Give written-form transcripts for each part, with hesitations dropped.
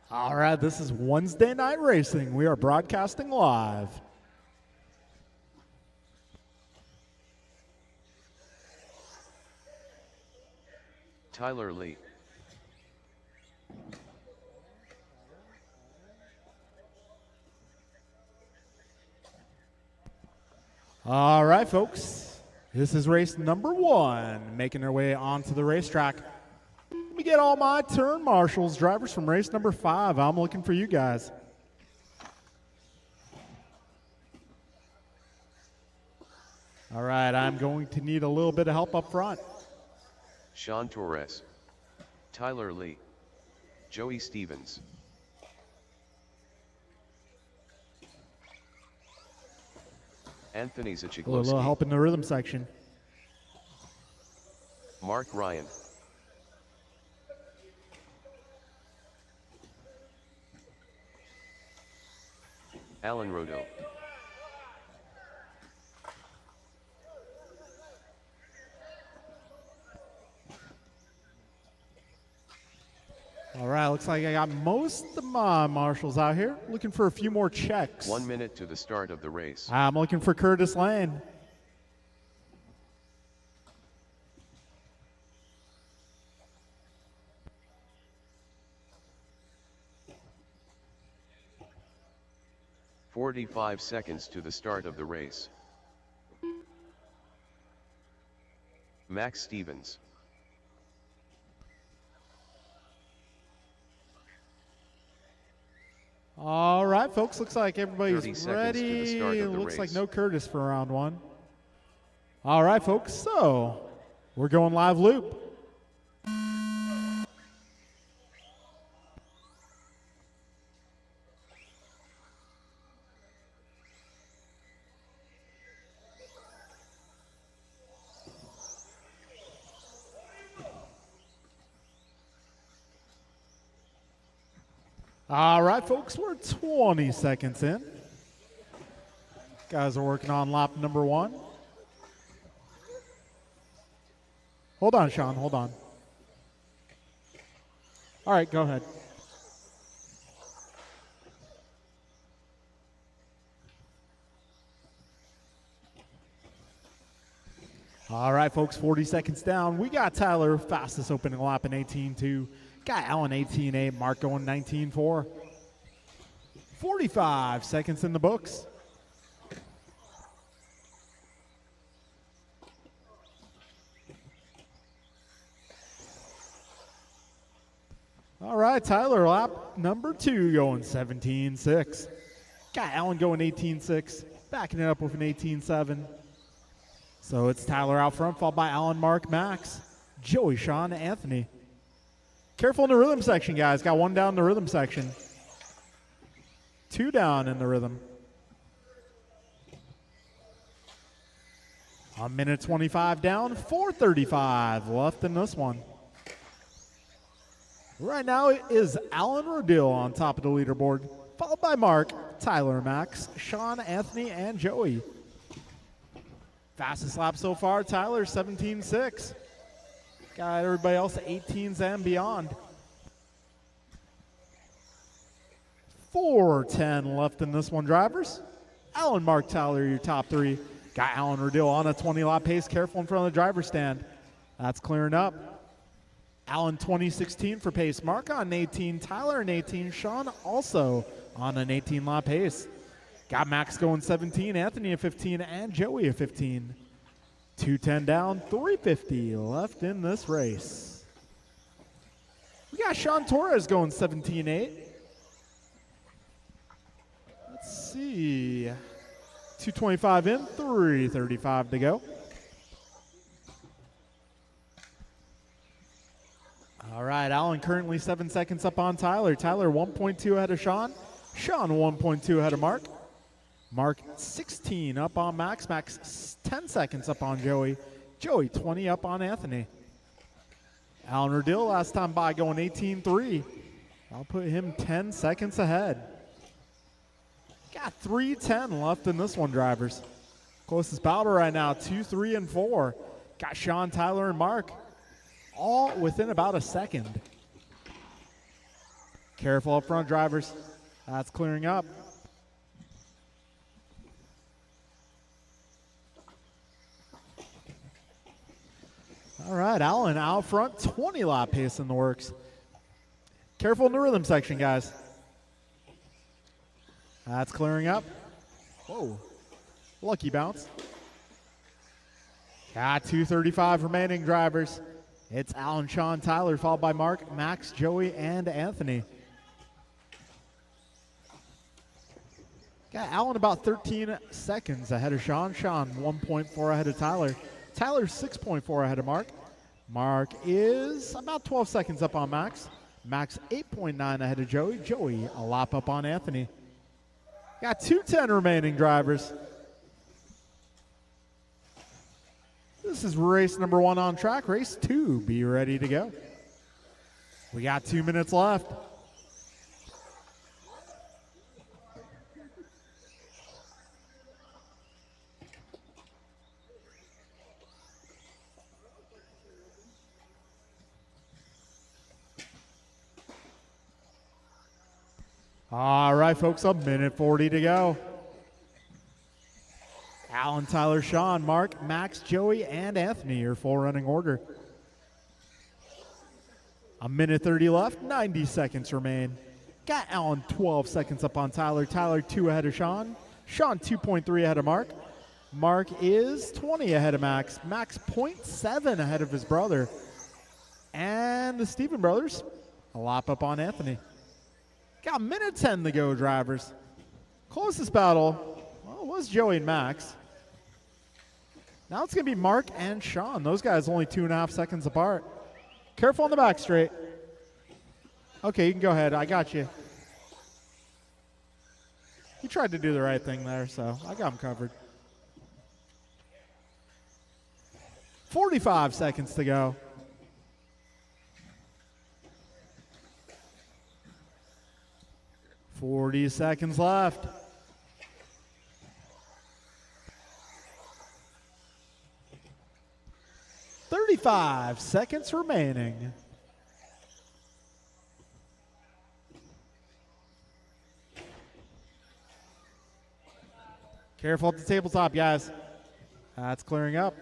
All right, this is Wednesday Night Racing. We are broadcasting live. Tyler Lee. All right, folks. This is race number 1, making their way onto the racetrack. Let me get all my turn marshals, drivers from race number 5. I'm looking for you guys. All right, I'm going to need a little bit of help up front. Sean Torres. Tyler Lee. Joey Stevens. Anthony A little Zachiglowski. help in the rhythm section. Mark Ryan. Alan Rodo. All right, looks like I got most of my marshals out here. Looking for a few more checks. 1 minute to the start of the race. I'm looking for Curtis Lane. "45 seconds to the start of the race. Max Stevens. All right, folks, looks like 30 everybody's seconds to the ready. start of the Looks like race. no Curtis for round 1. All right, folks, so we're going live loop. All right, folks, we're 20 seconds in. Guys are working on lap number 1. Hold on, Sean, hold on. All right, go ahead. All right, folks, 40 seconds down. We got Tyler, fastest opening lap in 18.2. Got Alan 18.8, Mark going 19.4. 45 seconds in the books. All right, Tyler, lap number 2 going 17.6. Got Alan going 18.6, backing it up with an 18.7. So it's Tyler out front, followed by Alan, Mark, Max, Joey, Sean, Anthony. Careful in the rhythm section, guys. Got 1 down in the rhythm section. 2 down in the rhythm. A minute 25 down, 4:35 left in this one. Right now it is Alan Rodil on top of the leaderboard, followed by Mark, Tyler, Max, Sean, Anthony, and Joey. Fastest lap so far, Tyler, 17.6. Got everybody else at 18s and beyond. 4:10 left in this one, drivers. Alan, Mark, Tyler, your top 3. Got Alan Rodil on a 20-lap pace. Careful in front of the driver's stand. That's clearing up. Alan 2016 for pace. Mark on an 18. Tyler an 18. Sean also on an 18-lap pace. Got Max going 17. Anthony a 15. And Joey a 15. 2:10 down, 3:50 left in this race. We got Sean Torres going 17.8. Let's see. 2:25 in, 3:35 to go. All right, Alan currently 7 seconds up on Tyler. Tyler 1.2 ahead of Sean. Sean 1.2 ahead of Mark. Mark 16 up on Max. Max 10 seconds up on Joey. Joey 20 up on Anthony. Alan Rodil last time by going 18.3. I'll put him 10 seconds ahead. Got 3:10 left in this one, drivers. Closest battle right now, 2, 3, and 4. Got Sean, Tyler, and Mark all within about a second. Careful up front, drivers. That's clearing up. All right, Allen out front, 20 lap pace in the works. Careful in the rhythm section, guys. That's clearing up. Whoa, lucky bounce. Got 2:35 remaining, drivers. It's Allen, Sean, Tyler, followed by Mark, Max, Joey, and Anthony. Got Allen about 13 seconds ahead of Sean. Sean 1.4 ahead of Tyler. Tyler 6.4 ahead of Mark. Mark is about 12 seconds up on Max. Max 8.9 ahead of Joey. Joey a lap up on Anthony. Got 2:10 remaining, drivers. This is race number 1 on track. Race 2, be ready to go. We got 2 minutes left. All right, folks, a minute 40 to go. Allen, Tyler, Sean, Mark, Max, Joey, and Anthony, your full running order. A minute 30 left, 90 seconds remain. Got Allen 12 seconds up on Tyler. Tyler 2 ahead of Sean. Sean 2.3 ahead of Mark. Mark is 20 ahead of Max. Max 0.7 ahead of his brother. And the Stephen brothers, a lap up on Anthony. Got a minute 10 to go, drivers. Closest battle, well, was Joey and Max. Now it's going to be Mark and Sean. Those guys only 2.5 seconds apart. Careful on the back straight. Okay, you can go ahead. I got you. He tried to do the right thing there, so I got him covered. 45 seconds to go. Forty seconds left. $35 seconds remaining. Careful at the tabletop, guys. That's clearing up.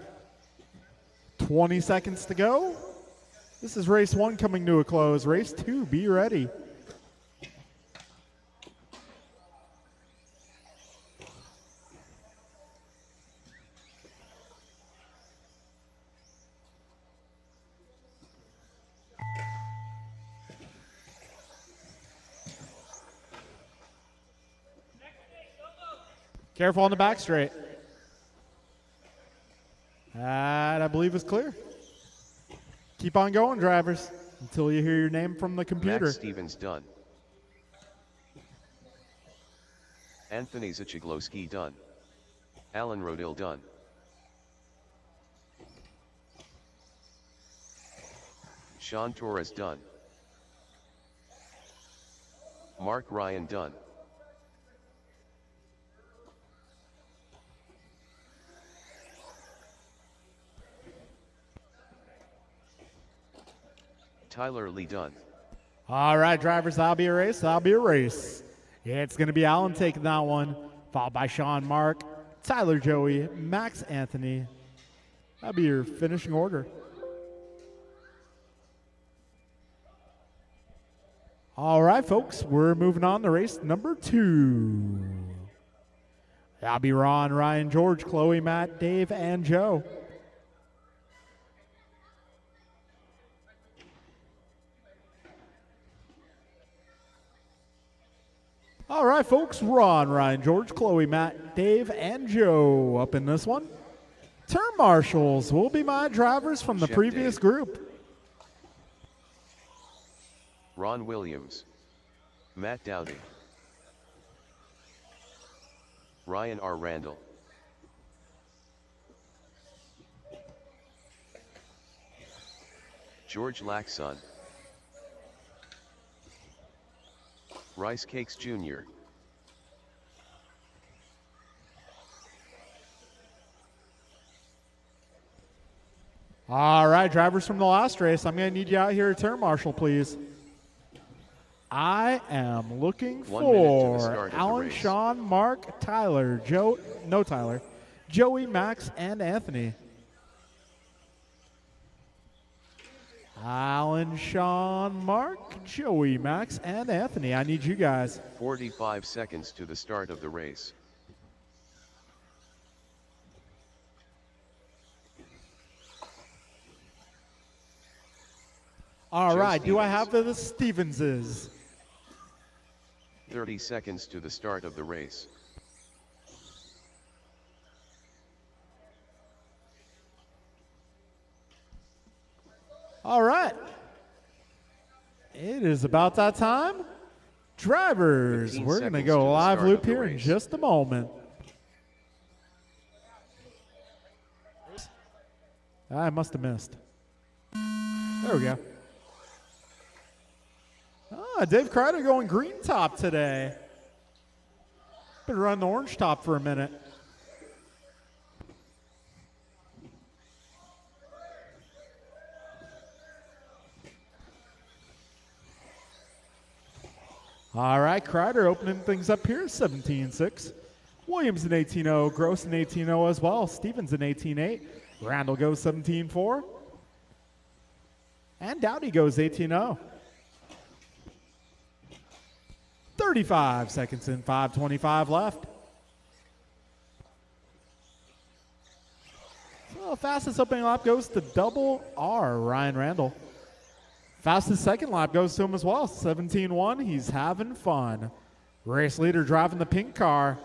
20 seconds to go. This is race 1 coming to a close. Race 2, be ready. Careful on the back straight. That, I believe, is clear. Keep on going, drivers, until you hear your name from the computer. Max Stevens done. Anthony Zachiglowski done. Allen Rodil done. Sean Torres done. Mark Ryan done. Tyler Lee done. All right, drivers, that'll be a race. That'll be a race. It's going to be Allen taking that one, followed by Sean, Mark, Tyler, Joey, Max, Anthony. That'll be your finishing order. All right, folks, we're moving on to race number 2. That'll be Ron, Ryan, George, Chloe, Matt, Dave, and Joe. All right, folks, Ron, Ryan, George, Chloe, Matt, Dave, and Joe up in this one. Turn marshals will be my drivers from the Chef previous Dave. group. Ron Williams. Matt Dowdy. Ryan R. Randall. George Laxon. Rice Cakes Jr. All right, drivers from the last race, I'm going to need you out here at turn marshal, please. I am looking 1 minute to the for start of the Alan, race. Sean, Mark, Tyler, Joey, Max, and Anthony. Alan, Sean, Mark, Joey, Max, and Anthony. I need you guys. 45 seconds to the start of the race. All Joe right, do I Stevens. have the Stevenses? 30 seconds to the start of the race. All right. It is about that time. Drivers, 15 we're going to seconds to go the live start loop of the here in race. just a moment. I must have missed. There we go. Dave Kreider going green top today. Been running the orange top for a minute. All right, Kreider opening things up here, 17-6. Williams in 18-0, Gross in 18-0 as well. Stevens in 18-8. Randall goes 17-4. And Dowdy goes 18-0. 35 seconds in, 5:25 left. So fastest opening lap goes to double R, Ryan Randall. Fastest second lap goes to him as well, 17-1. He's having fun. Race leader driving the pink car.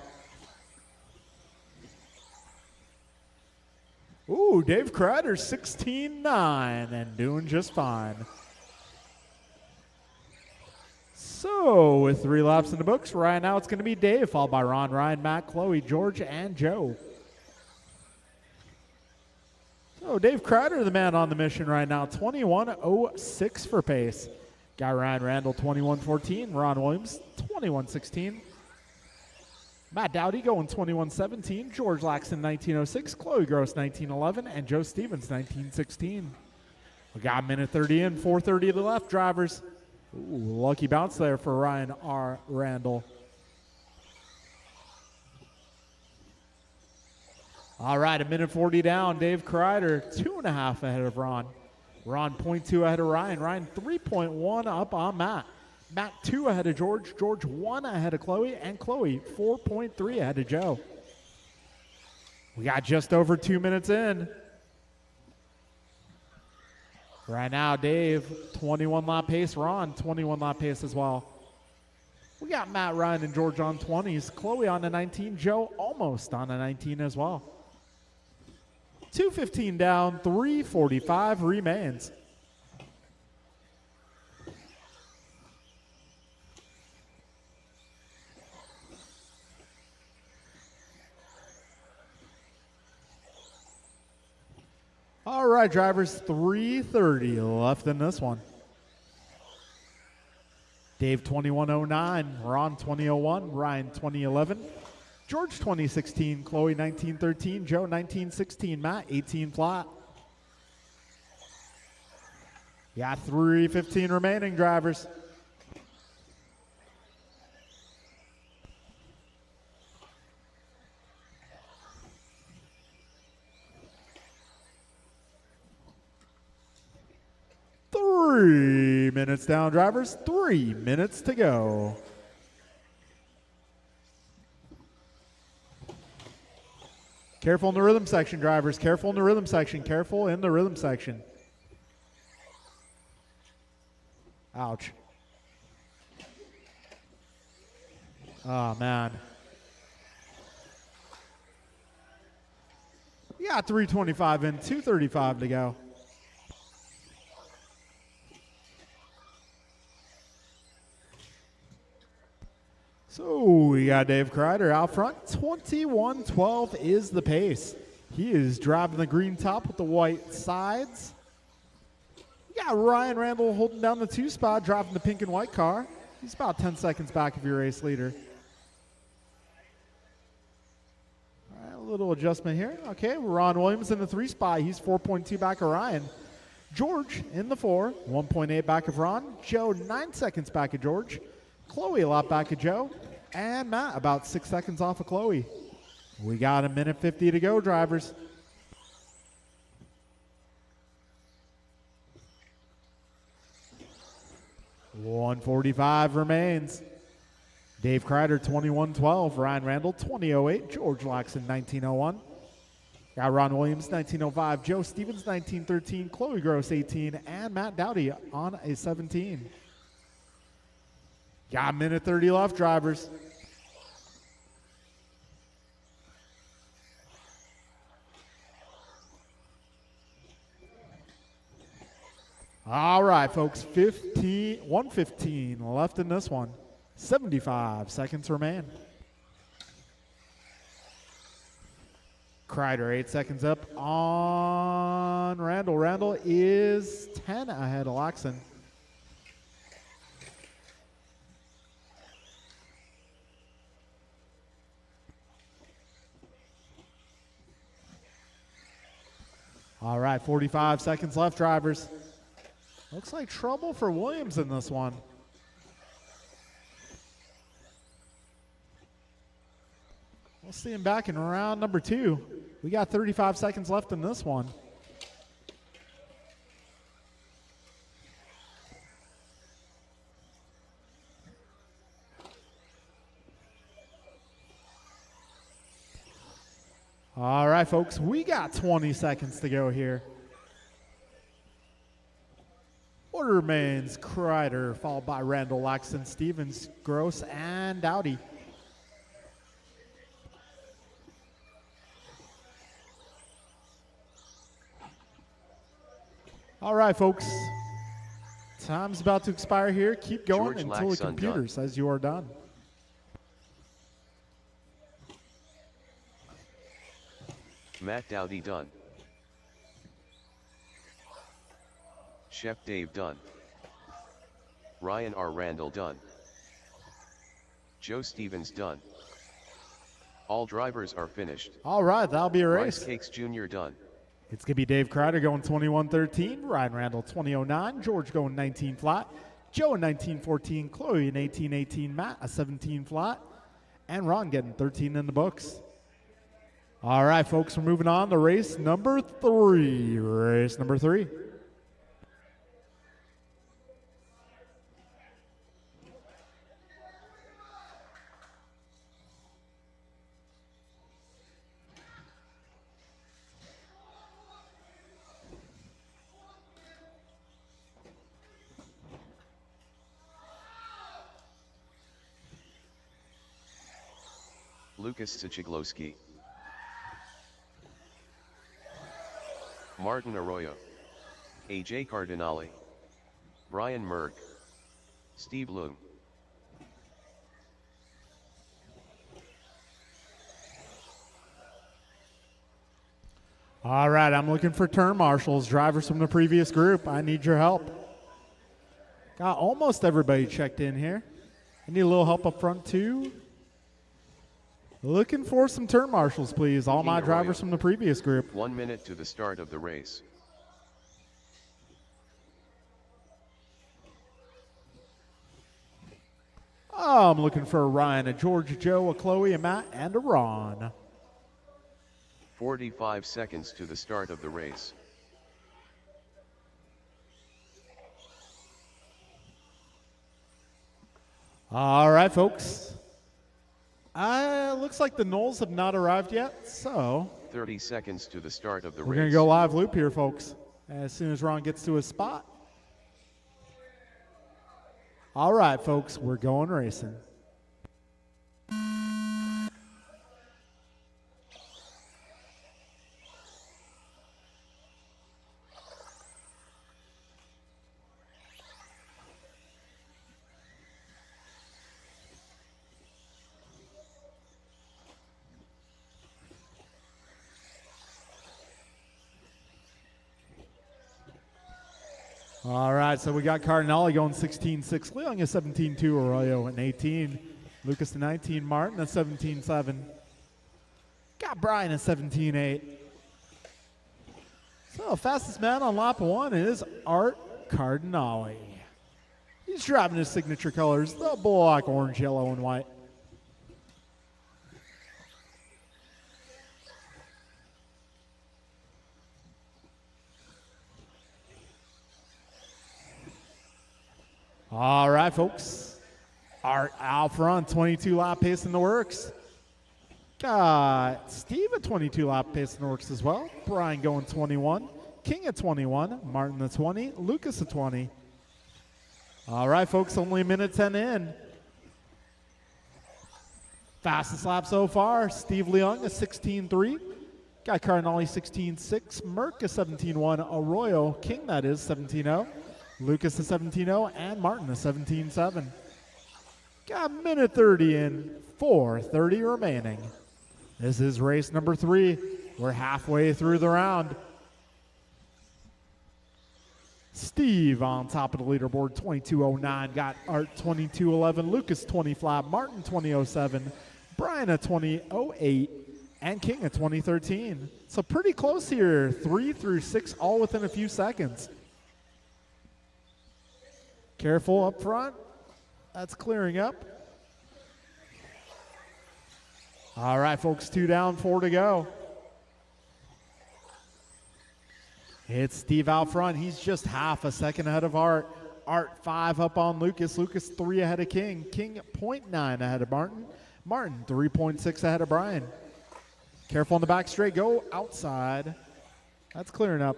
Ooh, Dave Kreider, 16-9 and doing just fine. So, with 3 laps in the books, right now it's going to be Dave, followed by Ron, Ryan, Matt, Chloe, George, and Joe. So, Dave Kreider, the man on the mission right now, 21.06 for pace. Got Ryan Randall, 21.14. Ron Williams, 21.16. Matt Dowdy going 21.17. George Laxton, 19.06. Chloe Gross, 19.11. And Joe Stevens, 19.16. We got a minute 30 in, 4:30 to the left, drivers. Ooh, lucky bounce there for Ryan R. Randall. All right, a minute 40 down. Dave Kreider, 2.5 ahead of Ron. Ron 0.2 ahead of Ryan. Ryan 3.1 up on Matt. Matt 2 ahead of George. George 1 ahead of Chloe. And Chloe 4.3 ahead of Joe. We got just over 2 minutes in. Right now, Dave, 21 lap pace. Ron, 21 lap pace as well. We got Matt, Ryan, and George on 20s. Chloe on the 19. Joe almost on the 19 as well. 2:15 down, 3:45 remains. All right, drivers, 3:30 left in this one. Dave 2109, Ron 2001, Ryan 2011, George 2016, Chloe 1913, Joe 1916, Matt 18 flat. Yeah, 3:15 remaining, drivers. Three minutes down, drivers. 3 minutes to go. Careful in the rhythm section, drivers. Careful in the rhythm section. Careful in the rhythm section. Ouch. Oh, man. We got 3:25 in, 2:35 to go. So we got Dave Kreider out front. 21:12 is the pace. He is driving the green top with the white sides. We got Ryan Randall holding down the 2 spot, driving the pink and white car. He's about 10 seconds back of your race leader. All right, a little adjustment here. Okay, Ron Williams in the 3 spot. He's 4.2 back of Ryan. George in the 4, 1.8 back of Ron. Joe 9 seconds back of George. Chloe a lot back of Joe. And Matt about 6 seconds off of Chloe. We got 1:50 to go, drivers. $1:45 remains. Dave Kreider, 21:12. Ryan Randall, 20:08. George Laxon, 19:01. Got Ron Williams, 19:05. Joe Stevens, 19:13. Chloe Gross, 18. And Matt Dowdy on a 17. Got 1:30 left, drivers. All right, folks, 1:15 left in this one. 75 seconds remain. Kreider, 8 seconds up on Randall. Randall is 10 ahead of Laxon. All right, 45 seconds left, drivers. Looks like trouble for Williams in this one. We'll see him back in round number 2. We got 35 seconds left in this one. All right, folks, we got 20 seconds to go here. Order remains Kreider, followed by Randall, Laxon, Stevens, Gross, and Dowdy. All right, folks. Time's about to expire here. Keep going George until the Laxon computer done. says you are done. Matt Dowdy done. Chef Dave done. Ryan R. Randall done. Joe Stevens done. All drivers are finished. All right, that'll be a race. Rice Cakes Jr. done. It's going to be Dave Kreider going 21:13, Ryan Randall 20:09, George going 19 flat, Joe in 19:14, Chloe in 18:18, Matt a 17 flat, and Ron getting 13 in the books. All right, folks, we're moving on to race number 3. Race number 3. Lucas Sichiglowski. Martin Arroyo. AJ Cardinale. Brian Merck. Steve Loom. All right, I'm looking for turn marshals, drivers from the previous group. I need your help. Got almost everybody checked in here. I need a little help up front, too. Looking for some turn marshals, please. All my drivers from the previous group. 1 minute to the start of the race. Oh, I'm looking for a Ryan, a George, a Joe, a Chloe, a Matt, and a Ron. 45 seconds to the start of the race. All right, folks. Looks like the Knowles have not arrived yet, so 30 seconds to the start of the we're race. going to go live loop here, folks, as soon as Ron gets to his spot. All right, folks, we're going racing. All right, so we got Cardinale going 16-6, Leong is 17-2, Arroyo at 18, Lucas at 19, Martin at 17-7. Got Brian at 17-8. So, fastest man on lap 1 is Art Cardinale. He's driving his signature colors, the black, orange, yellow, and white. All right, folks. Art out front, 22 lap pace in the works. Got Steve at 22 lap pace in the works as well. Brian going 21. King at 21. Martin at 20. Lucas at 20. All right, folks, only a minute 10 in. Fastest lap so far, Steve Leung a 16.3. Got Cardinale 16.6. Merck a 17.1. Arroyo, King that is, 17.0. Lucas a 17.0. And Martin a 17.7. Got a minute 30 in, 4:30 remaining. This is race number 3. We're halfway through the round. Steve on top of the leaderboard, 22.09. Got Art 22.11. Lucas 20 flat. Martin 20.07. Brian at 20.08. And King at 20.13. So pretty close here. 3 through 6 all within a few seconds. Careful up front. That's clearing up. All right, folks, 2 down, 4 to go. It's Steve out front. He's just half a second ahead of Art. Art 5 up on Lucas. Lucas 3 ahead of King. King 0.9 ahead of Martin. Martin 3.6 ahead of Brian. Careful on the back straight. Go outside. That's clearing up.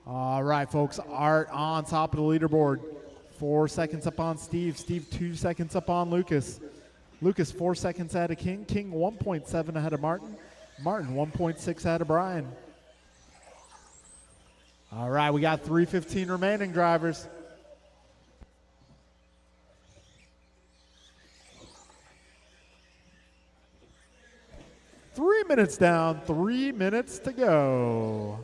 All right, folks. Art on top of the leaderboard. 4 seconds up on Steve. Steve 2 seconds up on Lucas. Lucas 4 seconds ahead of King. King 1.7 ahead of Martin. Martin 1.6 ahead of Brian. All right, we got 3:15 remaining, drivers. Three minutes down, 3 minutes to go.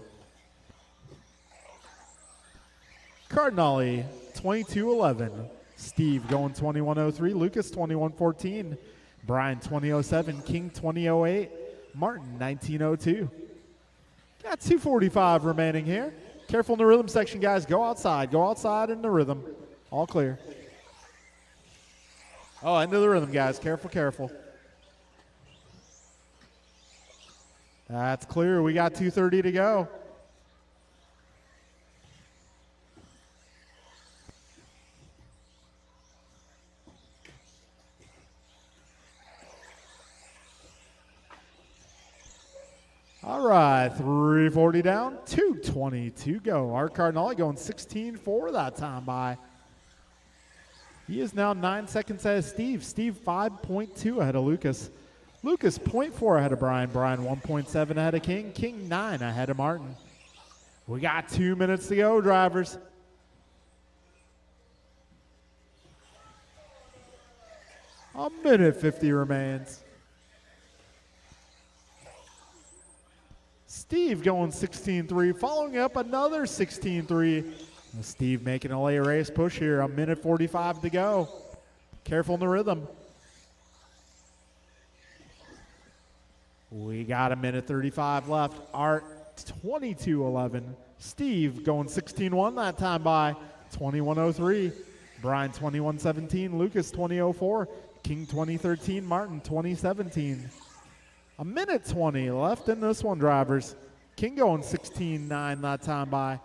Cardinale, 22.11. Steve going 21.03. Lucas 21.14. Brian 20.07. King 20.08. Martin 19.02. Got 2:45 remaining here. Careful in the rhythm section, guys. Go outside. Go outside in the rhythm. All clear. Oh, into the rhythm, guys. Careful, careful. That's clear. We got 2:30 to go. All right, 3:40 down, 2:22 go. Art Cardinale going 16.4 that time by. He is now 9 seconds ahead of Steve. Steve 5.2 ahead of Lucas. Lucas 0.4 ahead of Brian. Brian 1.7 ahead of King. King 9 ahead of Martin. We got 2 minutes to go, drivers. A minute 50 remains. Steve going 16.3, following up another 16.3. Steve making a late race push here, a minute 45 to go. Careful in the rhythm. We got a minute 35 left. Art 22.11. Steve going 16.1 that time by 21.03. Brian 21.17. Lucas 20.04. King 20.13. Martin 20.17. A minute 20 left in this one, drivers. King going 16.9 that time by.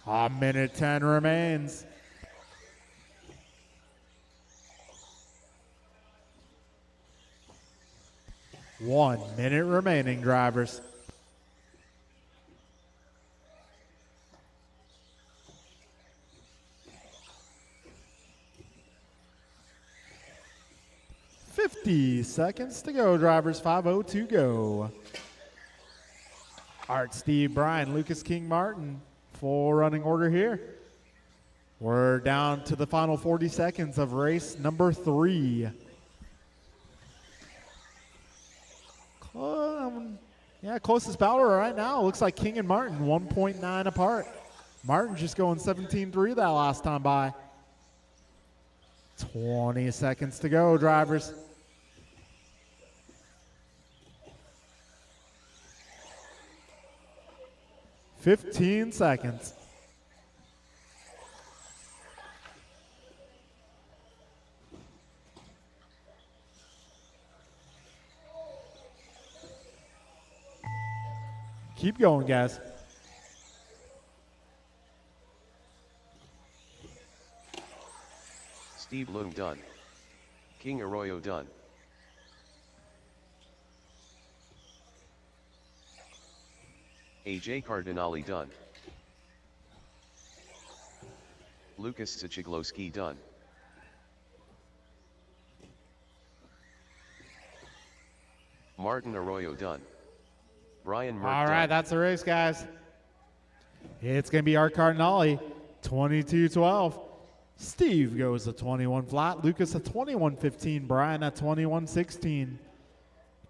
A minute 10 remains. One minute remaining, drivers. Seconds to go, drivers. 5:02 go. Art, Steve, Brian, Lucas, King, Martin. Full running order here. We're down to the final 40 seconds of race number 3. Closest battle right now. Looks like King and Martin 1.9 apart. Martin just going 17-3 that last time by. 20 seconds to go, drivers. "15 seconds. Keep going, guys. Steve Loom done. King Arroyo done. AJ Cardinale done. Lucas Sichigloski done. Martin Arroyo done. Brian Merck All right, done. that's the race, guys. It's going to be Art Cardinale, 22-12. Steve goes to 21 flat. Lucas at 21-15. Brian at 21-16.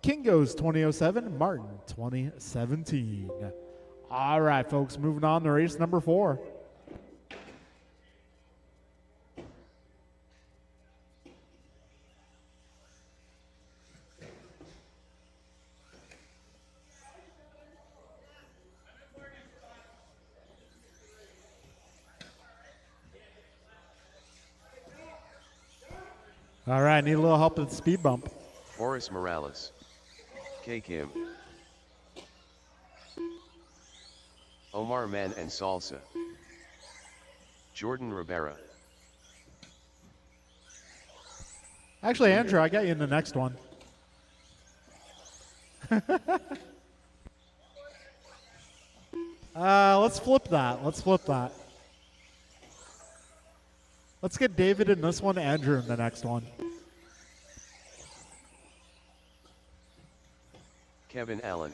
King goes 20-07. Martin 20-17. All right, folks, moving on to race number 4. All right, need a little help with the speed bump. Horace Morales. K. Kim. Omar Man and Salsa. Jordan Rivera. Actually, Andrew, I got you in the next one. Let's flip that. Let's flip that. Let's get David in this one, Andrew in the next one. Kevin Allen.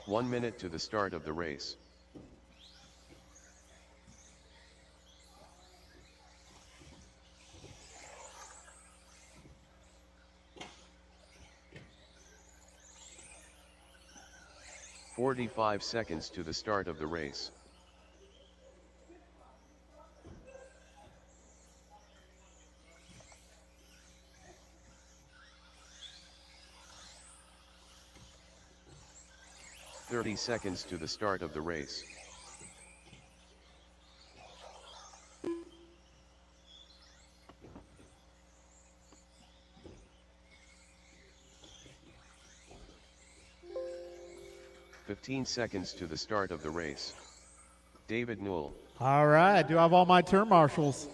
One minute to the start of the race. "45 seconds to the start of the race. "30 seconds to the start of the race. "15 seconds to the start of the race. David Newell. All right, do I have all my turn marshals?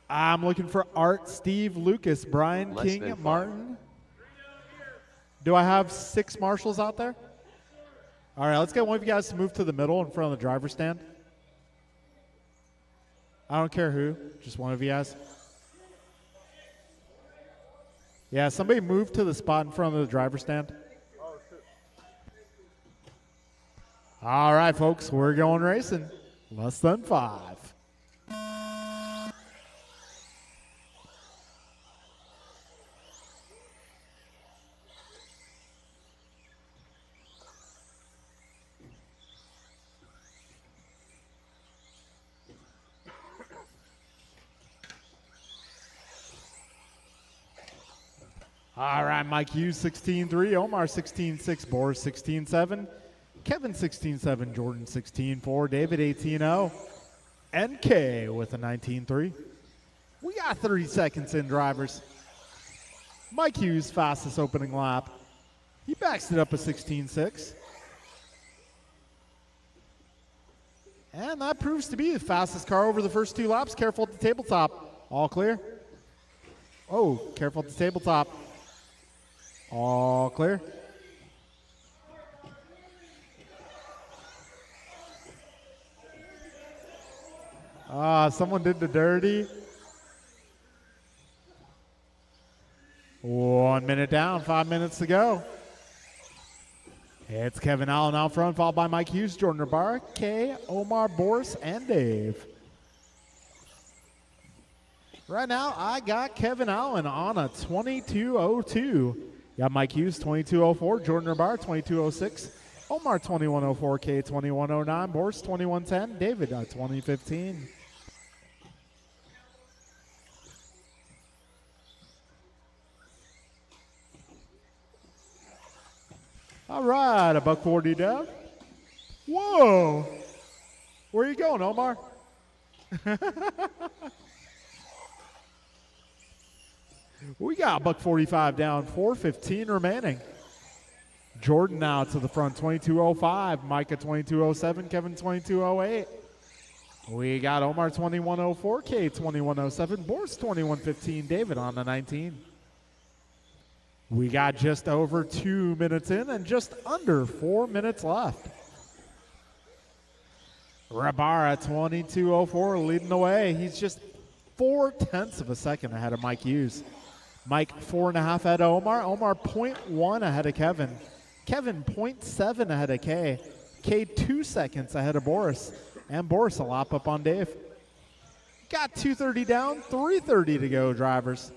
I'm looking for Art, Steve, Lucas, Brian, Less King, than 5. Martin. Do I have 6 marshals out there? All right, let's get one of you guys to move to the middle in front of the driver's stand. I don't care who, just one of you guys. Yeah, somebody move to the spot in front of the driver's stand. All right, folks, we're going racing. Less than 5. All right, Mike Hughes 16-3, Omar 16-6, Boris 16-7, Kevin 16-7, Jordan 16-4, David 18-0, NK with a 19-3. We got 30 seconds in, drivers. Mike Hughes, fastest opening lap. He backs it up a 16-6. And that proves to be the fastest car over the first 2 laps. Careful at the tabletop. All clear? Oh, careful at the tabletop. All clear. Someone did the dirty. 1 minute down, 5 minutes to go. It's Kevin Allen out front, followed by Mike Hughes, Jordan Rivera, Kay, Omar, Boris, and Dave. Right now, I got Kevin Allen on a 22.02. got Mike Hughes, 2204. Jordan Rabar, 2206. Omar, 2104. K, 2109. Boris, 2110. David, 2015. All right, a buck 40 down. Whoa! Where are you going, Omar? We got a buck 45 down, 4:15 remaining. Jordan now to the front, 2205. Micah, 2207. Kevin, 2208. We got Omar, 2104. K, 2107. Boris, 2115. David on the 19. We got just over 2 minutes in and just under 4 minutes left. Rabara, 2204, leading the way. He's just 0.4 of a second ahead of Mike Hughes. Mike, 4.5 ahead of Omar. Omar, 0.1 ahead of Kevin. Kevin, 0.7 ahead of Kay. Kay, 2 seconds ahead of Boris. And Boris a lap up on Dave. Got 2:30 down, 3:30 to go, drivers.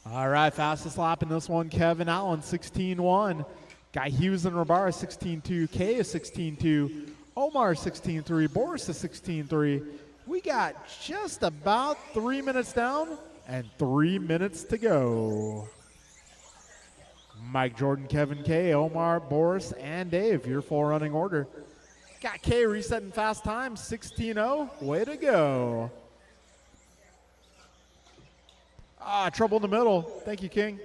All right, fastest lap in this one, Kevin Allen, 16.1. Got Hughes and Rabara, 16.2. Kay is 16.2. Omar, 16.3. Boris is 16.3. We got just about 3 minutes down and 3 minutes to go. Mike, Jordan, Kevin, Kay, Omar, Boris, and Dave, your full running order. Got Kay resetting fast time, 16.0. Way to go. Trouble in the middle. Thank you, King.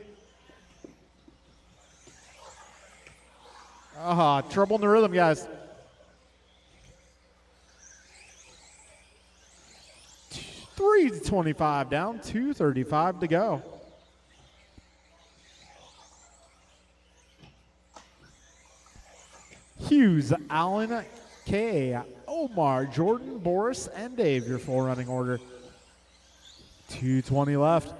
Trouble in the rhythm, guys. $3.25 down, $2.35 to go. Hughes, Allen, Kay, Omar, Jordan, Boris, and Dave, your full running order. 2:20 left.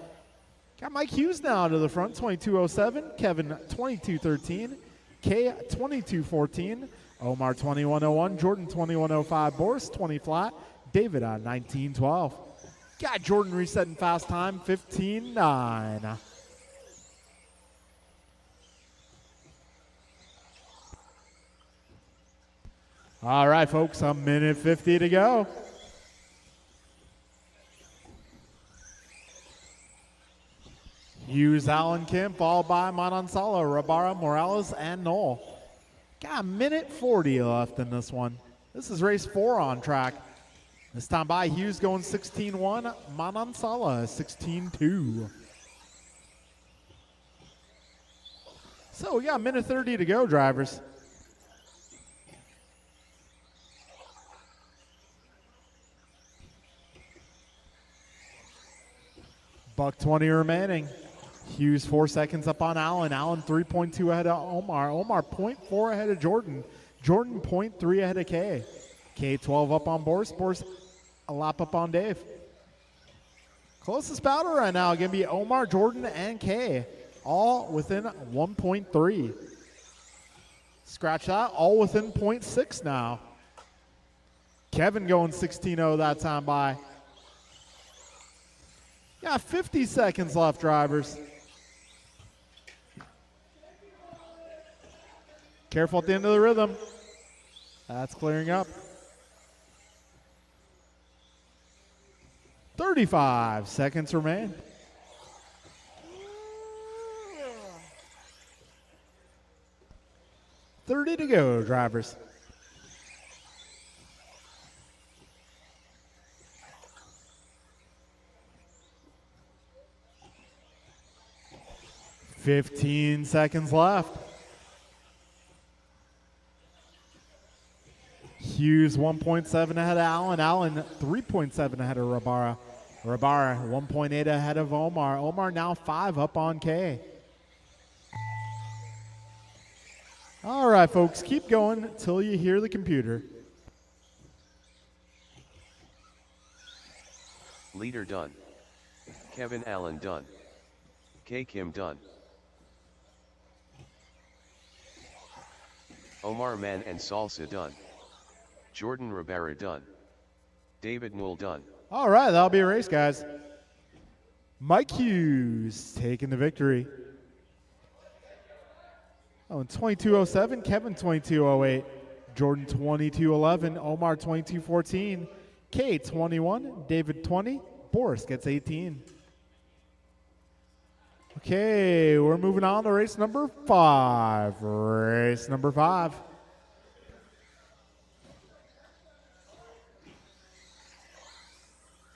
Got Mike Hughes now to the front, 2207. Kevin, 2213. Kay, 2214. Omar, 2101. Jordan, 2105. Boris, 20 flat. David on 1912. Got Jordan resetting fast time, 15.9. All right, folks, a minute 50 to go. Hughes, Allen, Kim, followed by Manansala, Rabara, Morales, and Knoll. Got a minute 40 left in this one. This is race 4 on track. This time by Hughes going 16.1, Manansala 16.2. So we got a minute 30 to go, drivers. Buck 20 remaining. Hughes 4 seconds up on Allen. Allen 3.2 ahead of Omar. Omar 0.4 ahead of Jordan. Jordan 0.3 ahead of Kay. Kay 12 up on Boris. Boris a lap up on Dave. Closest battle right now going to be Omar, Jordan, and Kay. All within 1.3. Scratch that. All within 0.6 now. Kevin going 16.0 that time by. Yeah, 50 seconds left, drivers. Careful at the end of the rhythm. That's clearing up. 35 seconds remain. $30 to go, drivers. $15 seconds left. Hughes 1.7 ahead of Allen. Allen 3.7 ahead of Rabara. Rabara 1.8 ahead of Omar. Omar now 5 up on Kay. All right, folks, keep going until you hear the computer. Leader done. Kevin Allen done. K Kim done. Omar Man and Salsa done. Jordan Rivera done. David Newell done. All right, that'll be a race, guys. Mike Hughes taking the victory. Oh, in 22:07, Kevin 22:08, Jordan 22:11, Omar 22:14, Kate 21, David 20, Boris gets 18. Okay, we're moving on to race number 5. Race number 5.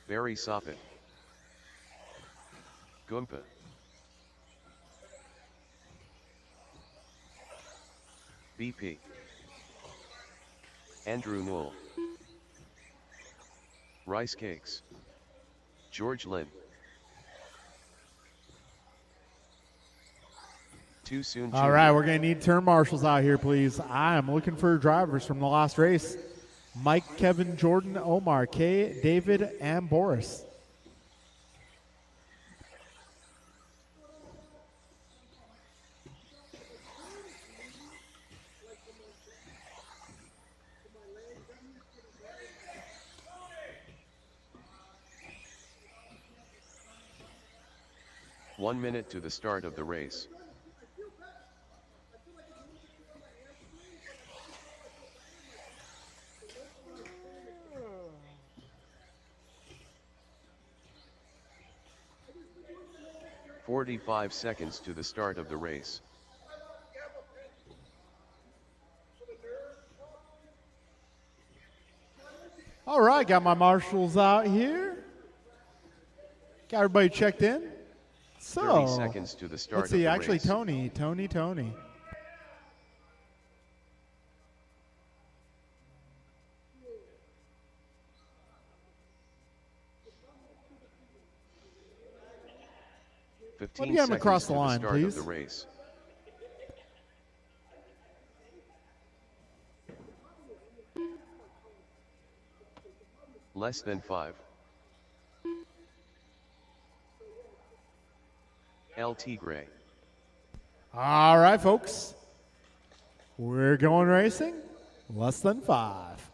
Barry Soppet. Goompa. BP. Andrew Newell. Rice Cakes. George Lynn. Too soon. All right, we're going to need turn marshals out here, please. I am looking for drivers from the last race. Mike, Kevin, Jordan, Omar, Kay, David, and Boris. One minute to the start of the race. "45 seconds to the start of the race. All right, got my marshals out here. Got everybody checked in. So, 30 seconds to the start let's see, of the actually race. Tony. Fifteen Let me get him seconds across to the line, start please. of the race. Less than 5. LT Gray. All right, folks. We're going racing. Less than 5.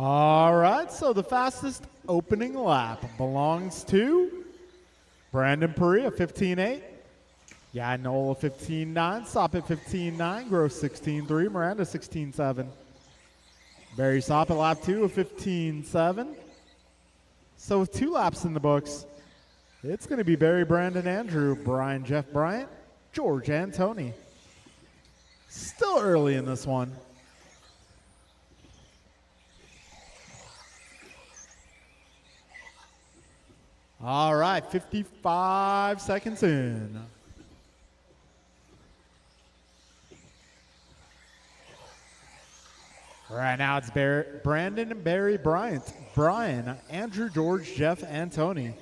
All right, so the fastest opening lap belongs to Brandon Perea, 15.8. Yeah, Nola, 15.9. Soppet, 15.9. Gross, 16.3. Miranda, 16.7. Barry Soppet, lap 2 of 15.7. So with 2 laps in the books, it's going to be Barry, Brandon, Andrew, Brian, Jeff, Bryant, George, and Tony. Still early in this one. All right, 55 seconds in. Right now it's Brandon and Barry Bryant, Brian, Andrew, George, Jeff, and Tony.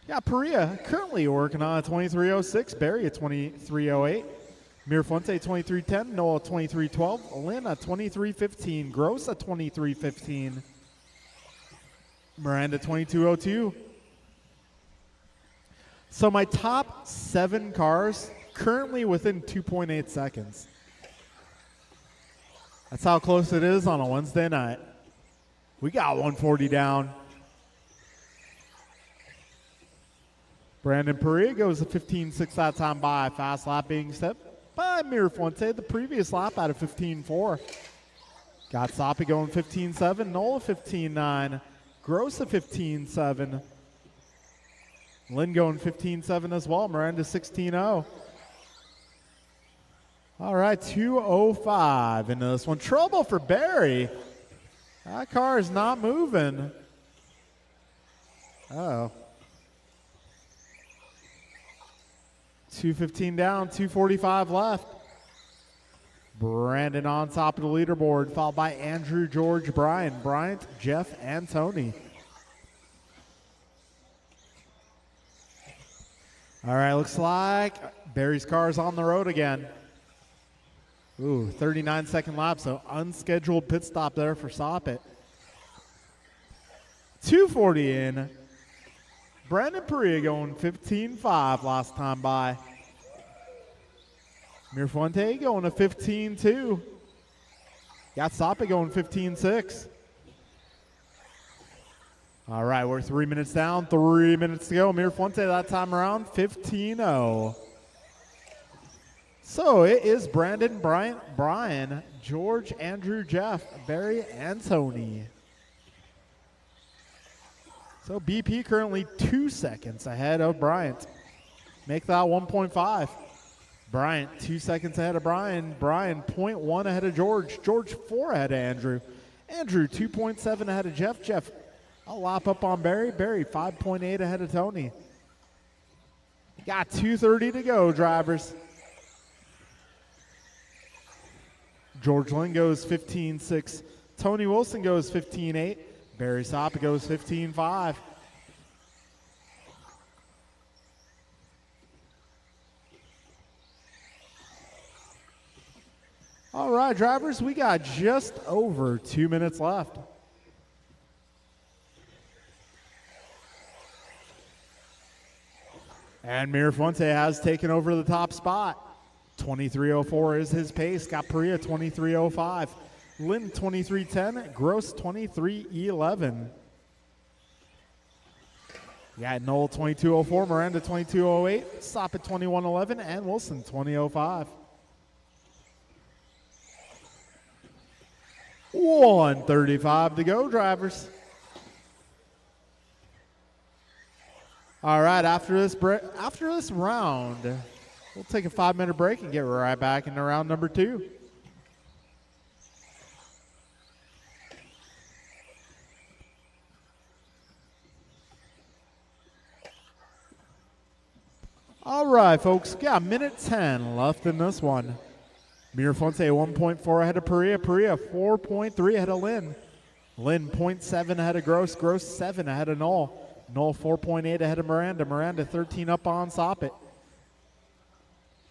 Yeah, Perea currently working on a 23.06, Barry at 23.08, Mirafuente 23.10, Noah 23.12, Lynn at 23.15, Gross at 23.15. Miranda 22.02. So my top 7 cars currently within 2.8 seconds. That's how close it is on a Wednesday night. We got 140 down. Brandon Perea goes a 15.6 that time by. Fast lap being set by Mirafuente. The previous lap out of 15.4. Got Soppy going 15.7. Nola 15.9. Gross at 15.7. Lynn going 15.7 as well. Miranda 16.0. All right, 2:05 into this one. Trouble for Barry. That car is not moving. Uh-oh. 2:15 down, 2:45 left. Brandon on top of the leaderboard, followed by Andrew, George, Brian, Bryant, Jeff, and Tony. All right, looks like Barry's car is on the road again. Ooh, 39-second lap, so unscheduled pit stop there for Soppit. 240 in. Brandon Perea going 15.5 last time by. Mirafuente going to 15.2. Got Soppit going 15.6. All right, we're 3 minutes down, 3 minutes to go. Mirafuente that time around 15.0. So it is Brandon, Brian, George, Andrew, Jeff, Barry, and Tony. So BP currently 2 seconds ahead of Bryant. Make that 1.5. Bryant 2 seconds ahead of Brian. Brian 0.1 ahead of George. George 4 ahead of Andrew. Andrew 2.7 ahead of Jeff. Jeff a lap up on Barry. Barry 5.8 ahead of Tony. Got 2:30 to go, drivers. George Lynn goes 15.6. Tony Wilson goes 15.8. Barry Soppit goes 15.5. All right, drivers, we got just over 2 minutes left. And Mirafuente has taken over the top spot. 23.04 is his pace. Got Perea 23.05. Lynn 23.10. Gross 23.11. Got Knoll 22.04. Miranda 22.08. Soppit 21.11. And Wilson 20.05. 1:35 to go, drivers. All right, after this round, we'll take a 5-minute break and get right back into round number 2. All right, folks, got minute 10 left in this one. Mirafuente 1.4 ahead of Perea. Perea 4.3 ahead of Lynn. Lynn 0.7 ahead of Gross. Gross 7 ahead of Knoll. Knoll 4.8 ahead of Miranda. Miranda 13 up on Soppit.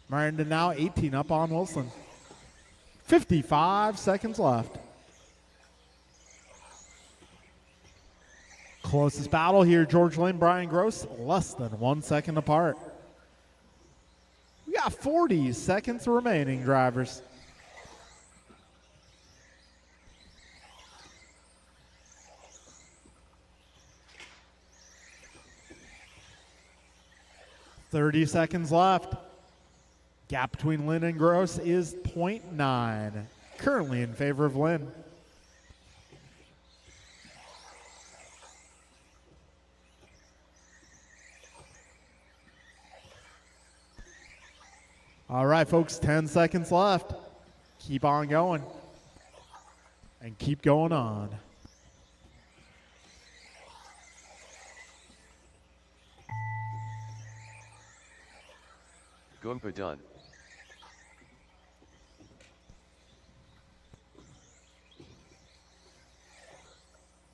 Miranda now 18 up on Wilson. 55 seconds left. Closest battle here, George Lynn, Brian Gross, less than 1 second apart. We got 40 seconds remaining, drivers. $30 seconds left. Gap between Lynn and Gross is 0.9. Currently in favor of Lynn. All right, folks, 10 seconds left. Keep on going. And keep going on. Goomba done.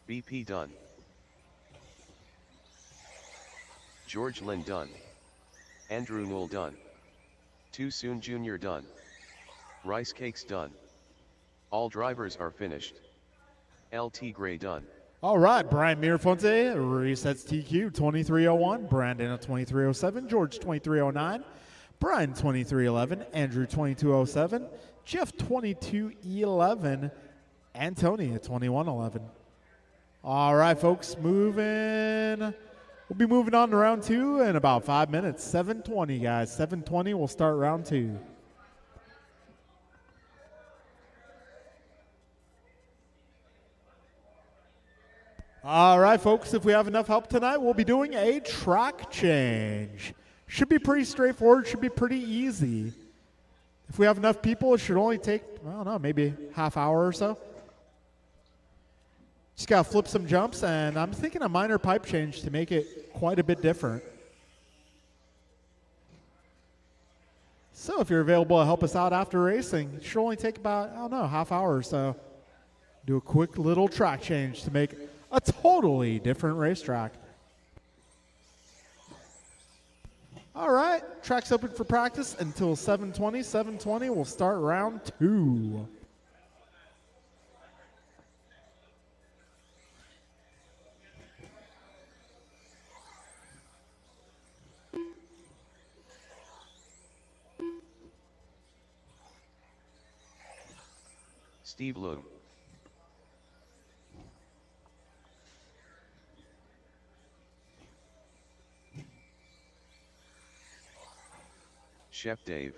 BP done. George Lynn done. Andrew Knoll done. Too Soon Jr. done. Rice Cakes done. All drivers are finished. LT Gray done. All right, Brian Mirafuente resets TQ 23.01. Brandon at 23.07. George 23.09. Brian 23.11. Andrew 22.07. Jeff 22.11. And Tony at 21.11. All right, folks, moving. We'll be moving on to round 2 in about 5 minutes. 7:20, guys. 7:20, we'll start round 2. All right, folks, if we have enough help tonight, we'll be doing a track change. Should be pretty straightforward, should be pretty easy. If we have enough people, it should only take, I don't know, maybe half hour or so. Just got to flip some jumps, and I'm thinking a minor pipe change to make it quite a bit different. So if you're available to help us out after racing, it should only take about, I don't know, half hour or so. Do a quick little track change to make a totally different racetrack. All right, track's open for practice until 7:20. 7:20, we'll start round 2. Steve Loom. Chef Dave.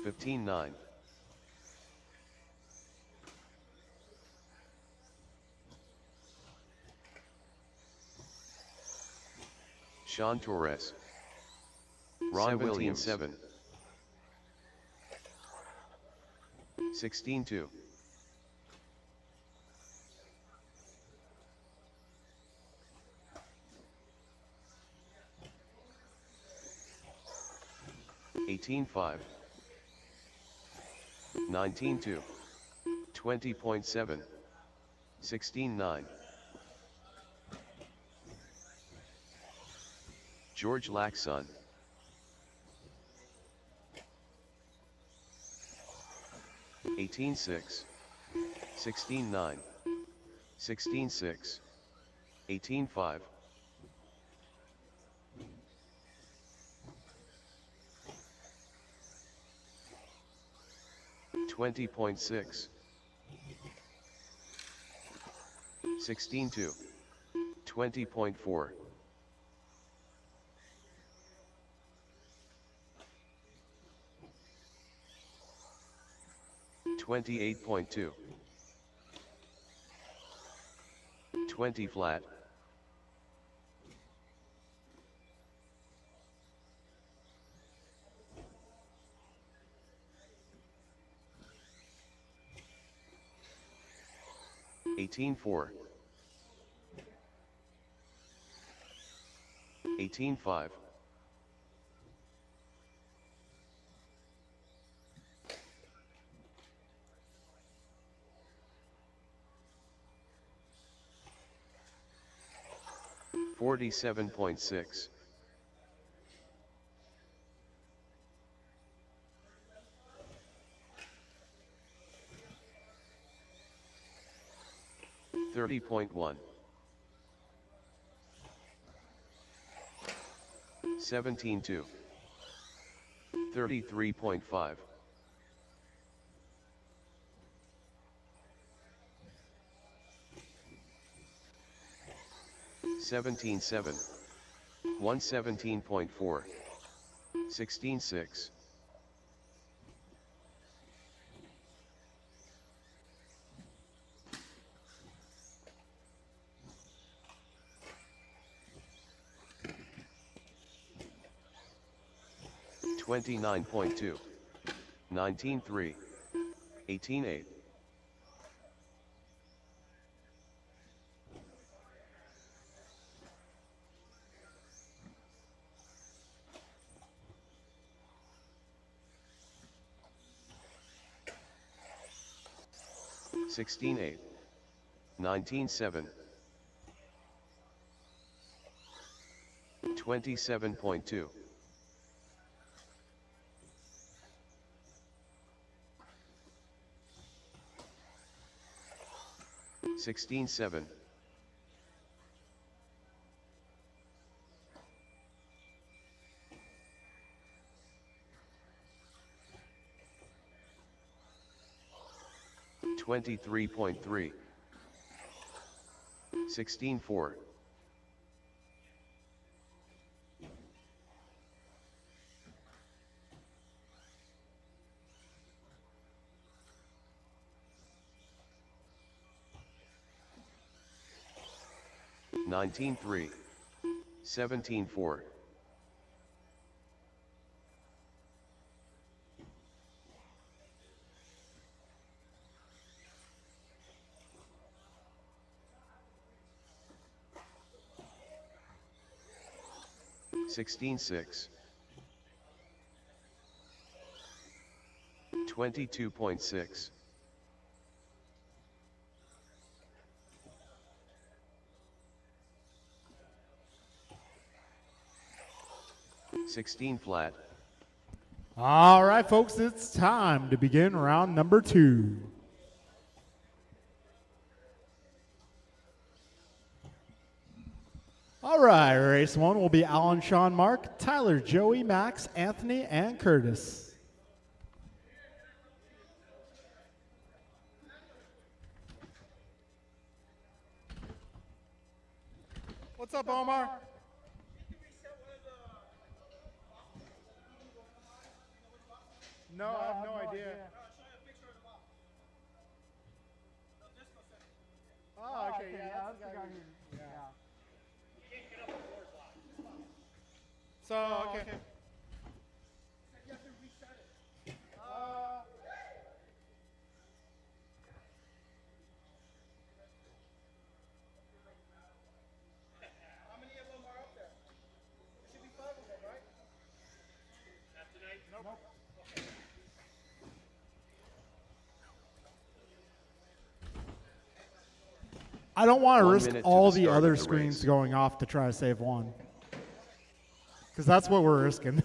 15-9. Sean Torres. Ron Williams. 7. 16-2. $18.5. 19-2. 20.7. 16-9. George Laxon. 18-6. 16-9. 16-6. 18-5. 20.6. 16-2. 20.4. 28.2. 20 flat. 18-4. 18-5. 47.6. 30.1. 17-2. 33.5. 17-7. 117.4. 16-6. 29.2. 19-3. 18-8. 16-8. 19-7. 27.2. 16-7. 23.3. 16-4. 19-3. 17-4. 16-6. 22.6. 16 flat. All right, folks, it's time to begin round number 2. All right, race 1 will be Alan, Sean, Mark, Tyler, Joey, Max, Anthony, and Curtis. What's up, Omar? No, I have no idea. Oh, okay, yeah, that's the guy who, yeah. So, okay. You have to reset it. How many of them are up there? There should be 5 of them, right? Not tonight? Nope. Okay. I don't want to 1 risk minute to all the the start of other the screens race. going off to try to save one. Because that's what we're risking.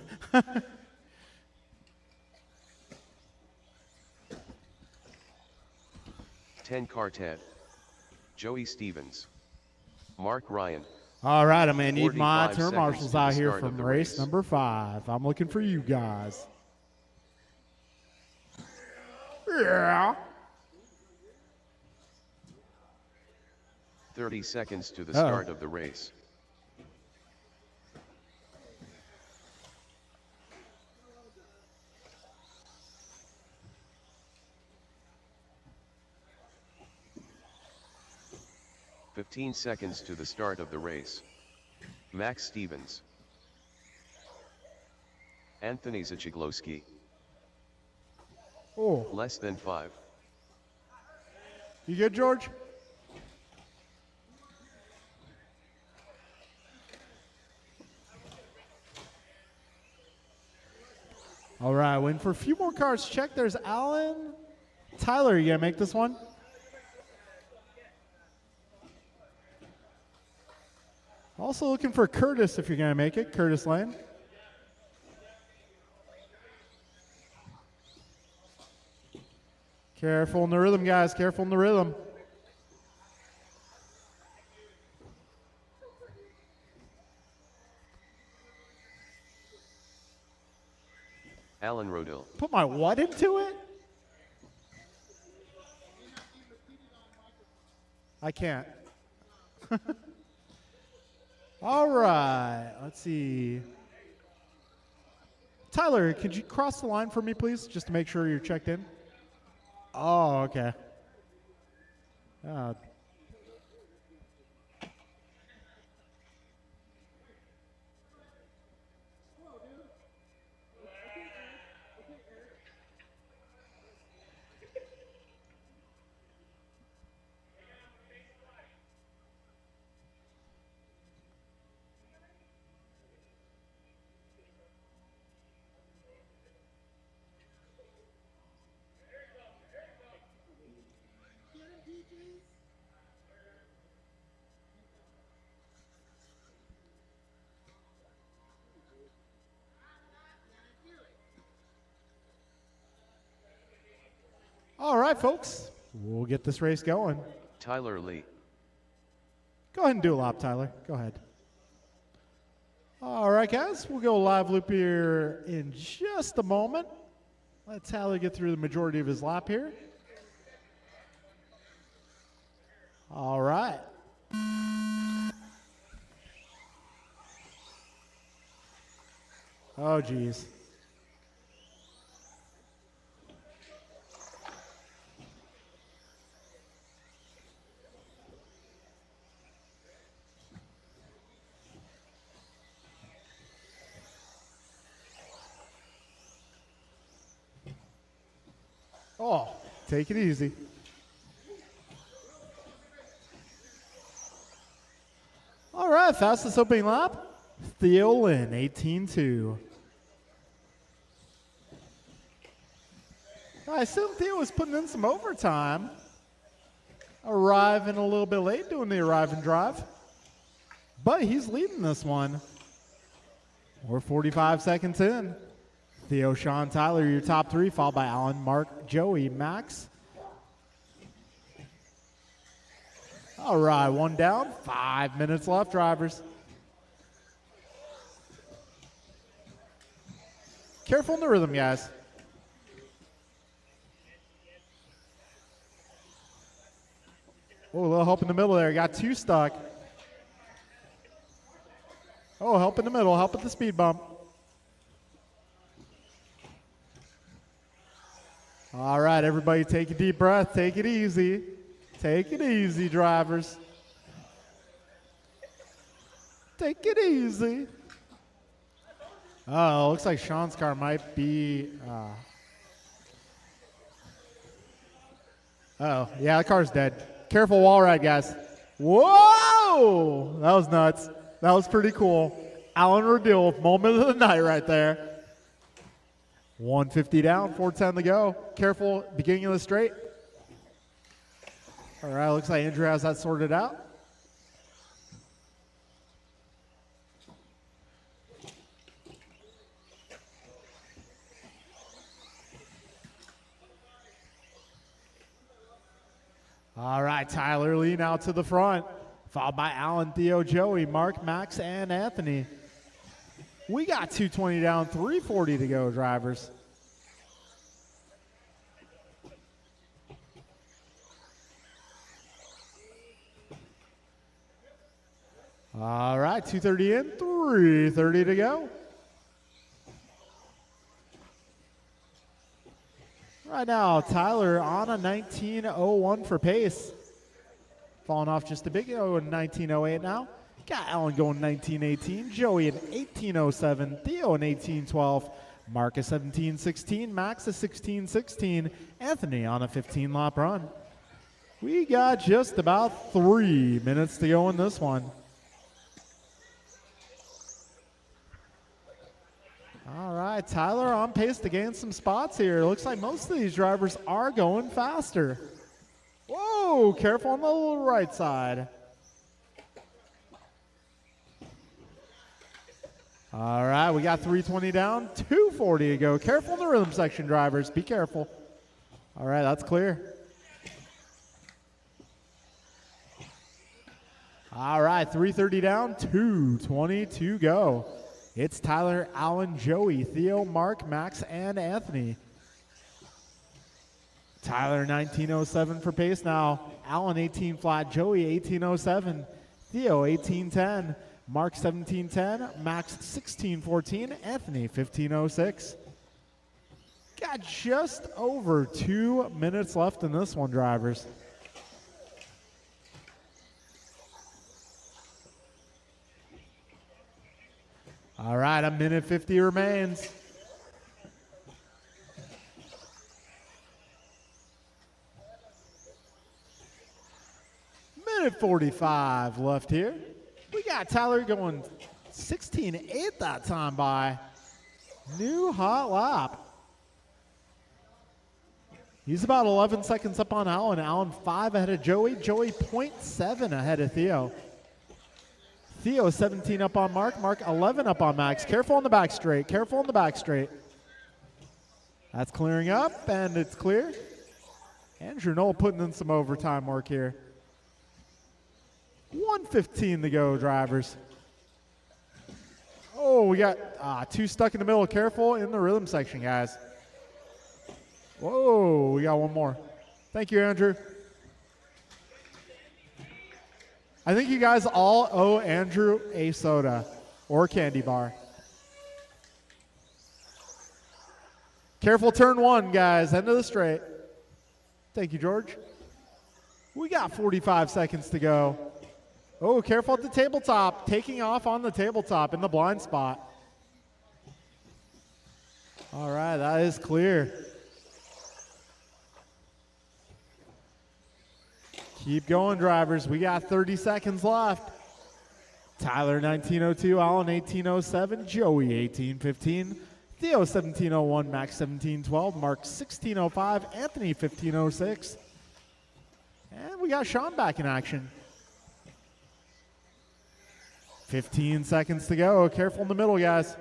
10 Ted. Joey Stevens. Mark Ryan. All right, I'm going to need my 45 turn seconds marshals to the out here start of from the race race. number 5. I'm looking for you guys. Yeah. 30 seconds to the Uh-oh. start of the race. "15 seconds to the start of the race. Max Stevens. Anthony Zachiglowski. Oh, Less than 5. you good, George? All right, waiting for a few more cards. Check. There's Alan. Tyler, you gonna make this one? Also looking for Curtis if you're gonna make it. Curtis Lane. Careful in the rhythm, guys. Careful in the rhythm. Alan Rodil. Put my what into it? I can't. All right, let's see. Tyler, could you cross the line for me, please, just to make sure you're checked in? Oh, okay. All right, folks, we'll get this race going. Tyler Lee. Go ahead and do a lap, Tyler. Go ahead. All right, guys, we'll go live loop here in just a moment. Let Tyler get through the majority of his lap here. All right. Oh, geez. Oh, take it easy. All right, fastest opening lap, Theo Lynn, 18-2. I assume Theo was putting in some overtime. Arriving a little bit late doing the arrive and drive. But he's leading this one. We're 45 seconds in. Theo, Sean, Tyler, your top three, followed by Alan, Mark, Joey, Max. All right, one down, 5 minutes left, drivers. Careful in the rhythm, guys. Oh, a little help in the middle there. Got two stuck. Oh, help in the middle. Help at the speed bump. All right, everybody take a deep breath. Take it easy. Take it easy, drivers. Take it easy. Oh, looks like Sean's car might be... oh, yeah, the car's dead. Careful wall ride, guys. Whoa! That was nuts. That was pretty cool. Alan Radill, moment of the night right there. 150 down, 410 to go. Careful, beginning of the straight. All right, looks like Andrew has that sorted out. All right, Tyler Lee now to the front, followed by Alan, Theo, Joey, Mark, Max, and Anthony. We got 220 down, 340 to go, drivers. All right, 230 in, 330 to go. Right now, Tyler on a 19:01 for pace. Falling off just a bit, 19:08 now. Got Alan going 19:18, Joey an 18:07, Theo an 18:12, Mark a 17:16, Max a 16:16, Anthony on a 15-lap run. We got just about 3 minutes to go in this one. All right, Tyler on pace to gain some spots here. Looks like most of these drivers are going faster. Whoa, careful on the right side. All right, we got 320 down, 240 to go. Careful in the rhythm section, drivers. Be careful. All right, that's clear. All right, 330 down, 220 to go. It's Tyler, Alan, Joey, Theo, Mark, Max, and Anthony. Tyler 19:07 for pace now. Alan 18 flat, Joey 18:07, Theo 18:10, Mark 17:10, Max 16:14, Anthony 15:06. Got just over 2 minutes left in this one, drivers. All right, a minute 50 remains. Minute 45 left here. We got Tyler going 16:8 that time by. New hot lap. He's about 11 seconds up on Alan. Alan 5 ahead of Joey. Joey 0.7 ahead of Theo. Theo 17 up on Mark. Mark 11 up on Max. Careful on the back straight. Careful on the back straight. That's clearing up, and it's clear. Andrew Knoll putting in some overtime work here. 1:15 to go, drivers. Oh, we got two stuck in the middle. Careful in the rhythm section, guys. Whoa, we got one more. Thank you, Andrew. I think you guys all owe Andrew a soda or candy bar. Careful turn one, guys. End of the straight. Thank you, George. We got 45 seconds to go. Oh, careful at the tabletop. Taking off on the tabletop in the blind spot. All right, that is clear. Keep going, drivers. We got 30 seconds left. Tyler 19:02, Alan 18:07, Joey 18:15, Theo 17:01, Max 17:12, Mark 16:05, Anthony 15:06. And we got Sean back in action. 15 seconds to go. Careful in the middle, guys.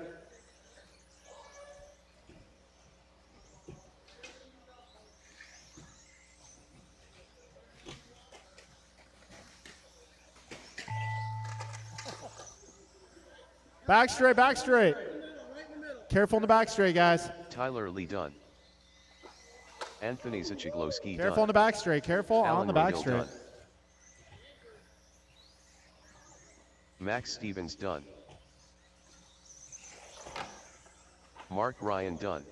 Back straight, back straight. Careful in the back straight, guys. Tyler Lee done. Anthony Zachiglowski done. Careful on the back straight. Careful on Alan the back Rodil straight. done. Max Stevens done. Mark Ryan done.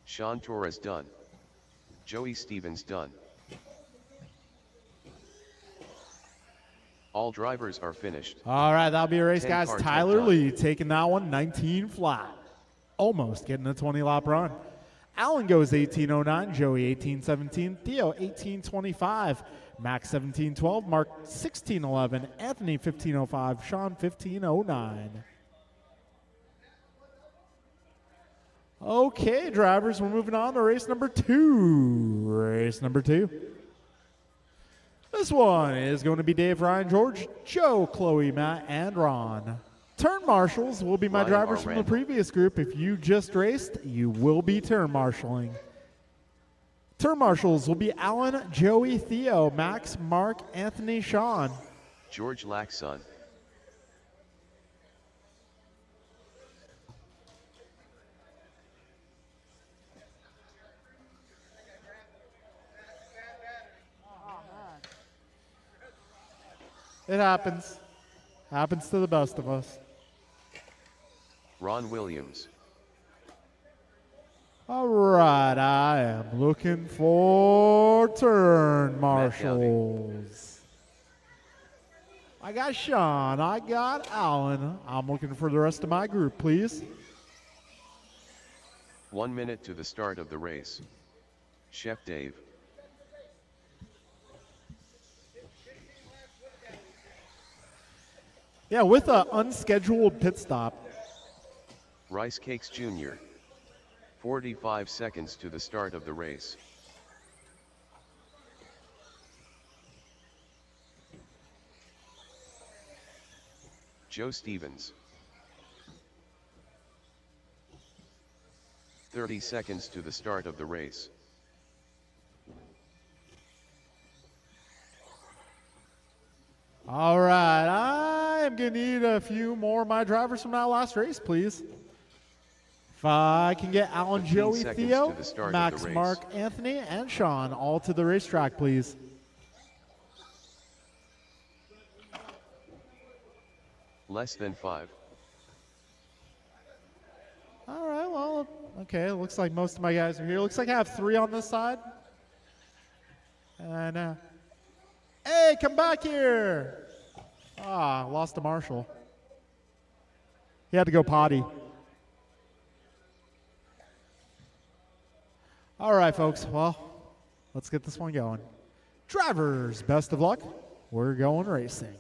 Sean Torres done. Joey Stevens done. All drivers are finished. All right, that'll be a race, 10 guys. car Tyler done. Lee taking that one 19 flat. Almost getting a 20-lap run. Alan goes 18:09, Joey 18:17, Theo 18:25, Max 17:12, Mark 16:11, Anthony 15:05, Sean 15:09. Okay, drivers, we're moving on to race number 2. Race number 2. This one is going to be Dave, Ryan, George, Joe, Chloe, Matt, and Ron. Turn marshals will be my Ryan drivers R. from the Randall. previous group. If you just raced, you will be turn marshaling. Turn marshals will be Alan, Joey, Theo, Max, Mark, Anthony, Sean. George Laxon. It happens. Happens to the best of us. Ron Williams. All right, I am looking for turn marshals. I got Sean, I got Alan. I'm looking for the rest of my group, please. 1 minute to the start of the race. Chef Dave. Yeah, with an unscheduled pit stop. Rice Cakes Jr. 45 seconds to the start of the race. Joe Stevens. 30 seconds to the start of the race. All right, I am going to need a few more of my drivers from that last race, please. If I can get Alan, 15 Joey, seconds Theo, to the start of Max, the race. Mark, Anthony, and Sean all to the racetrack, please. Less than 5. All right, well, okay, it looks like most of my guys are here. Looks like I have 3 on this side. And, hey, come back here. Ah, lost to Marshall. He had to go potty. All right, folks, well, let's get this one going. Drivers, best of luck. We're going racing.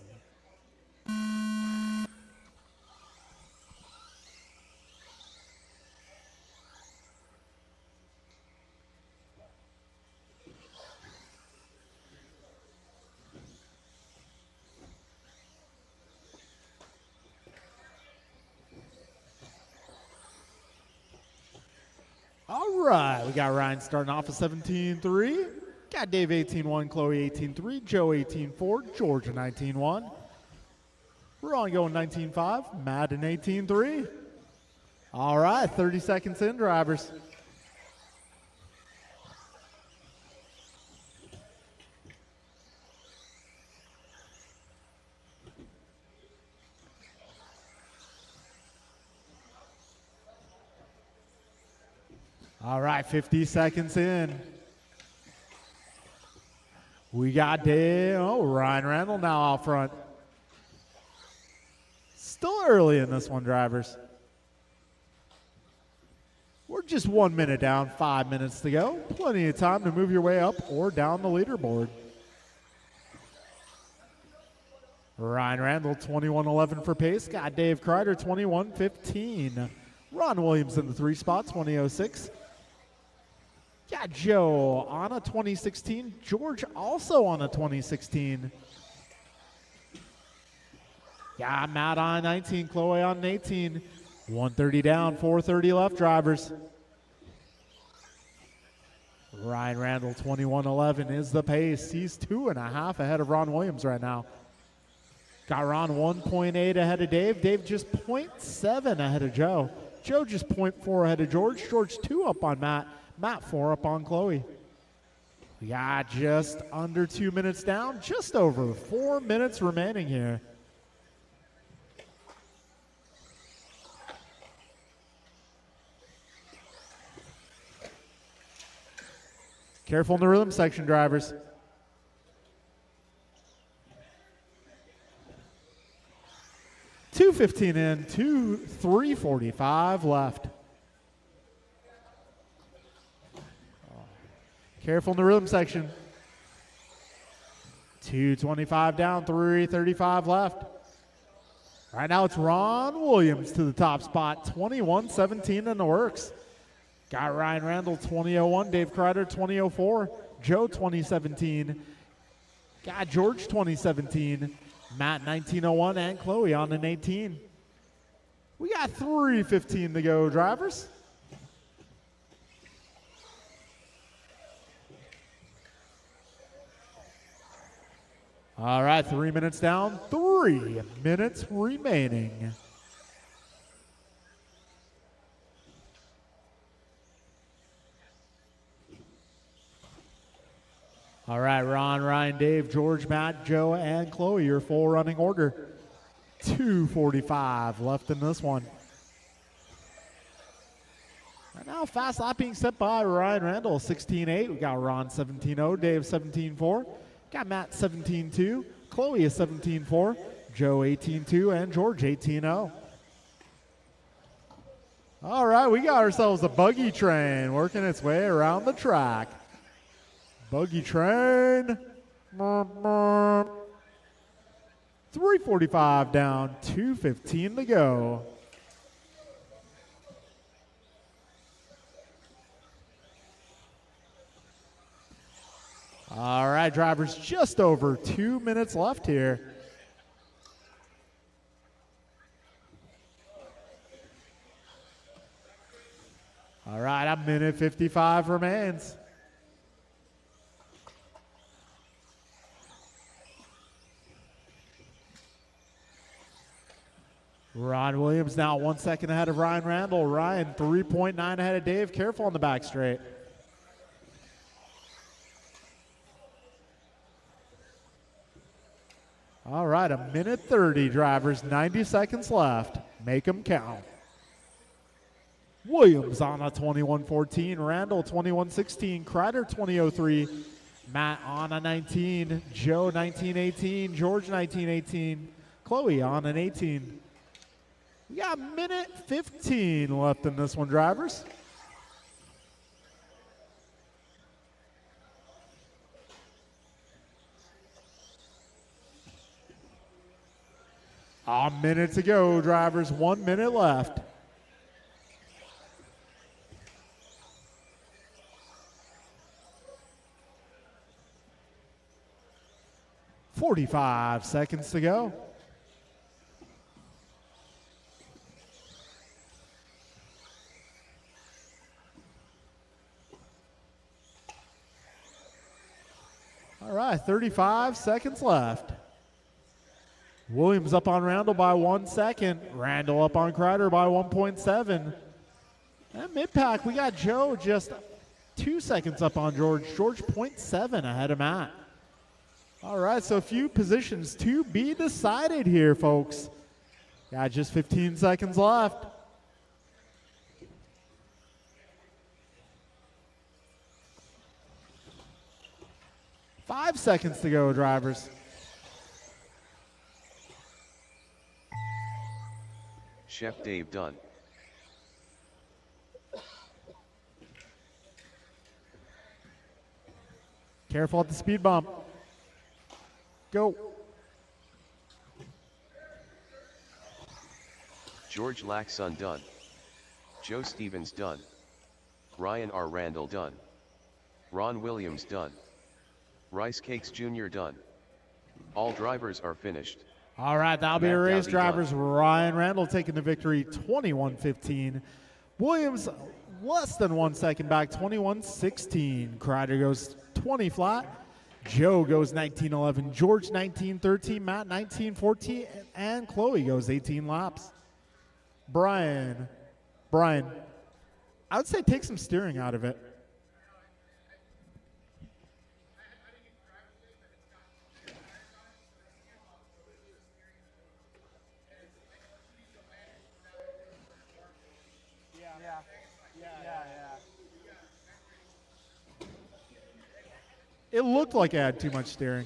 All right, we got Ryan starting off at 17.3. Got Dave 18.1, Chloe 18.3, Joe 18.4, George 19.1. Ron going 19.5, Madden 18.3. All right, 30 seconds in, drivers. All right, 50 seconds in. We got Ryan Randall now out front. Still early in this one, drivers. We're just 1 minute down, 5 minutes to go. Plenty of time to move your way up or down the leaderboard. Ryan Randall, 21.11 for pace. Got Dave Kreider, 21.15. Ron Williams in the 3 spot, 20.06. Got Joe on a 2016. George also on a 2016. Got Matt on 19. Chloe on 18. 130 down, 430 left, drivers. Ryan Randall, 21.11 is the pace. He's 2.5 ahead of Ron Williams right now. Got Ron 1.8 ahead of Dave. Dave just 0.7 ahead of Joe. Joe just 0.4 ahead of George. George 2 up on Matt. Matt 4 up on Chloe. We got just under 2 minutes down. Just over 4 minutes remaining here. Careful in the rhythm section, drivers. $2:15 in, 3:45 left. Careful in the rhythm section. 2:25 down, 3:35 left. Right now it's Ron Williams to the top spot, 21:17 in the works. Got Ryan Randall 20:01, Dave Kreider 20:04, Joe 20:17. Got George 20:17, Matt 19:01, and Chloe on an 18. We got 3:15 to go, drivers. All right, 3 minutes down, 3 minutes remaining. All right, Ron, Ryan, Dave, George, Matt, Joe, and Chloe, your full running order. 2:45 left in this one. Right now, fast lap being set by Ryan Randall, 16:8. We got Ron 17:0, Dave 17:4. Got Matt 17:2, Chloe is 17:4, Joe 18:2, and George 18:0. All right, we got ourselves a buggy train working its way around the track. Buggy train. 3:45 down, 2:15 to go. All right, drivers, just over 2 minutes left here. All right, a minute 55 remains. Ron Williams now 1 second ahead of Ryan Randall. Ryan 3.9 ahead of Dave. Careful on the back straight. All right, a minute 30, drivers, 90 seconds left. Make them count. Williams on a 21:14, Randall 21:16, Kreider 20:03, Matt on a 19, Joe 19:18, George 19:18, Chloe on an 18. We got a minute 15 left in this one, drivers. A minute to go, drivers. 1 minute left. $45 seconds to go. All right, 35 seconds left. Williams up on Randall by 1 second. Randall up on Kreider by 1.7. And mid-pack, we got Joe just 2 seconds up on George. George 0.7 ahead of Matt. All right, so a few positions to be decided here, folks. Got just 15 seconds left. Five seconds to go, drivers. Chef Dave done. Careful at the speed bump. Go. George Laxon done. Joe Stevens done. Ryan R. Randall done. Ron Williams done. Rice Cakes Jr. done. All drivers are finished. All right, that'll be a race, drivers. Ryan Randall taking the victory, 21:15. Williams less than 1 second back, 21:16. Kreider goes 20 flat. Joe goes 1911, George 1913, Matt 1914, and Chloe goes 18 laps. Brian, I would say take some steering out of it. It looked like it had too much steering.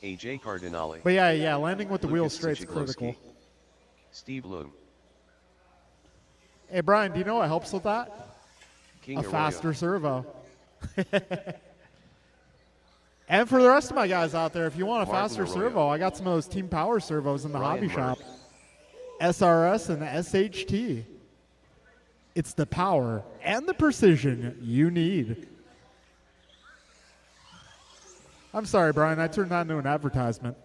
AJ Cardinale. But yeah, landing with the wheel Lucas straight's Sichikowski, critical. Steve Loom. Hey, Brian, do you know what helps with that? King A Arroyo. faster servo. And for the rest of my guys out there, if you want a Martin faster Arroyo. servo, I got some of those Team Power servos in the Ryan hobby Murray. shop. SRS and SHT. It's the power and the precision you need. I'm sorry, Brian, I turned that into an advertisement.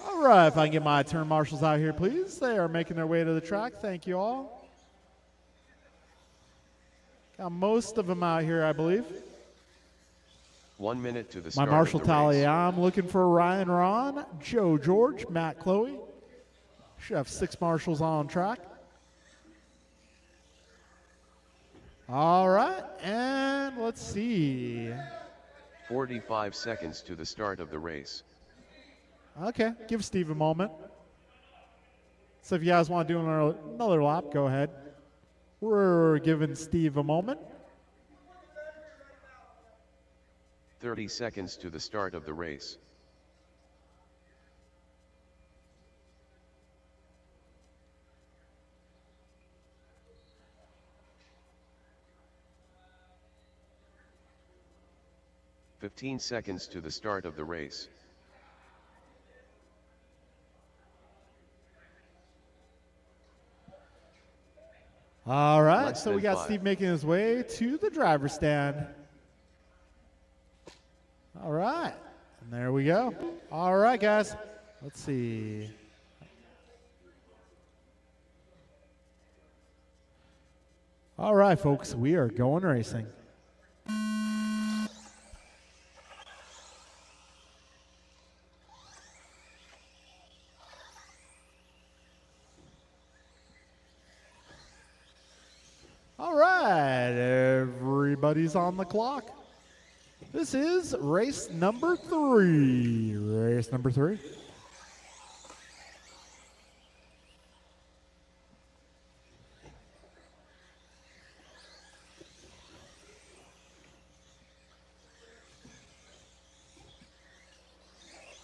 All right, if I can get my turn marshals out here, please. They are making their way to the track. Thank you all. Got most of them out here, I believe. 1 minute to the My start marshal of the tally, race. I'm looking for Ryan Ron, Joe George, Matt Chloe. Should have 6 marshals on track. All right, and let's see. 45 seconds to the start of the race. Okay, give Steve a moment. So if you guys want to do another lap, go ahead. We're giving Steve a moment. 30 seconds to the start of the race. "15 seconds to the start of the race. All right, Less so we than got 5. Steve making his way to the driver's stand. All right, and there we go. All right, guys, let's see. All right, folks, we are going racing. All right, everybody's on the clock. This is race number 3. Race number 3.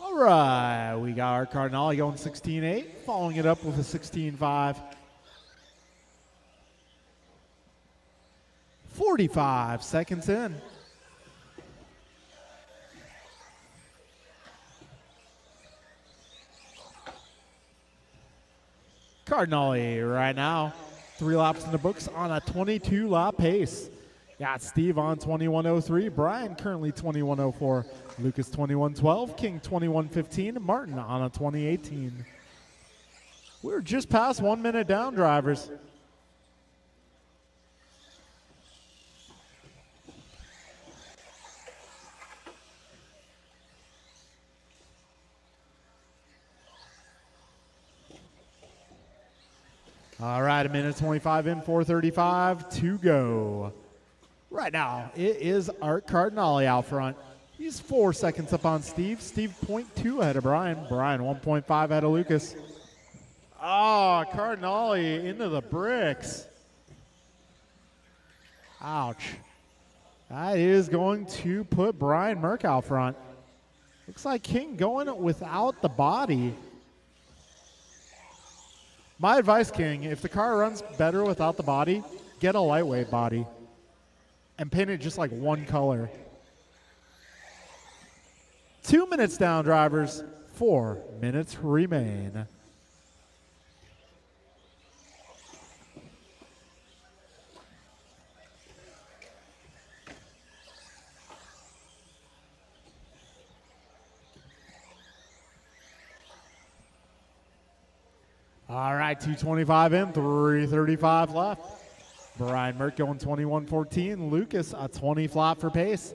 All right, we got our Cardinale going 16.8, following it up with a 16.5. 45 seconds in. Cardinale right now, 3 laps in the books on a 22-lap pace. Got Steve on 21.03, Brian currently 21.04, Lucas 21.12, King 21.15, Martin on a 20.18. We're just past 1 minute down, drivers. All right, 1:25 in, 4:35 to go. Right now, it is Art Cardinale out front. He's 4 seconds up on Steve. Steve 0.2 ahead of Brian. Brian 1.5 ahead of Lucas. Oh, Cardinale into the bricks. Ouch. That is going to put Brian Merck out front. Looks like King going without the body. My advice, King, if the car runs better without the body, get a lightweight body and paint it just like one color. 2 minutes down, drivers. 4 minutes remain. All right, 2:25 in, 3:35 left. Brian Merck going 21:14. Lucas a 20 flat for pace.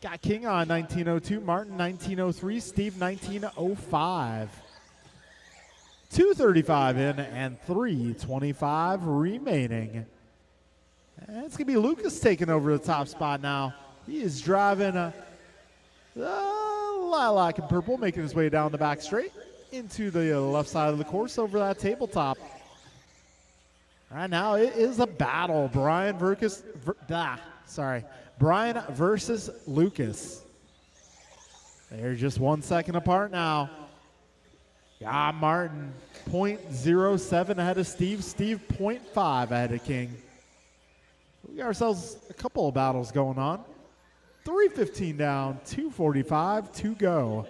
Got King on 19:02. Martin 19:03. Steve 19:05. 2:35 in and 3:25 remaining. And it's going to be Lucas taking over the top spot now. He is driving a lilac and purple, making his way down the back straight into the left side of the course over that tabletop. Right now it is a battle. Brian versus Lucas. They're just 1 second apart now. Got Martin 0.07 ahead of Steve. Steve 0.5 ahead of King. We got ourselves a couple of battles going on. 3:15 down, 2:45 to go.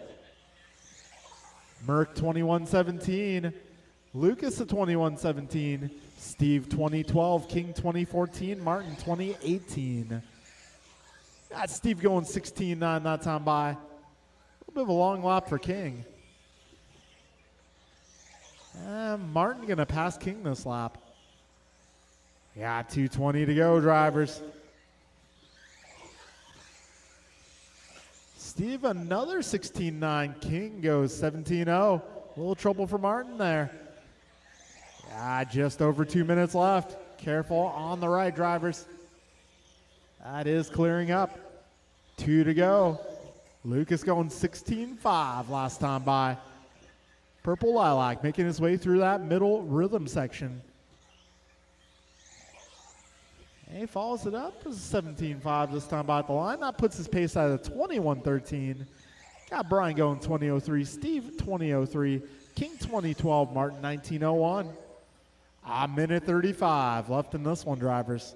Merck 21:17. Lucas at 21:17. Steve 2012. King 2014. Martin 2018. Got Steve going 16-9 that time by. A little bit of a long lap for King. Martin going to pass King this lap. Yeah, 2:20 to go, drivers. Steve, another 16-9. King goes 17-0. A little trouble for Martin there. Yeah, just over 2 minutes left. Careful on the right, drivers. That is clearing up. 2 to go. Lucas going 16-5 last time by. Purple Lilac making his way through that middle rhythm section. He follows it up as 17-5 this time by at the line. That puts his pace at a 21:13. Got Brian going 20:03. Steve 20:03. King 2012. Martin 19:01. A minute 35 left in this one, drivers.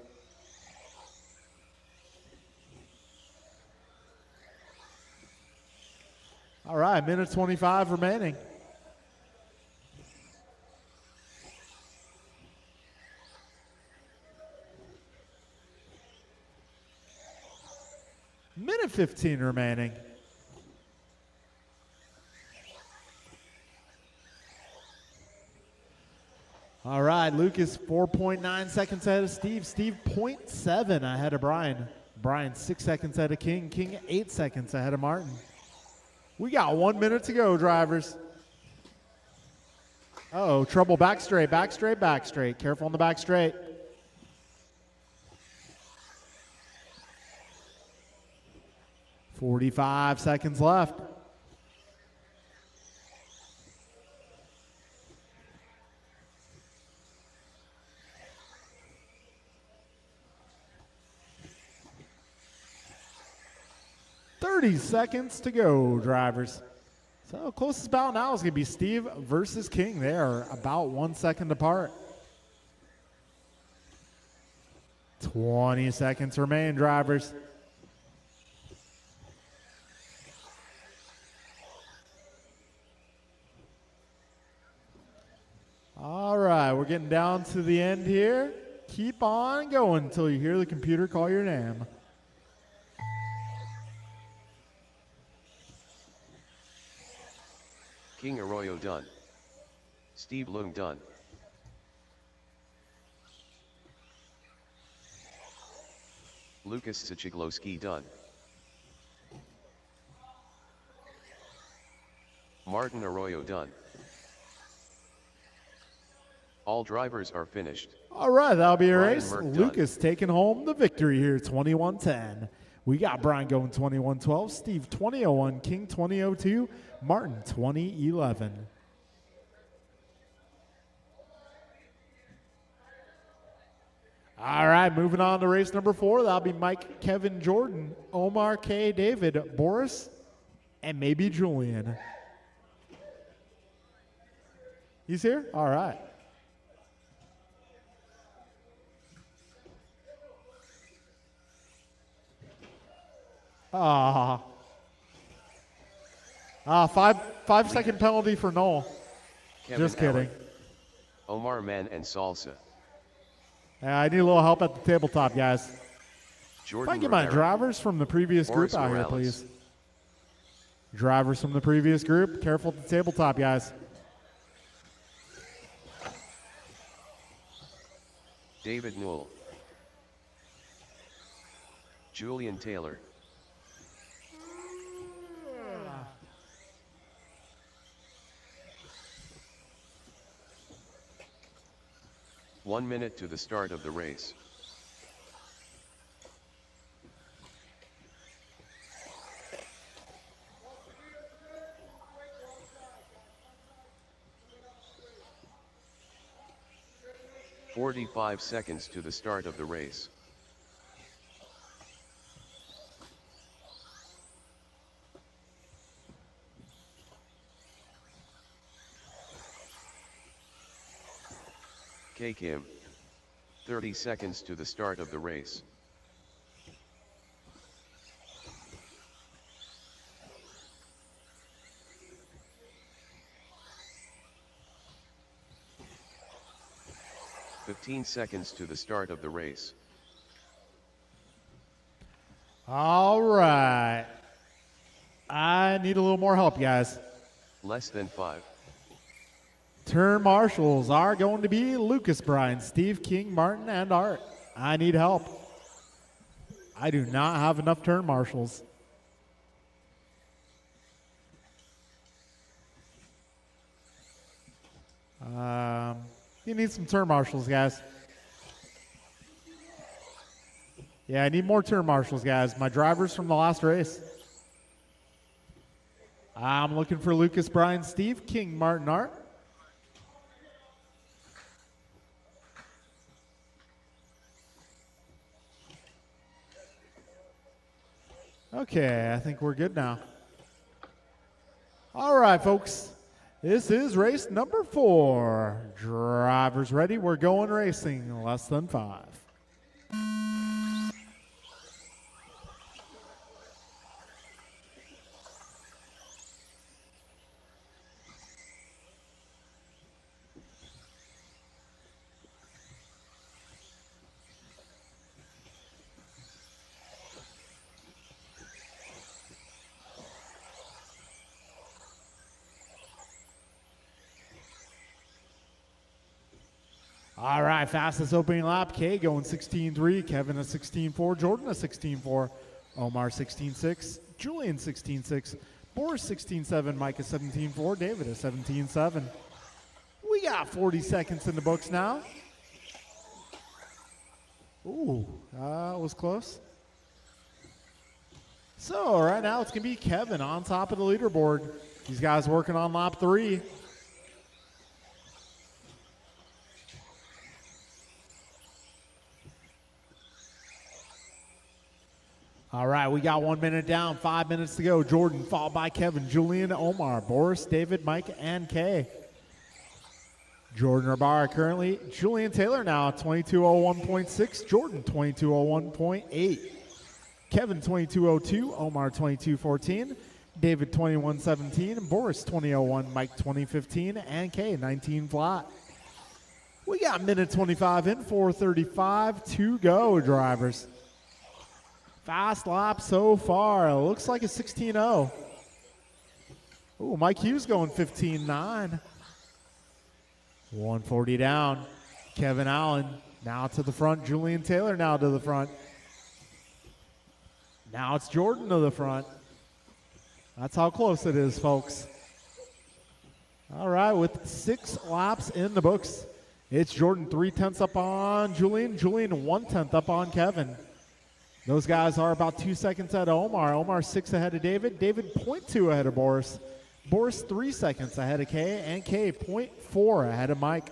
All right, minute 25 remaining. Minute 15 remaining. All right, Lucas 4.9 seconds ahead of Steve. Steve 0.7 ahead of Brian. Brian 6 seconds ahead of King. King 8 seconds ahead of Martin. We got 1 minute to go, drivers. Uh-oh, trouble back straight, back straight, back straight. Careful on the back straight. .45 seconds left. .30 seconds to go, drivers. So closest battle now is going to be Steve versus King. They are about 1 second apart. 20 seconds remain, drivers. All right, we're getting down to the end here. Keep on going until you hear the computer call your name. King Arroyo done. Steve Leung done. Lucas Zachiglowski done. Martin Arroyo done. All drivers are finished. All right, that'll be a Brian race. Merck Lucas taking home the victory here, 21:10. We got Brian going 21:12, Steve 20:01, King 20:02, Martin 20:11. All right, moving on to race number 4. That'll be Mike, Kevin, Jordan, Omar, K, David, Boris, and maybe Julian. He's here? All right. Five-second penalty for Noel. Kevin Just kidding. Allen, Omar Man and Salsa. Yeah, I need a little help at the tabletop, guys. If I Jordan can get my Rivera, drivers from the previous Boris group out here, Morales. please. Drivers from the previous group. Careful at the tabletop, guys. David Newell, Julian Taylor, "1 minute to the start of the race. "45 seconds to the start of the race. K Kim, 30 seconds to the start of the race. "15 seconds to the start of the race. All right. I need a little more help, guys. Less than 5. Turn marshals are going to be Lucas Bryan, Steve King, Martin, and Art. I need help. I do not have enough turn marshals. You need some turn marshals, guys. Yeah, I need more turn marshals, guys. My drivers from the last race. I'm looking for Lucas Bryan, Steve King, Martin, Art. Okay, I think we're good now. All right, folks. This is race number 4. Drivers ready. We're going racing. Less than 5. All right, fastest opening lap. Kay going 16.3, Kevin a 16.4, Jordan a 16.4, Omar 16.6, Julian 16.6, Boris 16.7, Mike a 17.4, David a 17.7. We got 40 seconds in the books now. Ooh, that was close. So right now it's going to be Kevin on top of the leaderboard. These guys working on lap 3. All right, we got 1 minute down, 5 minutes to go. Jordan followed by Kevin, Julian, Omar, Boris, David, Mike, and Kay. Jordan Rabara currently. Julian Taylor now 22:01.6. Jordan 22:01.8. Kevin 22:02. Omar 22:14. David 21:17. Boris 20:01. Mike 20:15. And Kay 19 flat. We got minute 25 in, 4:35 to go, drivers. Fast lap so far. It looks like a 16.0. Ooh, Mike Hughes going 15.9. 140 down. Kevin Allen now to the front. Julian Taylor now to the front. Now it's Jordan to the front. That's how close it is, folks. All right, with 6 laps in the books, it's Jordan 3/10 up on Julian. Julian 1/10 up on Kevin. Those guys are about 2 seconds ahead of Omar. Omar 6 ahead of David. David 0.2 ahead of Boris. Boris 3 seconds ahead of Kay. And Kay 0.4 ahead of Mike.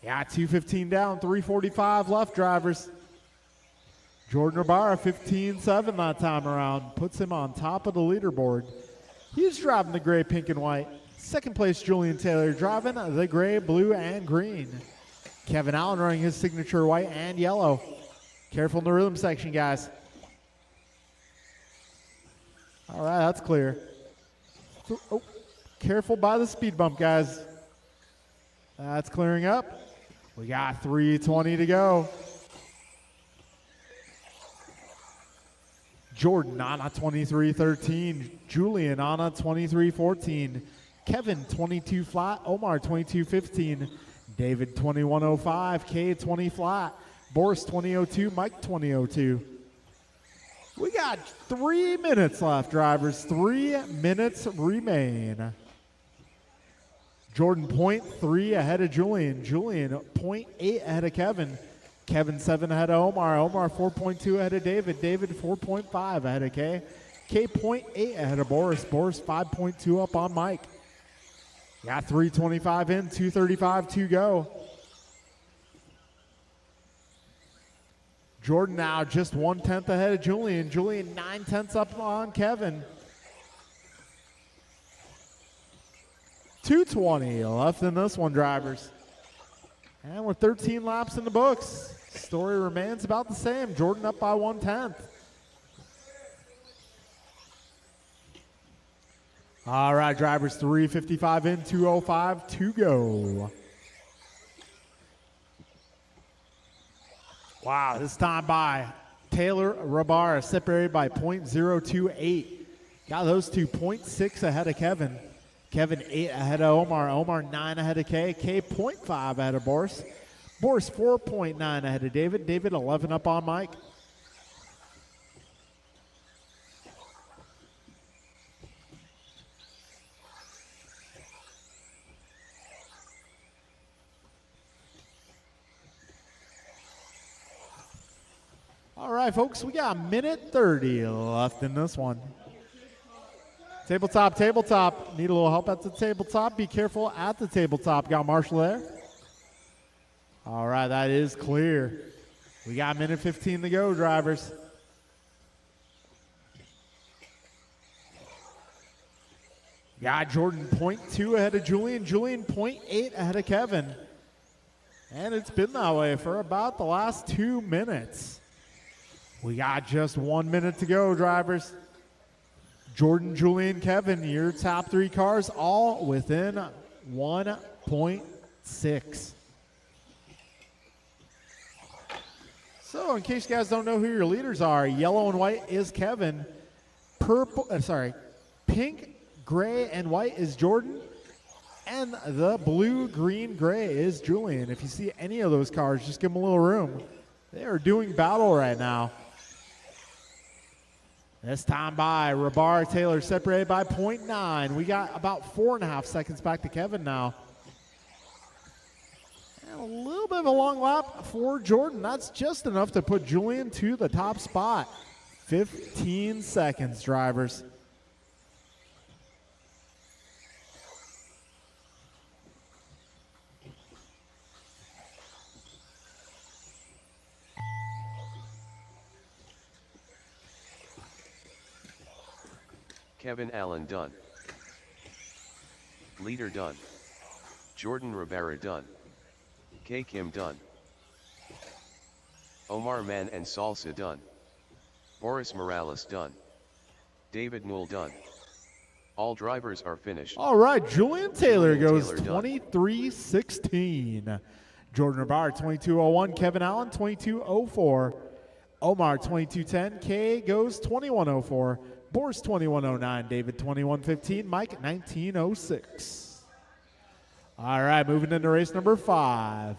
Yeah, 2:15 down, 3:45 left, drivers. Jordan Rabara 15.7 that time around. Puts him on top of the leaderboard. He's driving the gray, pink, and white. Second place, Julian Taylor driving the gray, blue, and green. Kevin Allen running his signature white and yellow. Careful in the rhythm section, guys. All right, that's clear. Oh, careful by the speed bump, guys. That's clearing up. We got 3:20 to go. Jordan on a 23.13. Julian on a 23.14. Kevin 22 flat. Omar 22.15. David 2105, K 20 flat, Boris 2002, Mike 2002. We got 3 minutes left, drivers. 3 minutes remain. Jordan 0.3 ahead of Julian. Julian 0.8 ahead of Kevin. Kevin 7 ahead of Omar. Omar 4.2 ahead of David. David 4.5 ahead of K. K 0.8 ahead of Boris. Boris 5.2 up on Mike. Got 3:25 in, 2:35 to go. Jordan now just 1/10 ahead of Julian. Julian 9/10 up on Kevin. 2:20 left in this one, drivers. And with 13 laps in the books, story remains about the same. Jordan up by 1/10. All right, drivers, 3:55 in, 2:05 to go. Wow, this time by Taylor Rabara, separated by .028. Got those two 0.6 ahead of Kevin. Kevin 8 ahead of Omar. Omar 9 ahead of K. K 0.5 ahead of Boris. Boris 4.9 ahead of David. David 11 up on Mike. All right, folks, we got a minute 30 left in this one. Tabletop, tabletop. Need a little help at the tabletop. Be careful at the tabletop. Got Marshall there. All right, that is clear. We got a minute 15 to go, drivers. Got Jordan 0.2 ahead of Julian. Julian 0.8 ahead of Kevin. And it's been that way for about the last 2 minutes. We got just 1 minute to go, drivers. Jordan, Julian, Kevin, your top 3 cars, all within 1.6. So, in case you guys don't know who your leaders are, yellow and white is Kevin. Pink, gray, and white is Jordan. And the blue, green, gray is Julian. If you see any of those cars, just give them a little room. They are doing battle right now. This time by Rabar Taylor, separated by .9. We got about 4.5 seconds back to Kevin now. And a little bit of a long lap for Jordan. That's just enough to put Julian to the top spot. 15 seconds, drivers. Kevin Allen done. Leader done. Jordan Rivera done. K Kim done. Omar Man and Salsa done. Boris Morales done. David Newell done. All drivers are finished. All right, Julian Taylor goes Taylor 23:16. Jordan Rivera 22:01. Kevin Allen 22:04. Omar 22:10. K goes 21:04. Boris 21:09, David 21:15, Mike 19:06. All right, moving into race number 5.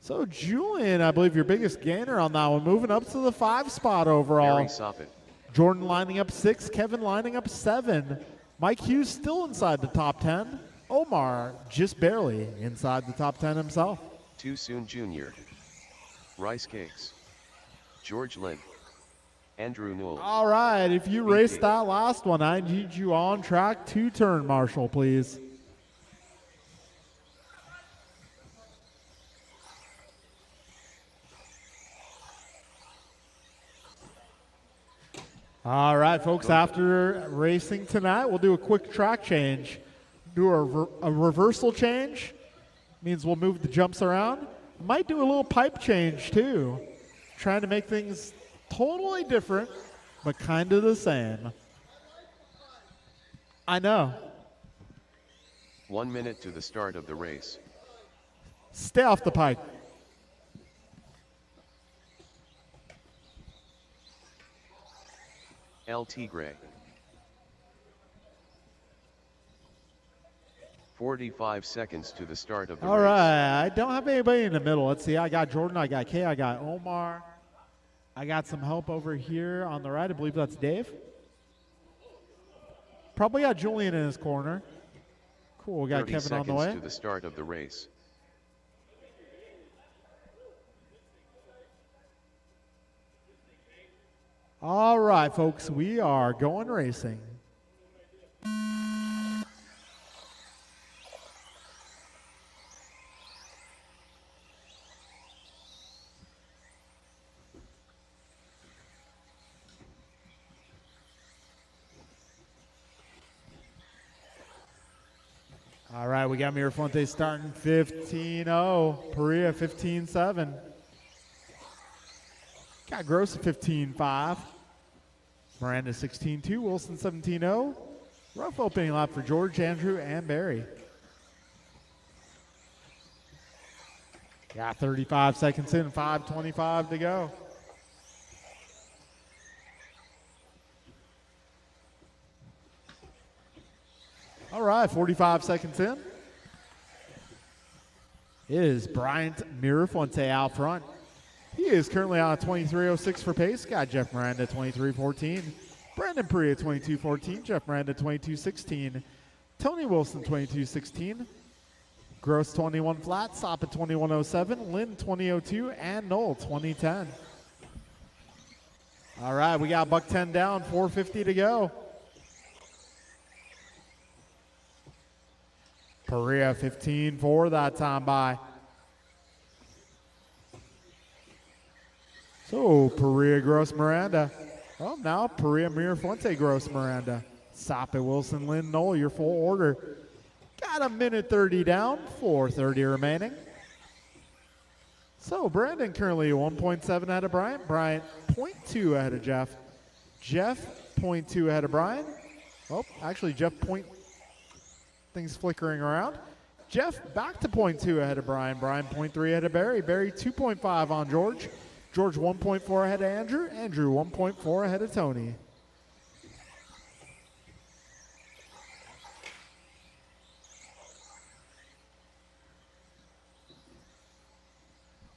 So Julian, I believe your biggest gainer on that one, moving up to the 5 spot overall. Harry Soffit. Jordan lining up 6, Kevin lining up 7. Mike Hughes still inside the top 10. Omar just barely inside the top 10 himself. Too Soon Jr. Rice Cakes. George Lynn. Andrew Newell. All right, if you raced that last one, I need you on track to turn, Marshall, please. All right, folks, after racing tonight, we'll do a quick track change. Do a reversal change. Means we'll move the jumps around. Might do a little pipe change, too. Trying to make things totally different, but kind of the same. I know. 1 minute to the start of the race. Stay off the pike. El Tigre. 45 seconds to the start of the All race. right, I don't have anybody in the middle. Let's see, I got Jordan, I got Kay, I got Omar. I got some help over here on the right. I believe that's Dave. Probably got Julian in his corner. Cool, we got 30 Kevin on the seconds way. to the start of the race. All right, folks, we are going racing. All right, we got Mirafonte starting 15-0, Perea 15-7. Got Gross at 15-5. Miranda 16-2, Wilson 17-0. Rough opening lap for George, Andrew, and Barry. Got 35 seconds in, 5:25 to go. All right, 45 seconds in. It is Bryant Mirafonte out front. He is currently on a 23.06 for pace. Got Jeff Miranda 23.14. Brandon Perea 22.14. Jeff Miranda 22.16. Tony Wilson 22.16. Gross 21 flat. Sop at 21.07. Lynn 20.02. And Knoll 20.10. All right, we got buck 10 down. 4:50 to go. Perea 15-4 that time by. So Perea, Gross, Miranda. Oh, now Perea, Mirafonte, Gross, Miranda. Sop at Wilson, Lynn, Knoll, your full order. Got a minute 30 down, 4:30 remaining. So Brandon currently 1.7 ahead of Bryant. Bryant 0.2 ahead of Jeff. Jeff 0.2 ahead of Brian. Oh, actually Jeff things flickering around. Jeff back to 0.2 ahead of Brian. Brian 0.3 ahead of Barry. Barry 2.5 on George. George 1.4 ahead of Andrew. Andrew 1.4 ahead of Tony.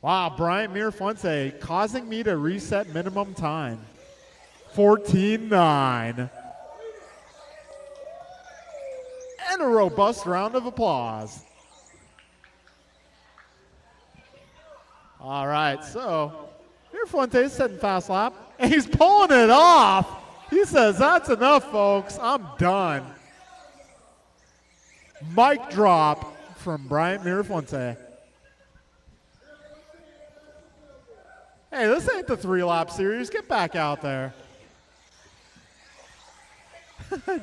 Wow, Bryant Mirafonte causing me to reset minimum time. 14-9. And a robust round of applause. All right, so Mirafonte is setting fast lap, and he's pulling it off. He says, that's enough, folks. I'm done. Mic drop from Bryant Mirafonte. Hey, this ain't the 3-lap series. Get back out there.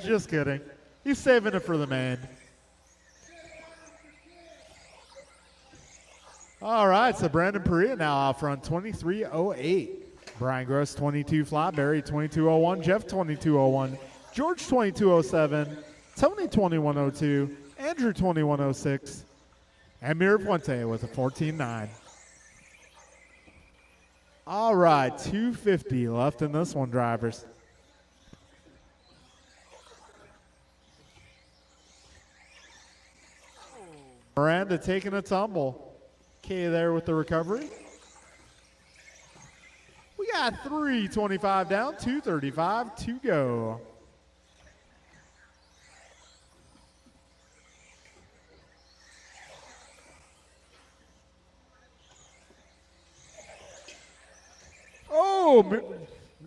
Just kidding. He's saving it for the main. All right, so Brandon Perea now out front, 23.08. Brian Gross, 22 flat. Barry, 22.01. Jeff, 22.01. George, 22.07. Tony, 21.02. Andrew, 21.06. And Mirafonte with a 14.9. All right, 250 left in this one, drivers. Miranda taking a tumble. Kay there with the recovery. We got 3:25 down, 2:35 to go. Oh, we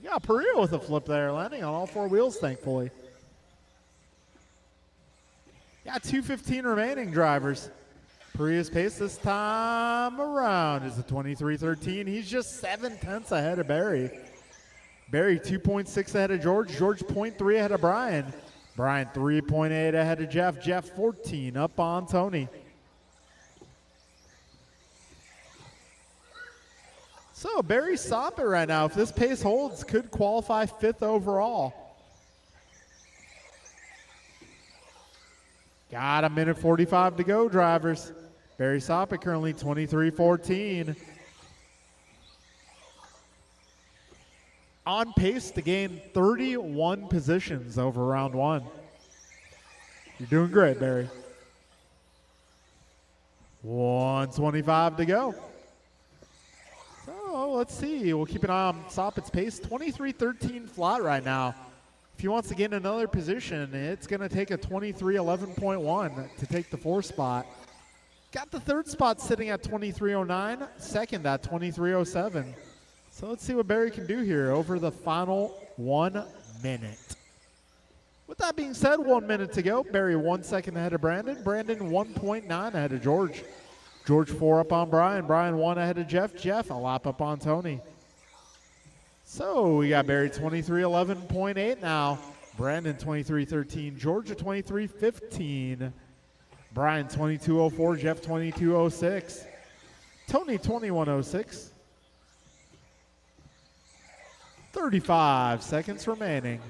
got Perea with a flip there, landing on all 4 wheels, thankfully. Got 2:15 remaining, drivers. Perea's pace this time around is a 23.13. He's just 0.7 ahead of Barry. Barry 2.6 ahead of George. George 0.3 ahead of Brian. Brian 3.8 ahead of Jeff. Jeff 14 up on Tony. So Barry Soppet right now, if this pace holds, could qualify 5th overall. Got a minute 45 to go, drivers. Barry Soppet currently 23.14. On pace to gain 31 positions over round 1. You're doing great, Barry. 1:25 to go. So let's see. We'll keep an eye on Soppit's pace. 23:13 flat right now. If he wants to get in another position, it's going to take a 23:11.1 to take the 4th spot. Got the 3rd spot sitting at 23:09, second at 23:07. So let's see what Barry can do here over the final 1 minute. With that being said, 1 minute to go. Barry 1 second ahead of Brandon. Brandon 1.9 ahead of George. George 4 up on Brian. Brian 1 ahead of Jeff. Jeff a lap up on Tony. So we got Barry 23:11.8 now. Brandon 23:13. George 23:15. Brian 22:04. Jeff 22:06. Tony 21:06. 35 seconds remaining.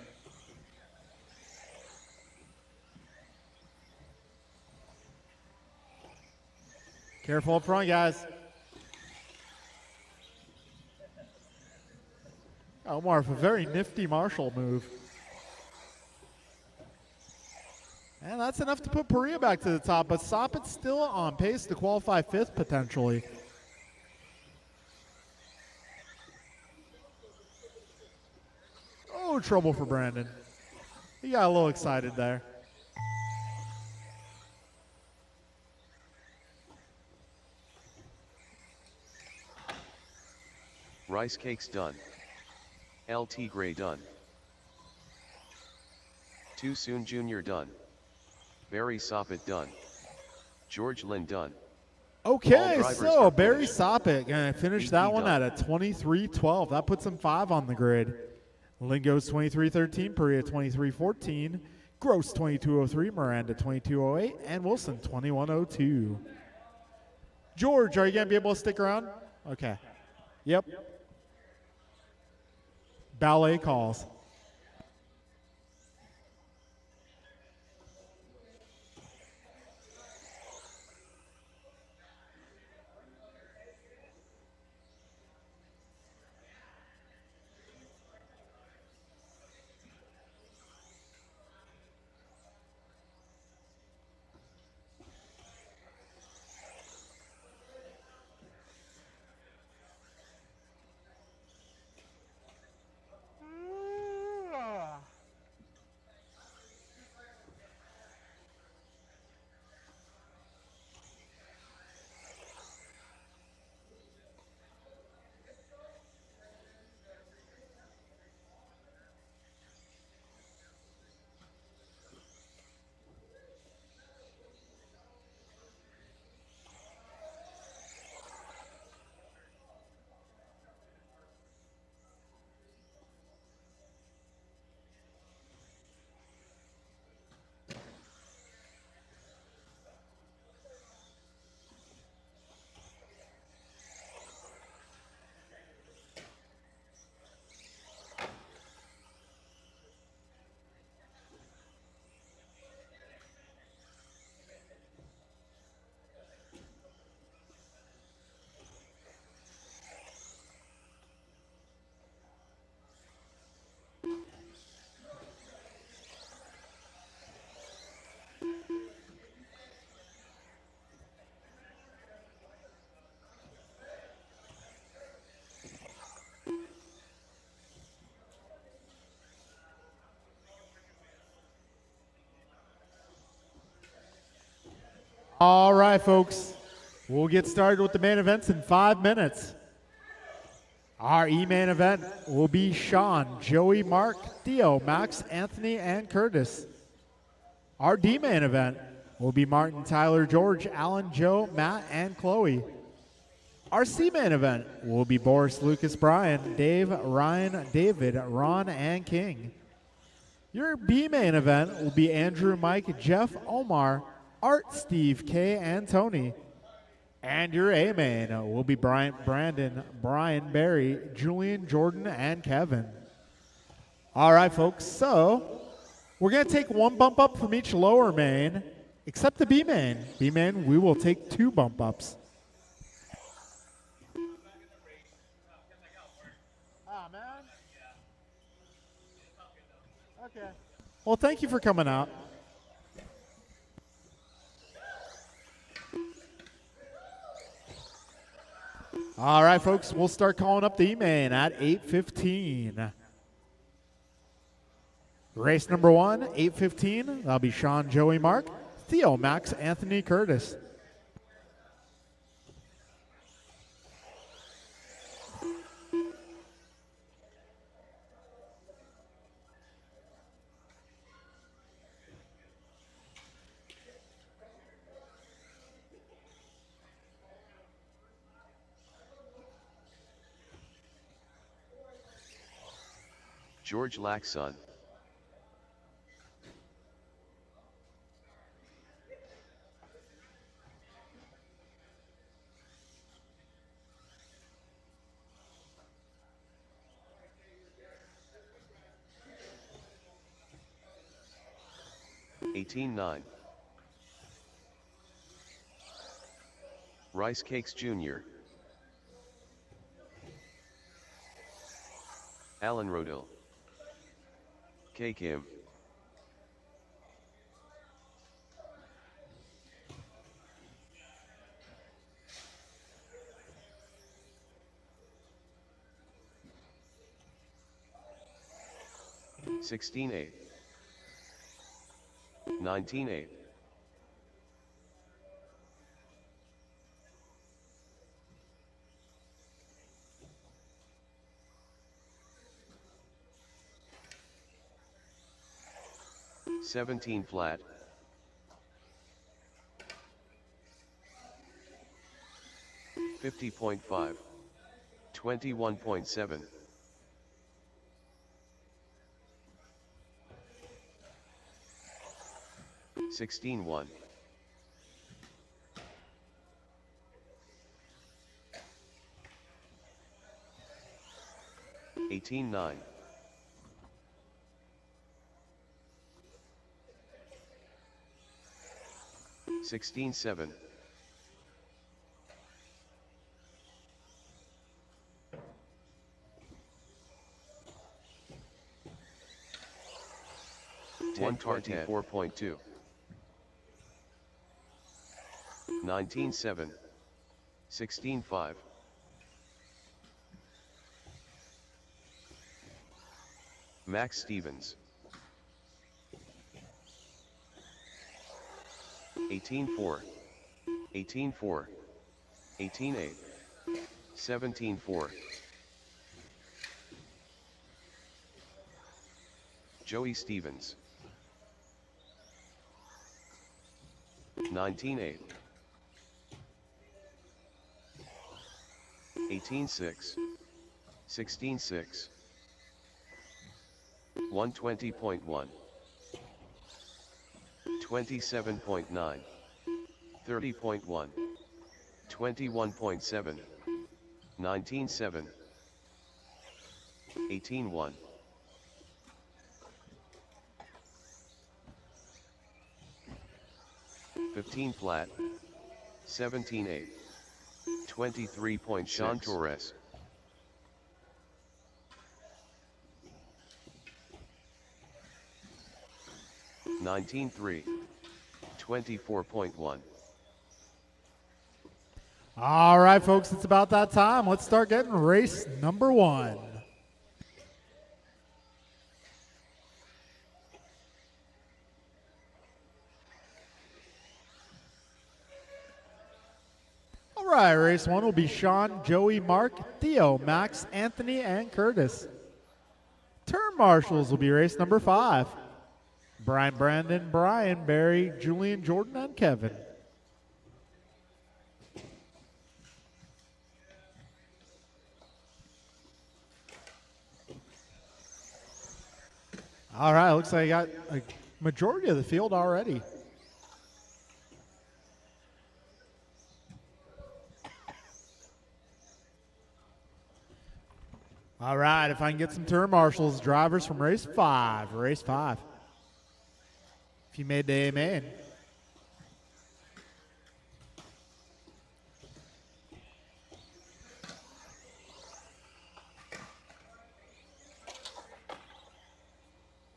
Careful up front, guys. Omar with a very nifty Marshall move. And that's enough to put Perea back to the top, but Soppit's still on pace to qualify 5th potentially. Oh, trouble for Brandon. He got a little excited there. Rice Cakes done. LT Gray done. Too Soon Jr. done. Barry Soppit done. George Lynn done. Okay, so are Barry finished. Soppit gonna finish that one done. at a 23:12. That puts him 5 on the grid. Lynn goes 23:13, Perea 23:14, Gross 22:03, Miranda 22:08, and Wilson 21:02. George, are you gonna be able to stick around? Okay. Yep. Ballet calls. All right, folks. We'll get started with the main events in 5 minutes. Our E-main event will be Sean, Joey, Mark, Theo, Max, Anthony, and Curtis. Our D-main event will be Martin, Tyler, George, Alan, Joe, Matt, and Chloe. Our C-main event will be Boris, Lucas, Brian, Dave, Ryan, David, Ron, and King. Your B-main event will be Andrew, Mike, Jeff, Omar, Art, Steve, Kay, and Tony. And your A-main will be Bryant, Brandon, Brian, Barry, Julian, Jordan, and Kevin. All right, folks, so we're going to take 1 bump up from each lower main, except the B-main. B-main, we will take 2 bump ups. Ah, man. Okay. Well, thank you for coming out. All right, folks, we'll start calling up the E-main at 8:15. Race number 1, 8:15. That'll be Sean, Joey, Mark, Theo, Max, Anthony, Curtis. George Laxon. (18-9). Rice Cakes Jr. Alan Rodil. K. Kim. (16-8). 19-8. (17 flat). 50.5. 21.7. 16-1. 18-9. 16-7. 124.2. 19-7. 16-5. Max Stevens. 18-4. 18-4. 18-8. 17-4. Joey Stevens. 19-8. 18-6. 16-6. 120.1. 27.9. 30.1. 21.7. 19-7. 18-1. 15 flat. 17-8. 23. Sean Torres. 19-3. 24.1. All right, folks, it's about that time. Let's start getting race number 1. All right, race 1 will be Sean, Joey, Mark, Theo, Max, Anthony, and Curtis. Turn marshals will be race number 5. Brian, Brandon, Brian, Barry, Julian, Jordan, and Kevin. All right, looks like I got a majority of the field already. All right, if I can get some turn marshals, drivers from race 5. Race 5. If you made the A-main.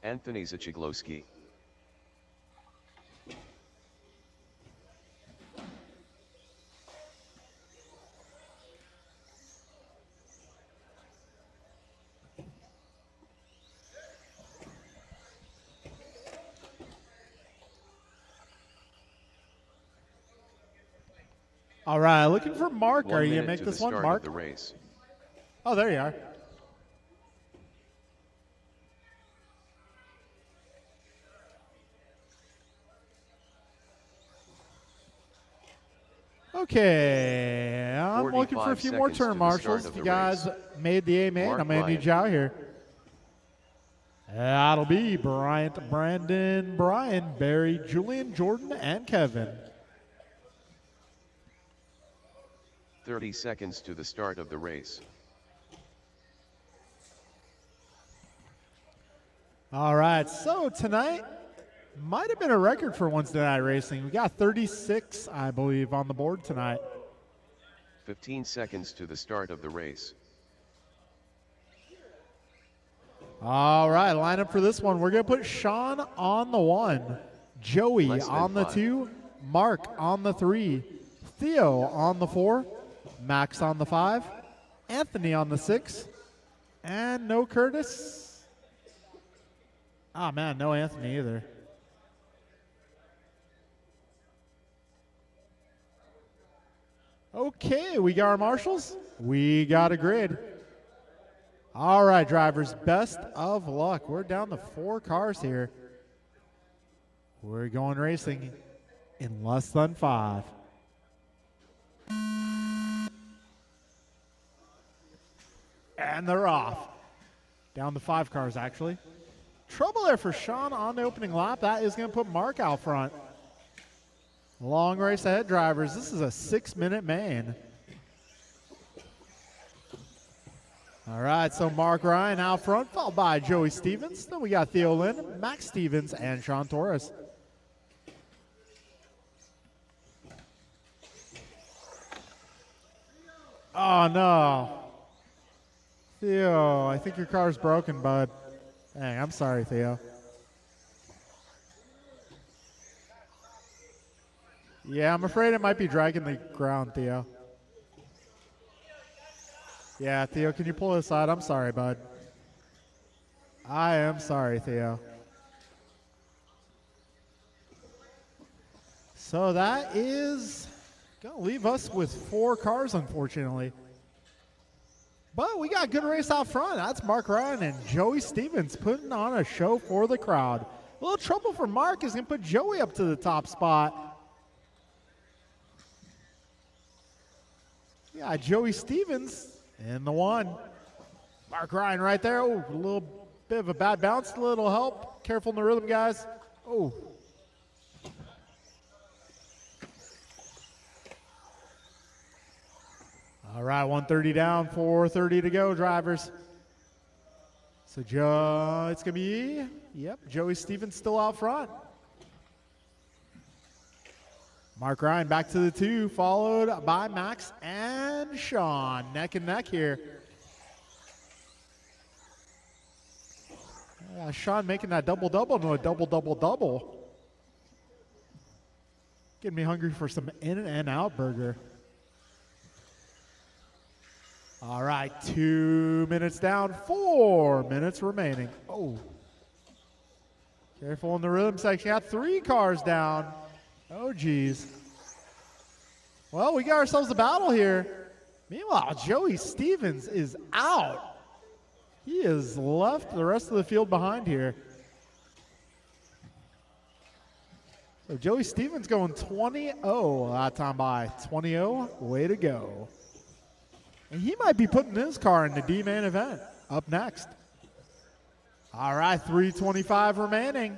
Anthony Zachiglowski. All right, looking for Mark. 1 Are you minute going to make to this the one, start Mark? of the race. Oh, there you are. Okay, I'm looking for a 45 few more seconds to turn the marshals. start If of you the guys race. made the A main, Mark I'm going to need Bryant. you out here. That'll be Bryant, Brandon, Brian, Barry, Julian, Jordan, and Kevin. 30 seconds to the start of the race. All right, so tonight might have been a record for Wednesday night racing. We got 36, I believe, on the board tonight. 15 seconds to the start of the race. All right, lineup for this one. We're going to put Sean on the 1, Joey Less than on the 5. 2, Mark on the 3, Theo on the 4, Max on the 5, Anthony on the 6, and no Curtis. Oh, man, no Anthony either. Okay, we got our marshals. We got a grid. All right, drivers, best of luck. We're down to 4 cars here. We're going racing in less than 5. And they're off. Down to 5 cars, actually. Trouble there for Sean on the opening lap. That is going to put Mark out front. Long race ahead, drivers. This is a 6-minute main. All right, so Mark Ryan out front, followed by Joey Stevens. Then we got Theo Lynn, Max Stevens, and Sean Torres. Oh, no. Theo, I think your car's broken, bud. Dang, I'm sorry, Theo. Yeah, I'm afraid it might be dragging the ground, Theo. Yeah, Theo, can you pull this aside? I'm sorry, bud. I am sorry, Theo. So that is going to leave us with 4 cars, unfortunately. But we got a good race out front. That's Mark Ryan and Joey Stevens putting on a show for the crowd. A little trouble for Mark is going to put Joey up to the top spot. Yeah, Joey Stevens in the 1. Mark Ryan right there. Oh, a little bit of a bad bounce. A little help. Careful in the rhythm, guys. Oh. All right, 130 down, 430 to go, drivers. So it's going to be, yep, Joey Stevens still out front. Mark Ryan back to the 2, followed by Max and Sean. Neck and neck here. Yeah, Sean making that double-double into a double-double-double. Getting me hungry for some In-N-Out burger. All right, 2 minutes down, 4 minutes remaining. Oh. Careful in the rhythm section. Got 3 cars down. Oh, geez. Well, we got ourselves a battle here. Meanwhile, Joey Stevens is out. He has left the rest of the field behind here. So Joey Stevens going 20-0 that time by. 20-0, way to go. And he might be putting his car in the D-main event up next. All right, 3:25 remaining.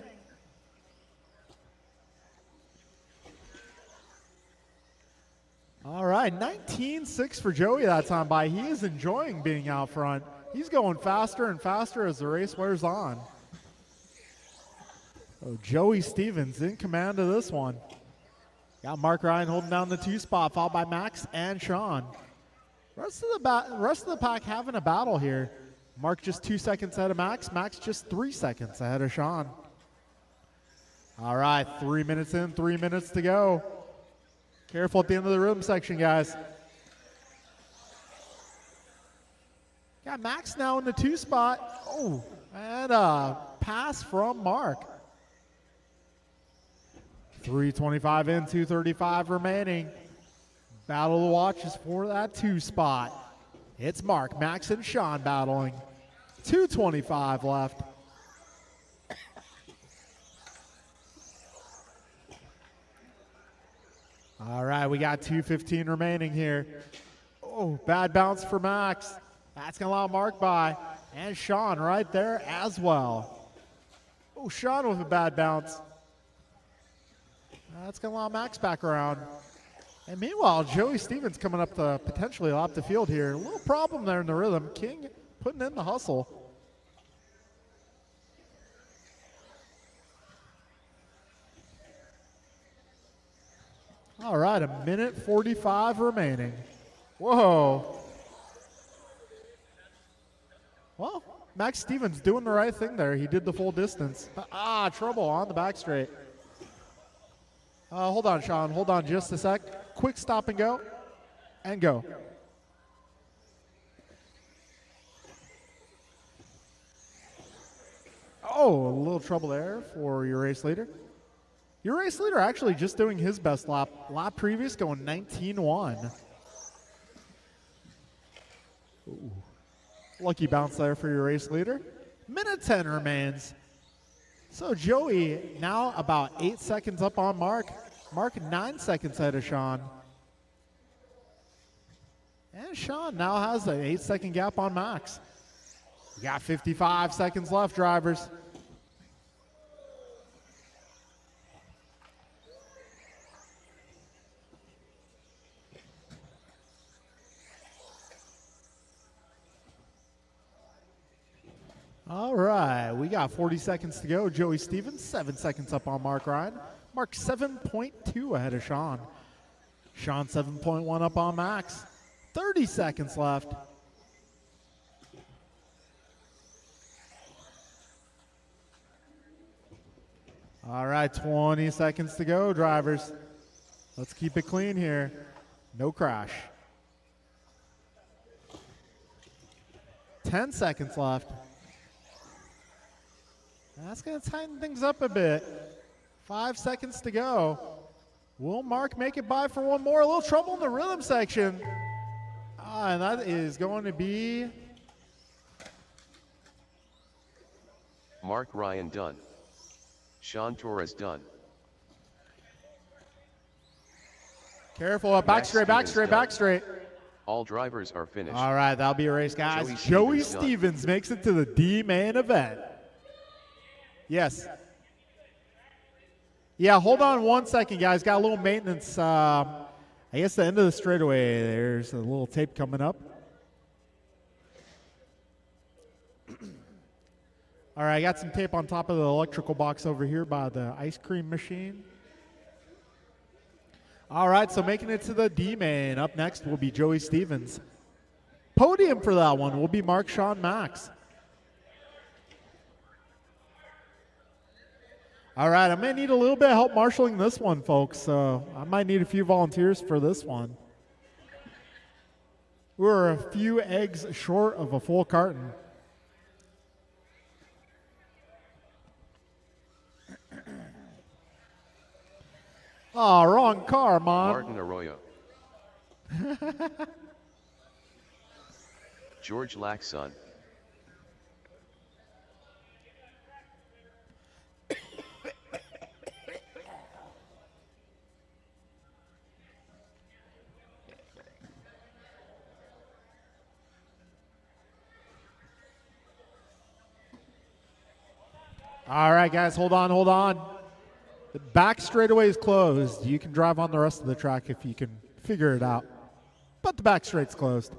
All right, 19-6 for Joey that time by. He is enjoying being out front. He's going faster and faster as the race wears on. So Joey Stevens in command of this one. Got Mark Ryan holding down the 2 spot, followed by Max and Sean. Rest of the pack having a battle here. Mark just 2 seconds ahead of Max. Max just 3 seconds ahead of Sean. All right, 3 minutes in, 3 minutes to go. Careful at the end of the rhythm section, guys. Got Max now in the 2 spot. Oh, and a pass from Mark. 3:25 in, 2:35 remaining. battle to watch is for that 2 spot. It's Mark, Max, and Sean battling. 2:25 left. All right, we got 2:15 remaining here. Oh, bad bounce for Max. That's going to allow Mark by. And Sean right there as well. Oh, Sean with a bad bounce. That's going to allow Max back around. And meanwhile, Joey Stevens coming up to potentially lap the field here. A little problem there in the rhythm. King putting in the hustle. All right, 1:45 remaining. Whoa. Well, Max Stevens doing the right thing there. He did the full distance. Trouble on the back straight. Hold on, Sean. Hold on just a sec. Quick stop and go. And go. Oh, a little trouble there for your race leader. Your race leader actually just doing his best lap. Lap previous going 19-1. Ooh. Lucky bounce there for your race leader. 1:10 remains. So Joey now about 8 seconds up on Mark. Mark 9 seconds ahead of Sean. And Sean now has an 8-second gap on Max. We got 55 seconds left, drivers. All right, we got 40 seconds to go. Joey Stevens, 7 seconds up on Mark Ryan. Mark 7.2 ahead of Sean. Sean 7.1 up on Max. 30 seconds left. All right, 20 seconds to go, drivers. Let's keep it clean here. No crash. 10 seconds left. That's going to tighten things up a bit. 5 seconds to go. Will Mark make it by for one more? A little trouble in the rhythm section. And that is going to be Mark Ryan done. Sean Torres done. Careful, back straight, back straight, back straight. All drivers are finished. All right, that'll be a race, guys. Joey Stevens makes it to the D main event. Yes. Yeah, hold on 1 second, guys. Got a little maintenance. I guess the end of the straightaway, there's a little tape coming up. All right, I got some tape on top of the electrical box over here by the ice cream machine. All right, so making it to the D main. Up next will be Joey Stevens. Podium for that one will be Mark, Sean, Max. All right, I may need a little bit of help marshaling this one, folks. So I might need a few volunteers for this one. We're a few eggs short of a full carton. Oh, wrong car, Mom. Martin Arroyo. George Laxon. All right, guys, hold on, hold on. The back straightaway is closed. You can drive on the rest of the track if you can figure it out. But the back straight's closed.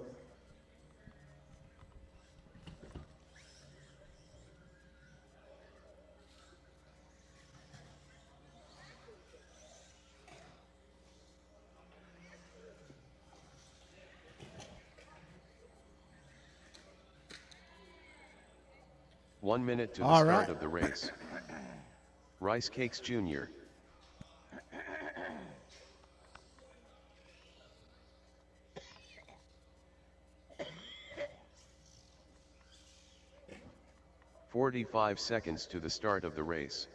One minute to the start of the race. Rice Cakes Jr. "45 seconds to the start of the race.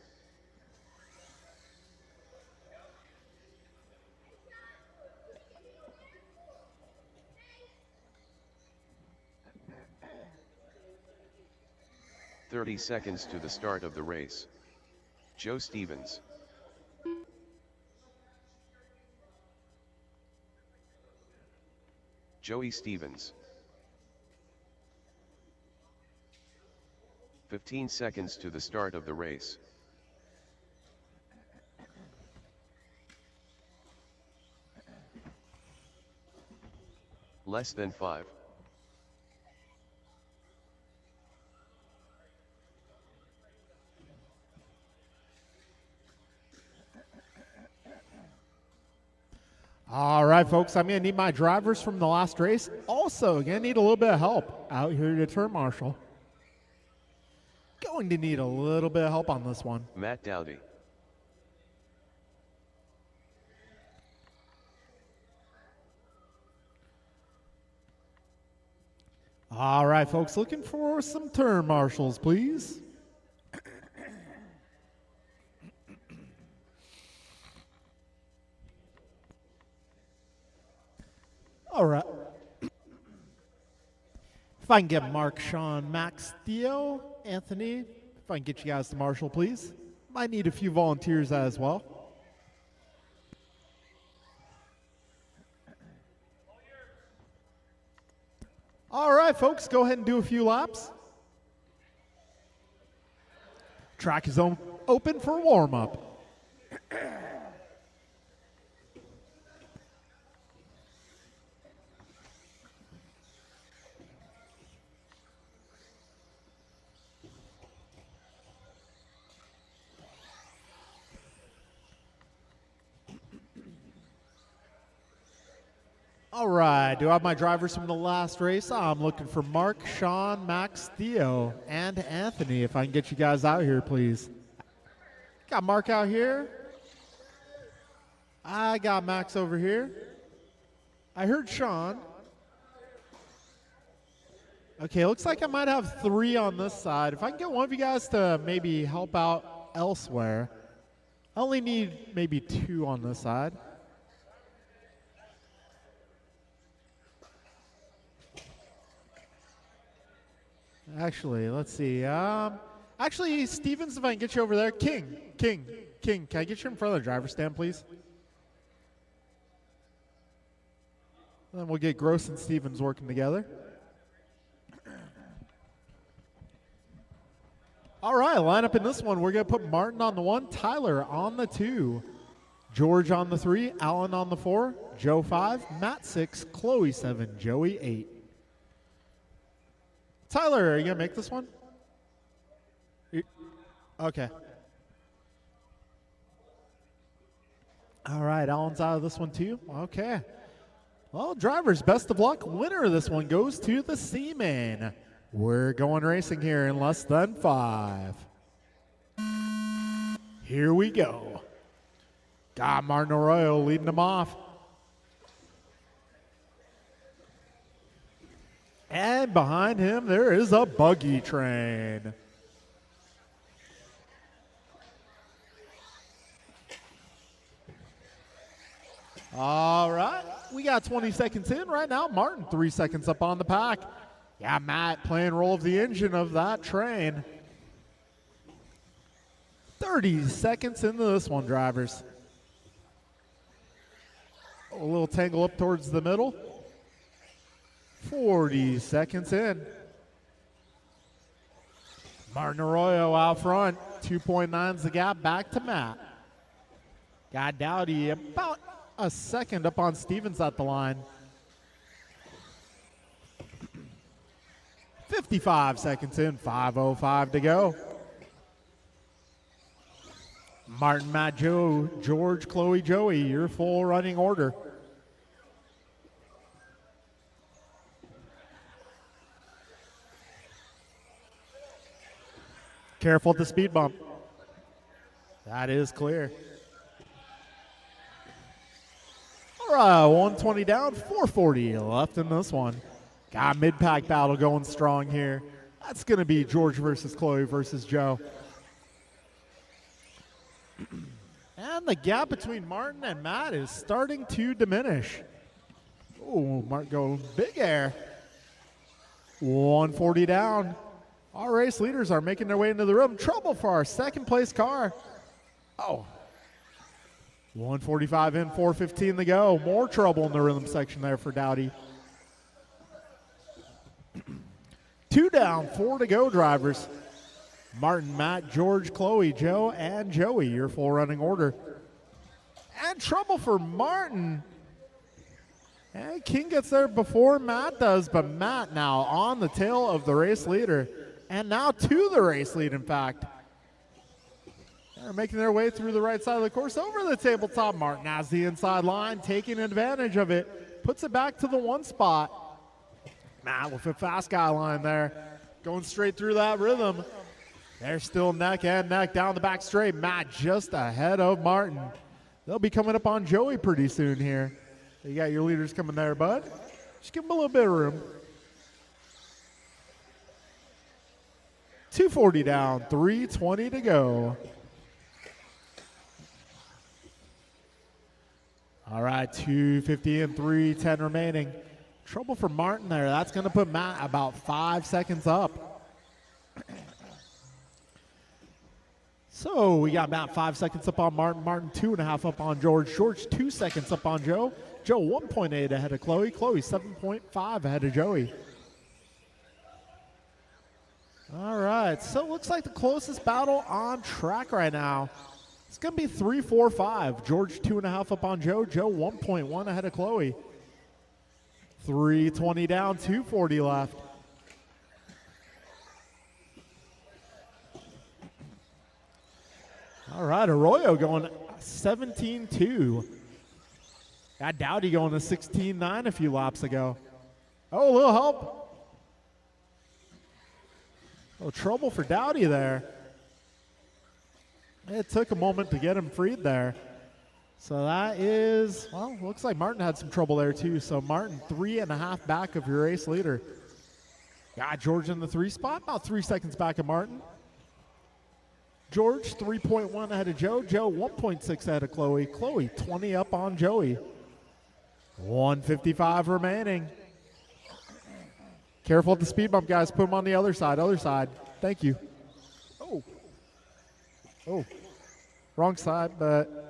30 seconds to the start of the race. Joe Stevens. Joey Stevens. 15 seconds to the start of the race. Less than 5. All right, folks, I'm going to need my drivers from the last race. Also, going to need a little bit of help out here to turn marshal. Going to need a little bit of help on this one. Matt Dowdy. All right, folks, looking for some turn marshals, please. All right. If I can get Mark, Sean, Max, Theo, Anthony, if I can get you guys to marshal, please. Might need a few volunteers as well. All right, folks, go ahead and do a few laps. Track is open for warm-up. All right, do I have my drivers from the last race? I'm looking for Mark, Sean, Max, Theo, and Anthony. If I can get you guys out here, please. Got Mark out here. I got Max over here. I heard Sean. Okay, looks like I might have 3 on this side. If I can get one of you guys to maybe help out elsewhere. I only need maybe 2 on this side. Actually, let's see. Actually, Stevens, if I can get you over there. King, can I get you in front of the driver's stand, please? And then we'll get Gross and Stevens working together. All right, line up in this one. We're going to put Martin on the 1, Tyler on the 2, George on the 3, Alan on the 4, Joe 5, Matt 6, Chloe 7, Joey 8. Tyler, are you going to make this one? Okay. All right, Alan's out of this one too. Okay. Well, drivers, best of luck. Winner of this one goes to the Seaman. We're going racing here in less than 5. Here we go. Got Martin Arroyo leading them off. And behind him, there is a buggy train. All right, we got 20 seconds in right now. Martin 3 seconds up on the pack. Yeah, Matt playing role of the engine of that train. 30 seconds into this one, drivers. A little tangle up towards the middle. 40 seconds in. Martin Arroyo out front. 2.9's the gap back to Matt. Got Dowdy about a second up on Stevens at the line. 55 seconds in, 5:05 to go. Martin, Matt, Joe, George, Chloe, Joey, your full running order. Careful at the speed bump. That is clear. All right, 120 down, 440 left in this one. Got mid-pack battle going strong here. That's going to be George versus Chloe versus Joe. And the gap between Martin and Matt is starting to diminish. Oh, Martin going big air. 140 down. Our race leaders are making their way into the room. Trouble for our second place car. Oh. 145 in, 4:15 to go. More trouble in the rhythm section there for Dowdy. 2 down, 4 to go, drivers. Martin, Matt, George, Chloe, Joe, and Joey, your full running order. And trouble for Martin. And King gets there before Matt does, but Matt now on the tail of the race leader. And now to the race lead, in fact. They're making their way through the right side of the course over the tabletop. Martin has the inside line, taking advantage of it. Puts it back to the 1 spot. Matt with a fast guy line there. Going straight through that rhythm. They're still neck and neck down the back straight. Matt just ahead of Martin. They'll be coming up on Joey pretty soon here. You got your leaders coming there, bud. Just give them a little bit of room. 240 down, 3:20 to go. All right, 250 and 3:10 remaining. Trouble for Martin there. That's going to put Matt about 5 seconds up. So we got Matt 5 seconds up on Martin. Martin 2.5 up on George. George 2 seconds up on Joe. Joe 1.8 ahead of Chloe. Chloe 7.5 ahead of Joey. All right, so it looks like the closest battle on track right now. It's going to be 3, 4, 5. George 2.5 up on Joe. Joe 1.1 ahead of Chloe. 3:20 down, 2:40 left. All right, Arroyo going 17-2. Got Dowdy going to 16-9 a few laps ago. Oh, a little help. Oh, trouble for Dowdy there. It took a moment to get him freed there. So that is, well, looks like Martin had some trouble there too. So Martin 3.5 back of your race leader. Got George in the 3 spot, about 3 seconds back of Martin. George 3.1 ahead of Joe. Joe 1.6 ahead of Chloe. Chloe 20 up on Joey. 155 remaining. Careful at the speed bump, guys. Put them on the other side. Other side. Thank you. Oh. Oh. Wrong side, but.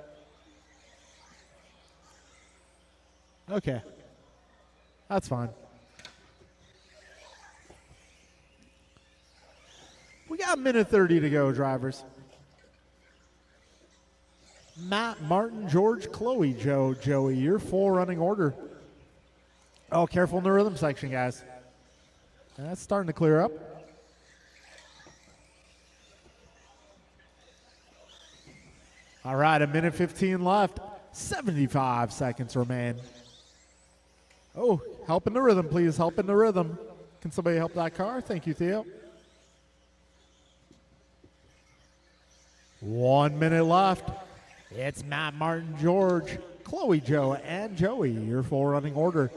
Okay. That's fine. We got 1:30 to go, drivers. Matt, Martin, George, Chloe, Joe, Joey, your full running order. Oh, careful in the rhythm section, guys. That's starting to clear up. All right, 1:15 left. 75 seconds remain. Oh, help in the rhythm, please. Help in the rhythm. Can somebody help that car? Thank you, Theo. 1 minute left. It's Matt, Martin, George, Chloe, Joe, and Joey, your full running order.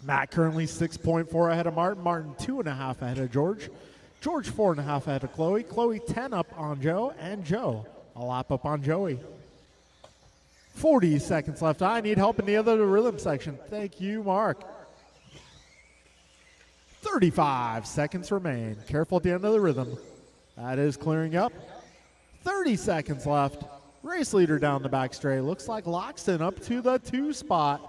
Matt currently 6.4 ahead of Martin. Martin 2.5 ahead of George. George 4.5 ahead of Chloe. Chloe 10 up on Joe, and Joe a lap up on Joey. 40 seconds left. I need help in the other rhythm section. Thank you, Mark. 35 seconds remain. Careful at the end of the rhythm. That is clearing up. 30 seconds left. Race leader down the back straight. Looks like Loxton up to the 2 spot.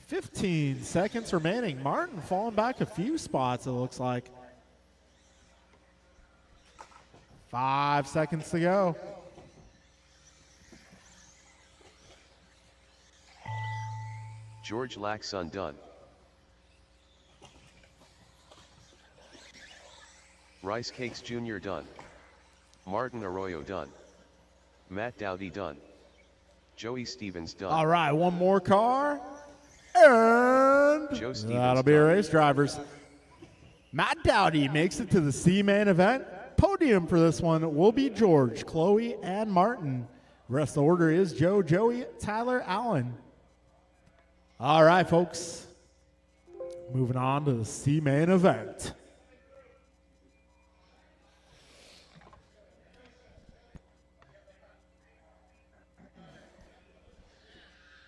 $15 seconds remaining. Martin falling back a few spots, it looks like. 5 seconds to go. George Laxon done. Rice Cakes Jr. done. Martin Arroyo done. Matt Dowdy done. Joey Stevens done. All right, one more car. And Joe Stevens that'll be a done. race, drivers. Matt Dowdy makes it to the C-Main event. Podium for this one will be George, Chloe, and Martin. Rest of the order is Joe, Joey, Tyler, Allen. All right, folks. Moving on to the C-Main event.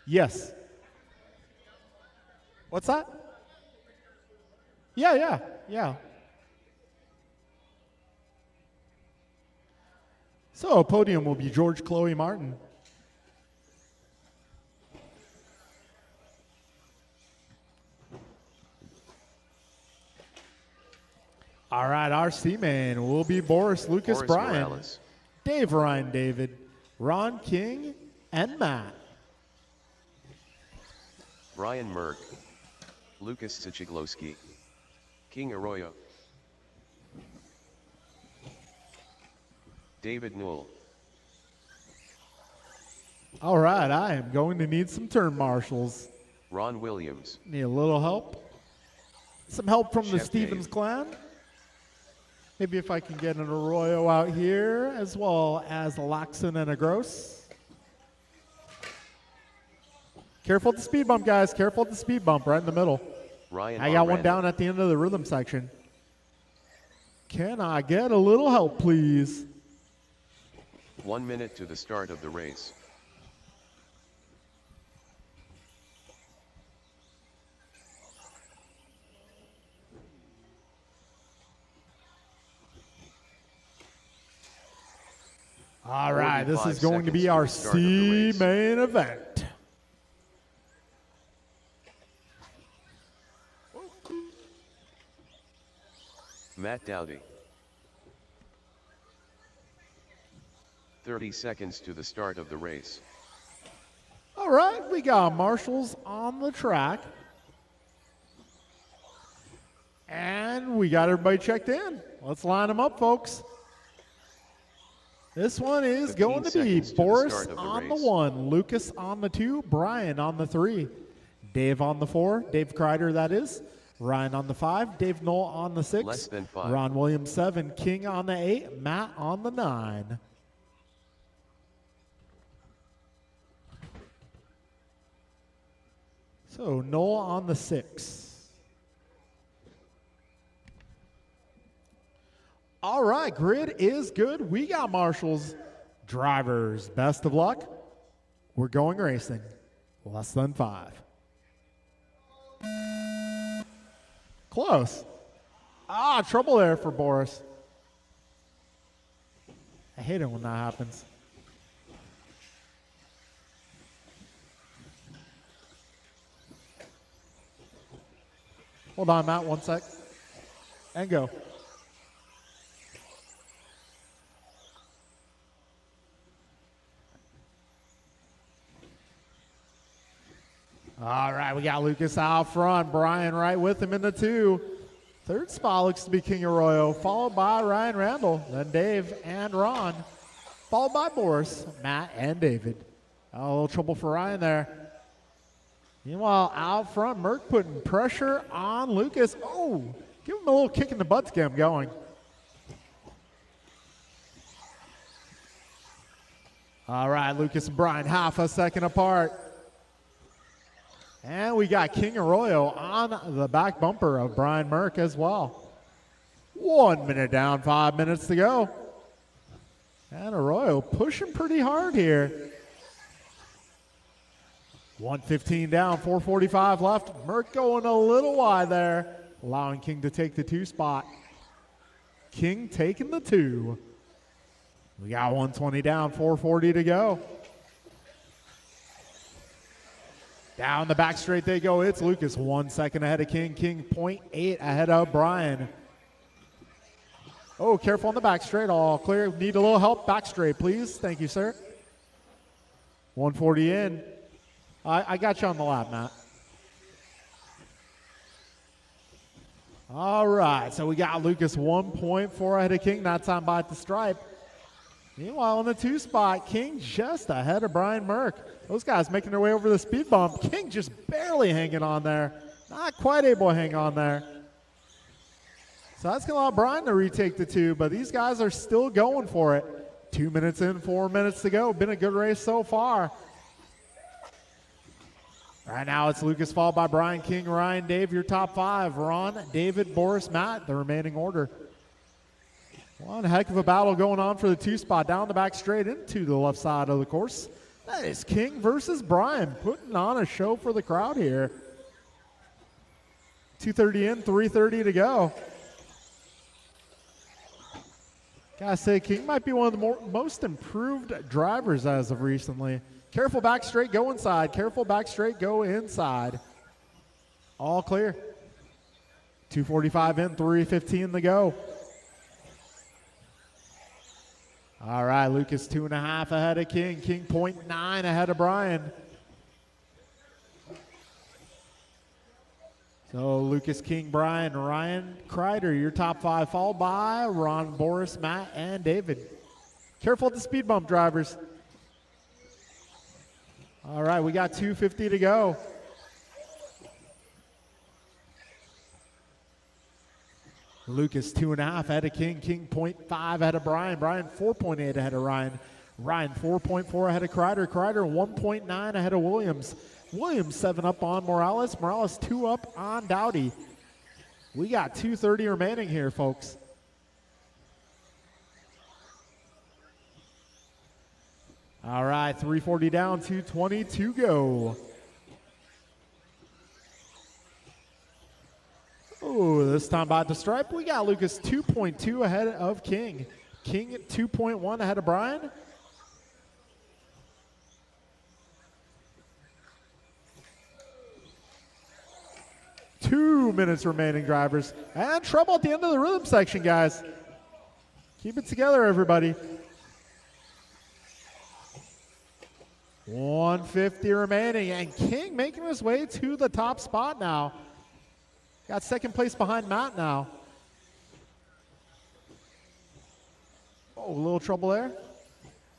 Yes. What's that? Yeah. So podium will be George Chloe Martin. All right, our C-man will be Boris Lucas Boris Bryan, Morales. Dave Ryan David, Ron King, and Matt. Brian Merck. Lucas Sichiglowski. King Arroyo. David Newell. All right, I am going to need some turn marshals. Ron Williams. Need a little help. Some help from the Chef Stevens Dave. clan. Maybe if I can get an Arroyo out here, as well as a Laxon and a Gross. Careful at the speed bump, guys. Careful at the speed bump, right in the middle. Ryan I got one Aranda. down at the end of the rhythm section. Can I get a little help, please? 1 minute to the start of the race. All right, this 45 is going to be seconds to our the start of the race. C-main event. Matt Dowdy. 30 seconds to the start of the race. All right, we got marshals on the track. And we got everybody checked in. Let's line them up, folks. This one is 15 going to be seconds to the Boris start of the on the race. 1, Lucas on the 2, Brian on the 3, Dave on the 4, Dave Kreider that is, Ryan on the 5, Dave Knoll on the 6, Less than 5. Ron Williams 7, King on the 8, Matt on the 9. So Knoll on the 6. All right, grid is good. We got marshals, drivers. Best of luck. We're going racing. Less than 5. Close. Trouble there for Boris. I hate it when that happens. Hold on, Matt, 1 sec. And go. All right, we got Lucas out front. Brian right with him in the 2. Third spot looks to be King Arroyo, followed by Ryan Randall, then Dave and Ron, followed by Boris, Matt, and David. A little trouble for Ryan there. Meanwhile, out front, Merck putting pressure on Lucas. Oh, give him a little kick in the butt to get him going. All right, Lucas and Brian half a second apart. And we got King Arroyo on the back bumper of Brian Merck as well. 1 minute down, 5 minutes to go. And Arroyo pushing pretty hard here. 1:15 down, 4:45 left. Merck going a little wide there, allowing King to take the 2 spot. King taking the 2. We got 120 down, 4:40 to go. Down the back straight they go. It's Lucas 1 second ahead of King. King 0.8 ahead of Brian. Oh, careful on the back straight. All clear. Need a little help. Back straight, please. Thank you, sir. 140 in. I got you on the lap, Matt. All right, so we got Lucas 1.4 ahead of King. That time by at the stripe. Meanwhile, in the 2 spot, King just ahead of Brian Merck. Those guys making their way over the speed bump. King just barely hanging on there. Not quite able to hang on there. So that's going to allow Brian to retake the 2, but these guys are still going for it. 2 minutes in, 4 minutes to go. Been a good race so far. Right now it's Lucas followed by Brian, King, Ryan, Dave, your top 5. Ron, David, Boris, Matt, the remaining order. One heck of a battle going on for the 2 spot. Down the back straight into the left side of the course. That is King versus Brian, putting on a show for the crowd here. 2:30 in, 3:30 to go. Gotta say, King might be one of the most improved drivers as of recently. Careful back straight, go inside. Careful back straight, go inside. All clear. 2:45 in, 3:15 to go. All right, Lucas 2.5 ahead of King. King 0.9 ahead of Brian. So Lucas, King, Brian, Ryan, Kreider, your top 5, followed by Ron, Boris, Matt, and David. Careful at the speed bump, drivers. All right, we got 2:50 to go. Lucas 2.5 ahead of King. King 0.5 ahead of Brian. Brian 4.8 ahead of Ryan. Ryan 4.4 ahead of Kreider. Kreider 1.9 ahead of Williams. Williams 7 up on Morales. Morales 2 up on Dowdy. We got 2:30 remaining here, folks. All right, 3:40 down, 2:20 to go. Oh, this time by the stripe, we got Lucas 2.2 ahead of King. King at 2.1 ahead of Brian. Two minutes remaining, drivers. And trouble at the end of the rhythm section, guys. Keep it together, everybody. 150 remaining, and King making his way to the top spot now. Got second place behind Matt now. Oh, a little trouble there.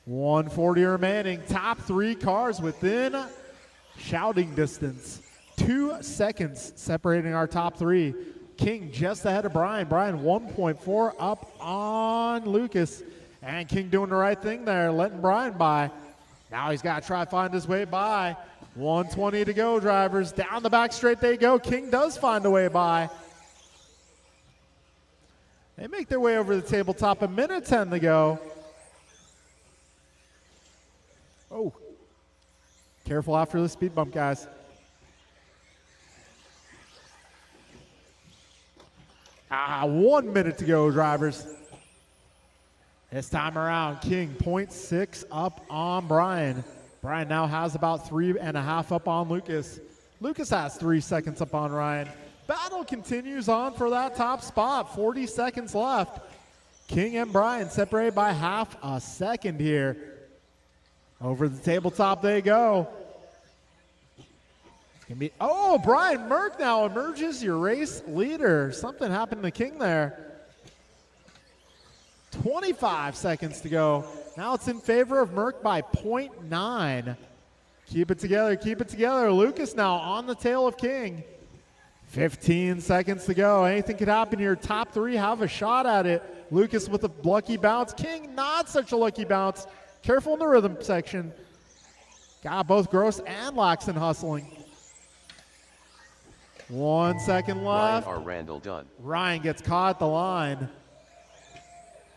140 remaining. Top 3 cars within shouting distance. 2 seconds separating our top 3. King just ahead of Brian. Brian 1.4 up on Lucas. And King doing the right thing there, letting Brian by. Now he's got to try to find his way by. 120 to go, drivers. Down the back straight they go. King does find a way by. They make their way over the tabletop. 1:10 to go. Oh. Careful after the speed bump, guys. Ah, 1 minute to go, drivers. This time around, King 0.6 up on Brian. Brian now has about 3.5 up on Lucas. Lucas has 3 seconds up on Ryan. Battle continues on for that top spot. 40 seconds left. King and Brian separated by half a second here. Over the tabletop they go. It's gonna be, oh, Brian Merck now emerges your race leader. Something happened to King there. 25 seconds to go. Now it's in favor of Merck by 0.9. Keep it together, keep it together. Lucas now on the tail of King. 15 seconds to go. Anything could happen here. Top 3 have a shot at it. Lucas with a lucky bounce. King not such a lucky bounce. Careful in the rhythm section. Got both Gross and Laxton hustling. 1 second left. Ryan R. Randall done. Ryan gets caught at the line.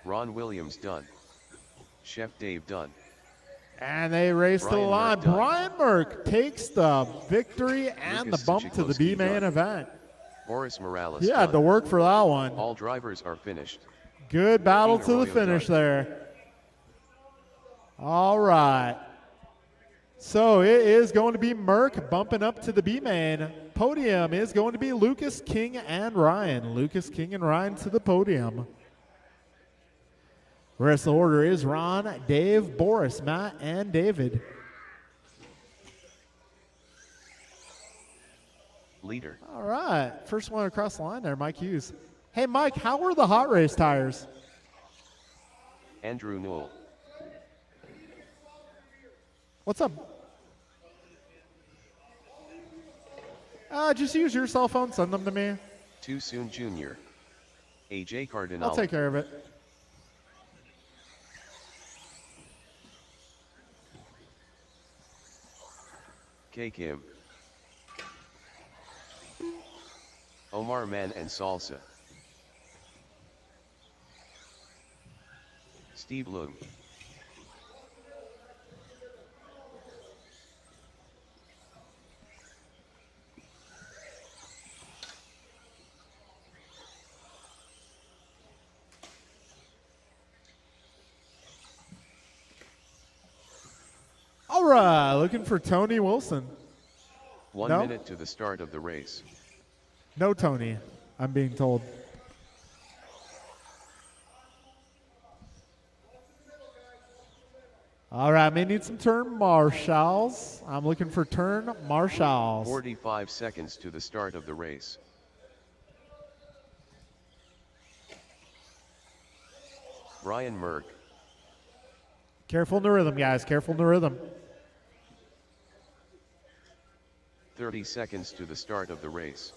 Ron Williams done. Chef Dave done. And they race to the line. Brian Merck takes the victory and Lucas the bump to the B main event. Boris Morales He had to work for that one. All drivers are finished. Good battle King to the Arroyo finish done. there. All right. So it is going to be Merck bumping up to the B main. Podium is going to be Lucas, King, and Ryan. Lucas, King, and Ryan to the podium. The rest of the order is Ron, Dave, Boris, Matt, and David. Leader. All right. First one across the line there, Mike Hughes. Hey, Mike, how were the hot race tires? Andrew Newell. What's up? Just use your cell phone, send them to me. Too Soon Jr. AJ Cardinale. I'll take care of it. K. Kim. Omar Man and Salsa. Steve Loom. right, looking for Tony Wilson. 1 No? minute to the start of the race. No Tony, I'm being told. All right, may need some turn marshals. I'm looking for turn marshals. 45 seconds to the start of the race. Brian Merck. Careful in the rhythm, guys. Careful in the rhythm. 30 seconds to the start of the race.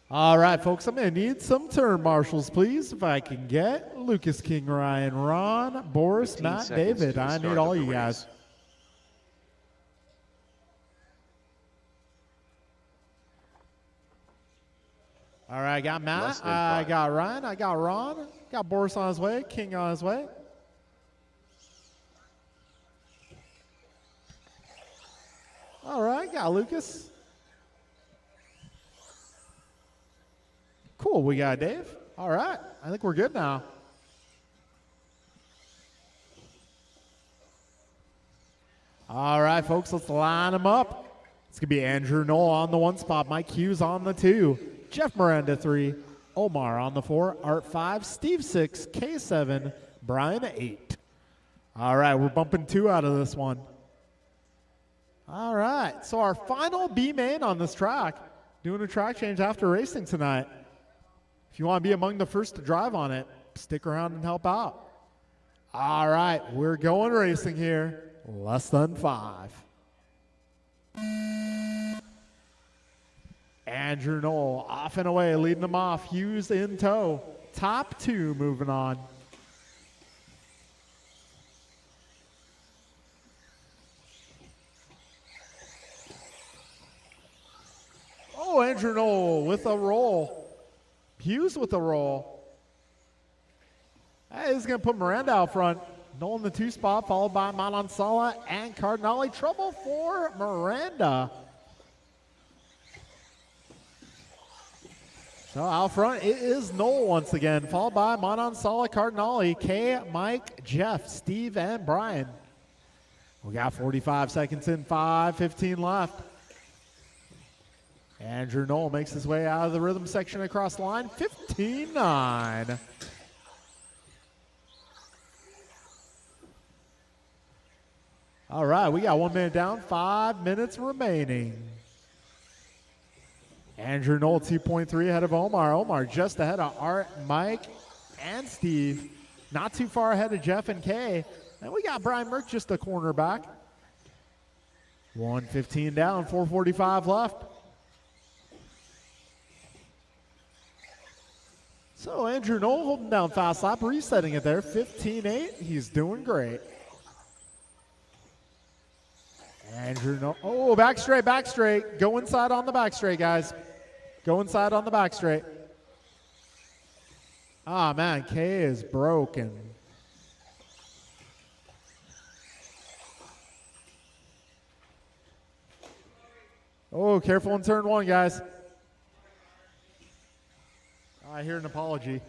All right, folks, I'm going to need some turn marshals, please. If I can get Lucas King, Ryan, Ron, Boris, 15 Matt, seconds David. to the I start need all of the you race. guys. All right, I got Matt, Less than I 5. got Ryan, I got Ron, got Boris on his way, King on his way. All right, got Lucas. Cool, we got Dave. All right, I think we're good now. All right, folks, let's line them up. It's going to be Andrew Knoll on the 1 spot, Mike Hughes on the 2, Jeff Miranda 3, Omar on the 4, Art 5, Steve 6, K7, Brian 8. All right, we're bumping 2 out of this one. All right, so our final B main on this track, doing a track change after racing tonight. If you want to be among the first to drive on it, stick around and help out. All right, we're going racing here. Less than 5. Andrew Knoll off and away, leading them off. Hughes in tow. Top 2 moving on. Oh, Andrew Knoll with a roll. Hughes with a roll. Hey, this is going to put Miranda out front. Knoll in the 2 spot, followed by Manansala and Cardinale. Trouble for Miranda. So out front, it is Knoll once again, followed by Manansala, Cardinale, Kay, Mike, Jeff, Steve, and Brian. We got 45 seconds in, 5:15 left. Andrew Knoll makes his way out of the rhythm section across the line, 15-9. All right, we got 1 minute down, 5 minutes remaining. Andrew Knoll 2.3 ahead of Omar. Omar just ahead of Art, Mike, and Steve. Not too far ahead of Jeff and Kay. And we got Brian Merck just a corner back. 1:15 down, 4:45 left. So Andrew Knoll holding down fast lap, resetting it there, 15-8. He's doing great. Andrew Knoll, oh, back straight. Go inside on the back straight, guys. Go inside on the back straight. Ah, man, Kay is broken. Oh, careful in turn 1, guys. I hear an apology.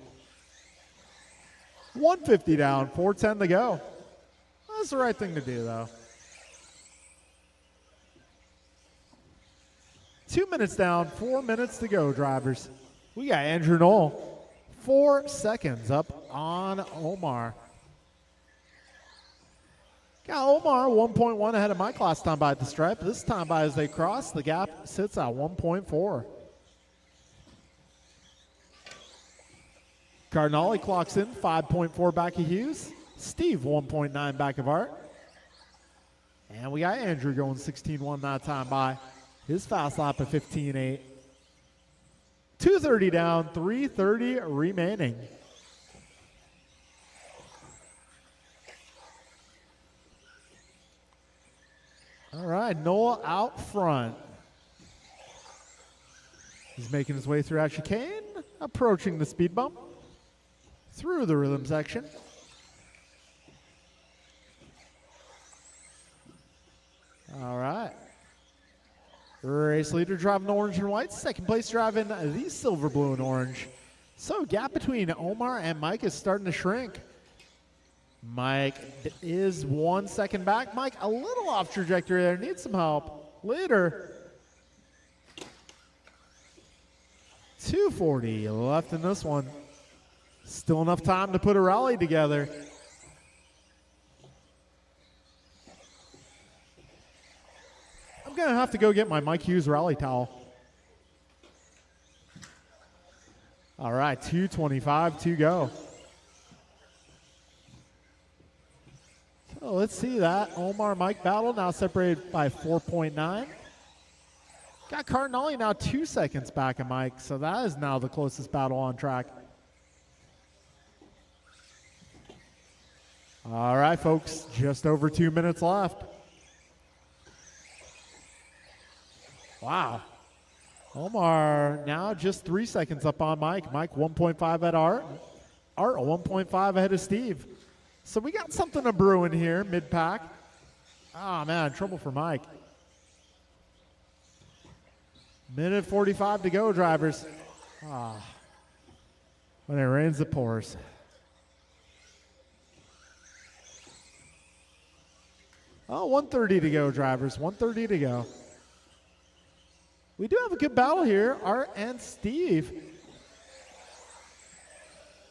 150 down, 4:10 to go. That's the right thing to do, though. 2 minutes down, 4 minutes to go, drivers. We got Andrew Knoll, 4 seconds up on Omar. Got Omar 1.1 ahead of Mike last time by at the stripe. This time by as they cross, the gap sits at 1.4. Cardinale clocks in 5.4 back of Hughes. Steve 1.9 back of Art. And we got Andrew going 16-1 that time by. His fast lap at 15-8. 2:30 down, 3:30 remaining. All right, Knoll out front. He's making his way through chicane, approaching the speed bump. Through the rhythm section. All right. Race leader driving the orange and white. Second place driving the silver, blue, and orange. So gap between Omar and Mike is starting to shrink. Mike is 1 second back. Mike a little off trajectory there, needs some help. Later. 2:40 left in this one. Still enough time to put a rally together. I'm gonna have to go get my Mike Hughes rally towel. All right, 2:25 to go. So let's see that Omar-Mike battle now separated by 4.9. Got Cardinale now 2 seconds back of Mike, so that is now the closest battle on track. All right, folks, just over 2 minutes left. Wow. Omar now just 3 seconds up on Mike. Mike 1.5 at Art. Art 1.5 ahead of Steve. So we got something to brewing here, mid-pack. Oh, man, trouble for Mike. Minute 45 to go, drivers. When it rains, it pours. Oh, 1:30 to go, drivers. 1:30 to go. We do have a good battle here, Art and Steve.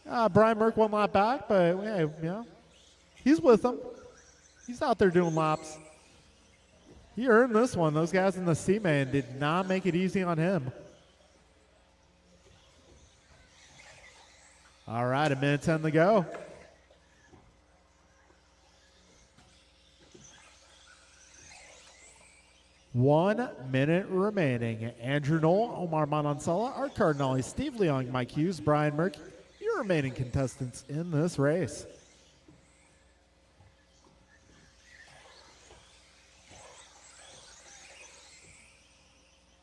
Brian Merck one lap back, but yeah, you know, he's with them. He's out there doing laps. He earned this one. Those guys in the C-Main did not make it easy on him. All right, 1:10 to go. One minute remaining. Andrew Knoll, Omar Manansala, Art Cardinale, Steve Leong, Mike Hughes, Brian Merck, your remaining contestants in this race.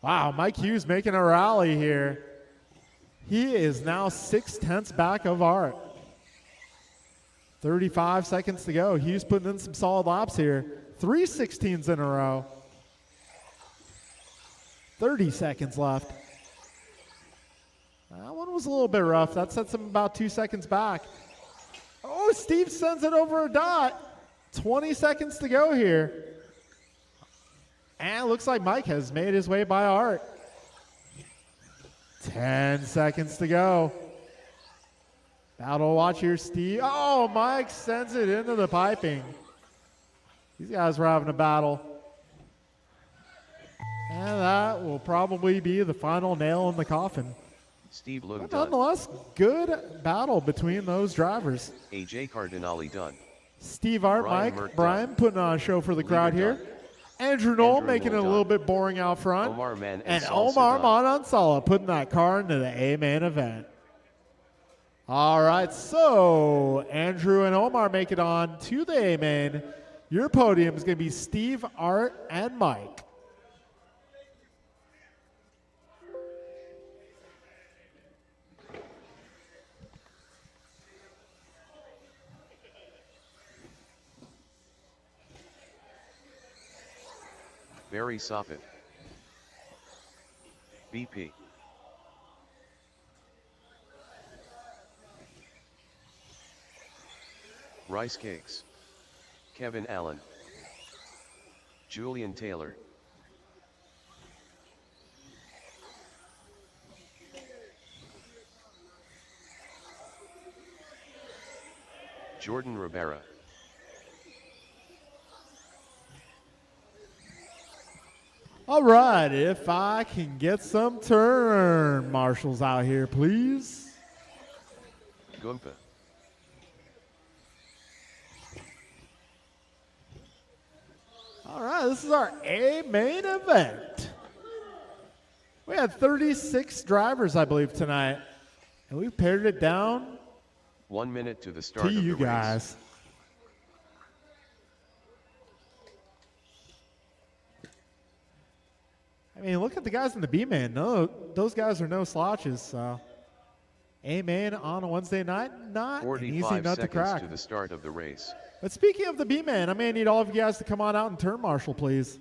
Wow, Mike Hughes making a rally here. He is now 6/10 back of Art. 35 seconds to go. Hughes putting in some solid laps here. 3 16s in a row. 30 seconds left. That one was a little bit rough. That sets him about 2 seconds back. Oh, Steve sends it over a dot. 20 seconds to go here. And it looks like Mike has made his way by Art. 10 seconds to go. Battle watch here, Steve. Oh, Mike sends it into the piping. These guys were having a battle. And that will probably be the final nail in the coffin. Steve Leung But done. nonetheless, good battle between those drivers. AJ Cardinale done. Steve Art, Brian Mike, Merck Brian done. putting on a show for the crowd Leader here. done. Andrew Knoll Andrew making it Knoll a little done. bit boring out front. Omar Man And Salsa Omar done. Manansala putting that car into the A-main event. All right, so Andrew and Omar make it on to the A-main. Your podium is going to be Steve, Art, and Mike. Barry Soffit. BP. Rice Cakes. Kevin Allen. Julian Taylor. Jordan Rivera. All right, if I can get some turn marshals out here, please. Gumpa. All right, this is our A-main event. We had 36 drivers, I believe, tonight, and we pared it down 1 minute to the start to of you the race. guys. I mean, look at the guys in the B-main. No, those guys are no slouches. So, A-main on a Wednesday night, not an easy 45 nut to seconds crack. to the start of the race. But speaking of the B-man, I may need all of you guys to come on out and turn marshal, please.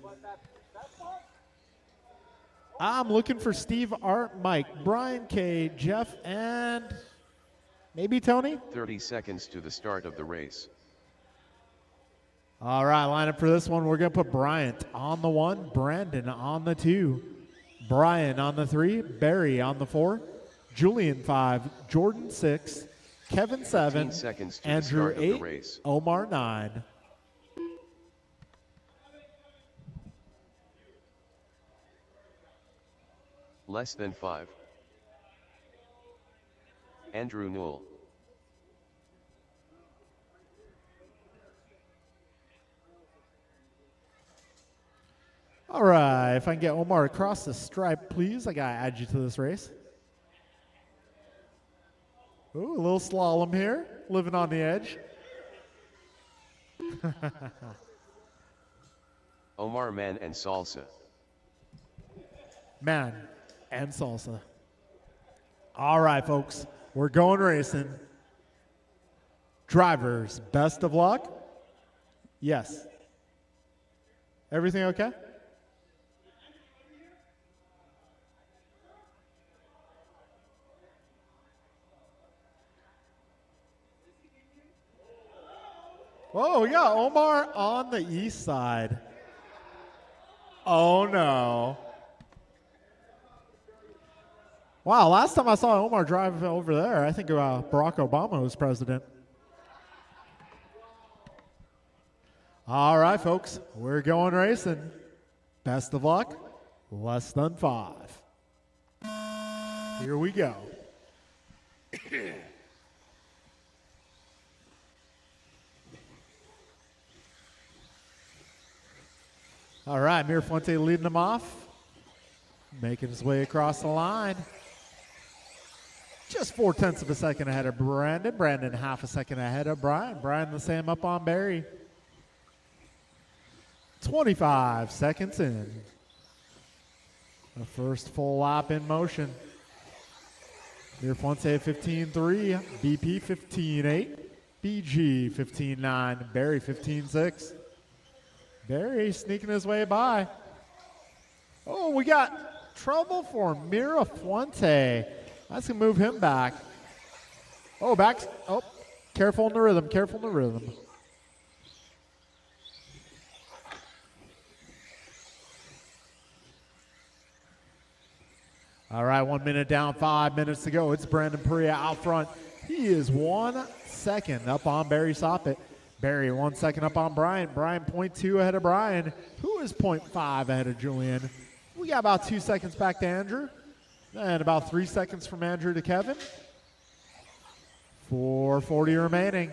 I'm looking for Steve, Art, Mike, Brian K, Jeff, and maybe Tony. 30 seconds to the start of the race. All right, lineup for this one. We're going to put Bryant on the 1, Brandon on the 2, Brian on the 3, Barry on the 4, Julian 5, Jordan 6, Kevin 7, 15 seconds to the Andrew start of the 8, race. Omar 9. Less than 5. Andrew Newell. All right, if I can get Omar across the stripe, please. I got to add you to this race. Ooh, a little slalom here, living on the edge. Omar Man and Salsa. Man and salsa. All right, folks, we're going racing. Drivers, best of luck. Yes. Everything okay? Oh, we got Omar on the east side. Oh, no. Wow, last time I saw Omar drive over there, I think Barack Obama was president. All right, folks, we're going racing. Best of luck, less than 5. Here we go. All right, Mirafuente leading them off, making his way across the line. Just 0.4 of a second ahead of Brandon. Brandon half a second ahead of Brian. Brian the same up on Barry. 25 seconds in. The first full lap in motion. Mirafuente 15.3, BP 15.8, BG 15.9, Barry 15.6. Barry sneaking his way by. Oh, we got trouble for Mirafuente. That's going to move him back. Oh, back. Oh, careful in the rhythm. Careful in the rhythm. All right, 1 minute down, 5 minutes to go. It's Brandon Perea out front. He is 1 second up on Barry Soppet. Barry 1 second up on Brian. Brian 0.2 ahead of Brian, who is 0.5 ahead of Julian. We got about 2 seconds back to Andrew. And about 3 seconds from Andrew to Kevin. 4:40 remaining.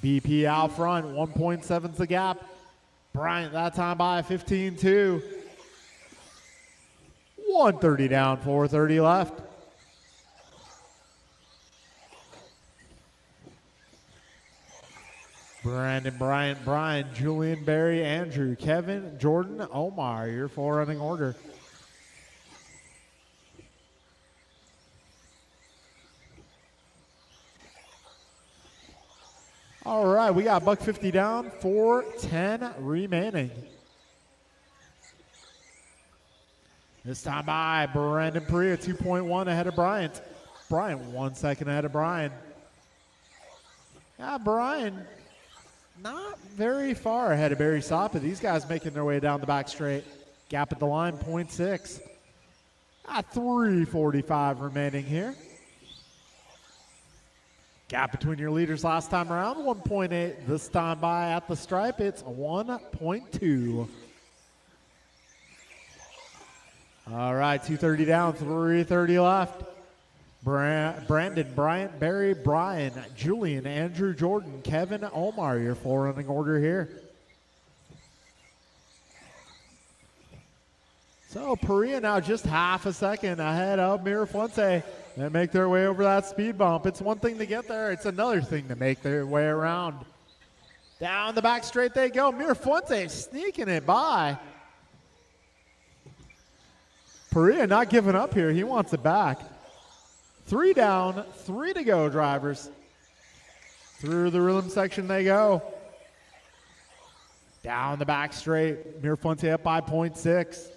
BP out front, 1.7's the gap. Bryant that time by 15.2. 1:30 down, 4:30 left. Brandon, Bryant, Brian, Julian, Barry, Andrew, Kevin, Jordan, Omar, your 4 running order. All right, we got $1.50 down, 4:10 remaining. This time by Brandon Perea, 2.1 ahead of Bryant. Bryant 1 second ahead of Brian. Yeah, Brian not very far ahead of Barry Soppet. These guys making their way down the back straight. Gap at the line, 0.6. 3:45 remaining here. Gap between your leaders last time around, 1.8. This time by at the stripe, it's 1.2. All right, 2:30 down, 3:30 left. Brandon, Bryant, Barry, Brian, Julian, Andrew, Jordan, Kevin, Omar, your 4 running order here. So Perea now just half a second ahead of Mirafuente. They make their way over that speed bump. It's one thing to get there. It's another thing to make their way around. Down the back straight they go. Mirafuente sneaking it by. Perea not giving up here. He wants it back. 3 down, 3 to go, drivers. Through the rhythm section they go. Down the back straight. Mirafuente up by 0.6.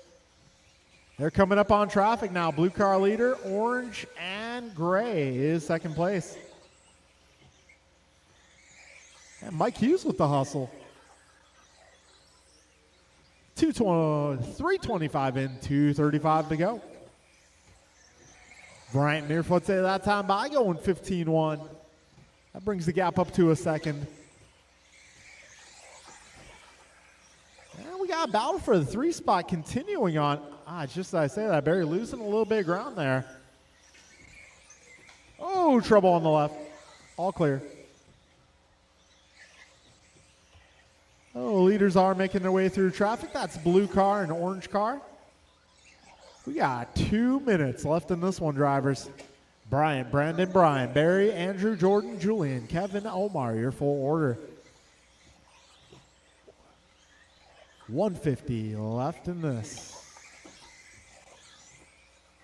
They're coming up on traffic now. Blue car leader, orange and gray is second place. And Mike Hughes with the hustle. 3:25 in, 2:35 to go. Bryant Muirfoot say that time by going 15-1. That brings the gap up to a second. And we got a battle for the 3 spot continuing on. Just as I say that, Barry losing a little bit of ground there. Oh, trouble on the left. All clear. Oh, leaders are making their way through traffic. That's blue car and orange car. We got 2 minutes left in this one, drivers. Bryant, Brandon, Brian, Barry, Andrew, Jordan, Julian, Kevin, Omar, your full order. 150 left in this.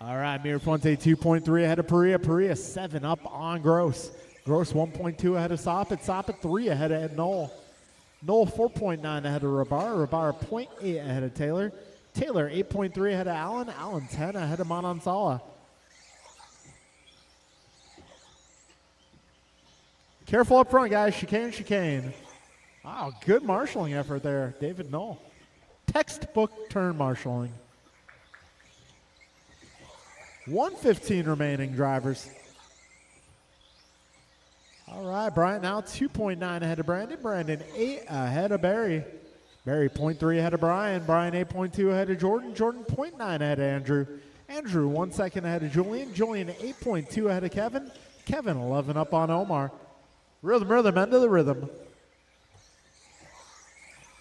All right, Mirafuente 2.3 ahead of Perea. Perea 7 up on Gross. Gross 1.2 ahead of Soppet. Soppet 3 ahead of Ed Knoll. Knoll 4.9 ahead of Rabara. Rabara 0.8 ahead of Taylor. Taylor 8.3 ahead of Allen. Allen 10 ahead of Manansala. Careful up front, guys. Chicane, chicane. Wow, good marshaling effort there, David Knoll. Textbook turn marshaling. 1:15 remaining, drivers. All right, Bryant now 2.9 ahead of Brandon. Brandon 8 ahead of Barry. Barry 0.3 ahead of Brian. Brian 8.2 ahead of Jordan. Jordan 0.9 ahead of Andrew. Andrew 1 second ahead of Julian. Julian 8.2 ahead of Kevin. Kevin 11 up on Omar. Rhythm, rhythm, end of the rhythm.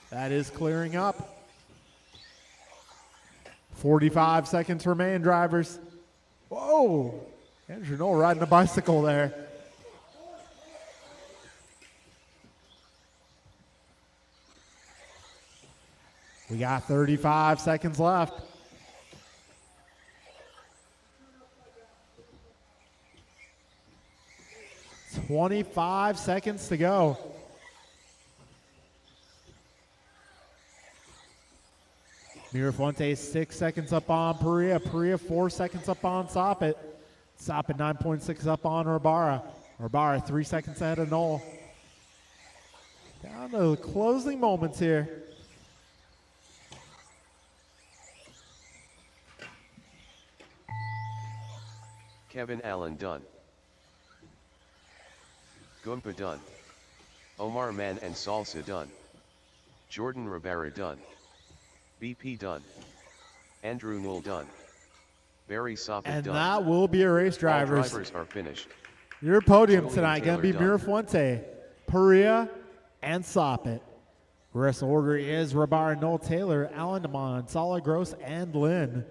That is clearing up. 45 seconds remain, drivers. Whoa, Andrew Knoll riding a bicycle there. We got 35 seconds left. $25 seconds to go. Mirafuente 6 seconds up on Perea. Perea 4 seconds up on Soppet. Soppet 9.6 up on Rabara. Rabara 3 seconds ahead of Knoll. Down to the closing moments here. Kevin Allen done. Goompa done. Omar Man and Salsa done. Jordan Rivera done. BP done. Andrew Knoll done. Barry Soppet done. And that will be a race, drivers. All drivers are finished. Your podium Julian tonight going to be Taylor Mirafuente, Perea, and Soppet. Rest order is Rabara, Knoll, Taylor, Allen, Manansala, Gross, and Lynn.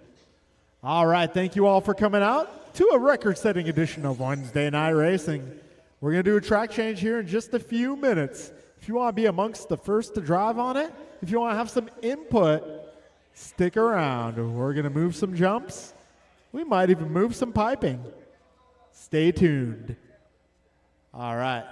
All right, thank you all for coming out to a record-setting edition of Wednesday Night Racing. We're going to do a track change here in just a few minutes. If you want to be amongst the first to drive on it, if you want to have some input, stick around. We're going to move some jumps. We might even move some piping. Stay tuned. All right.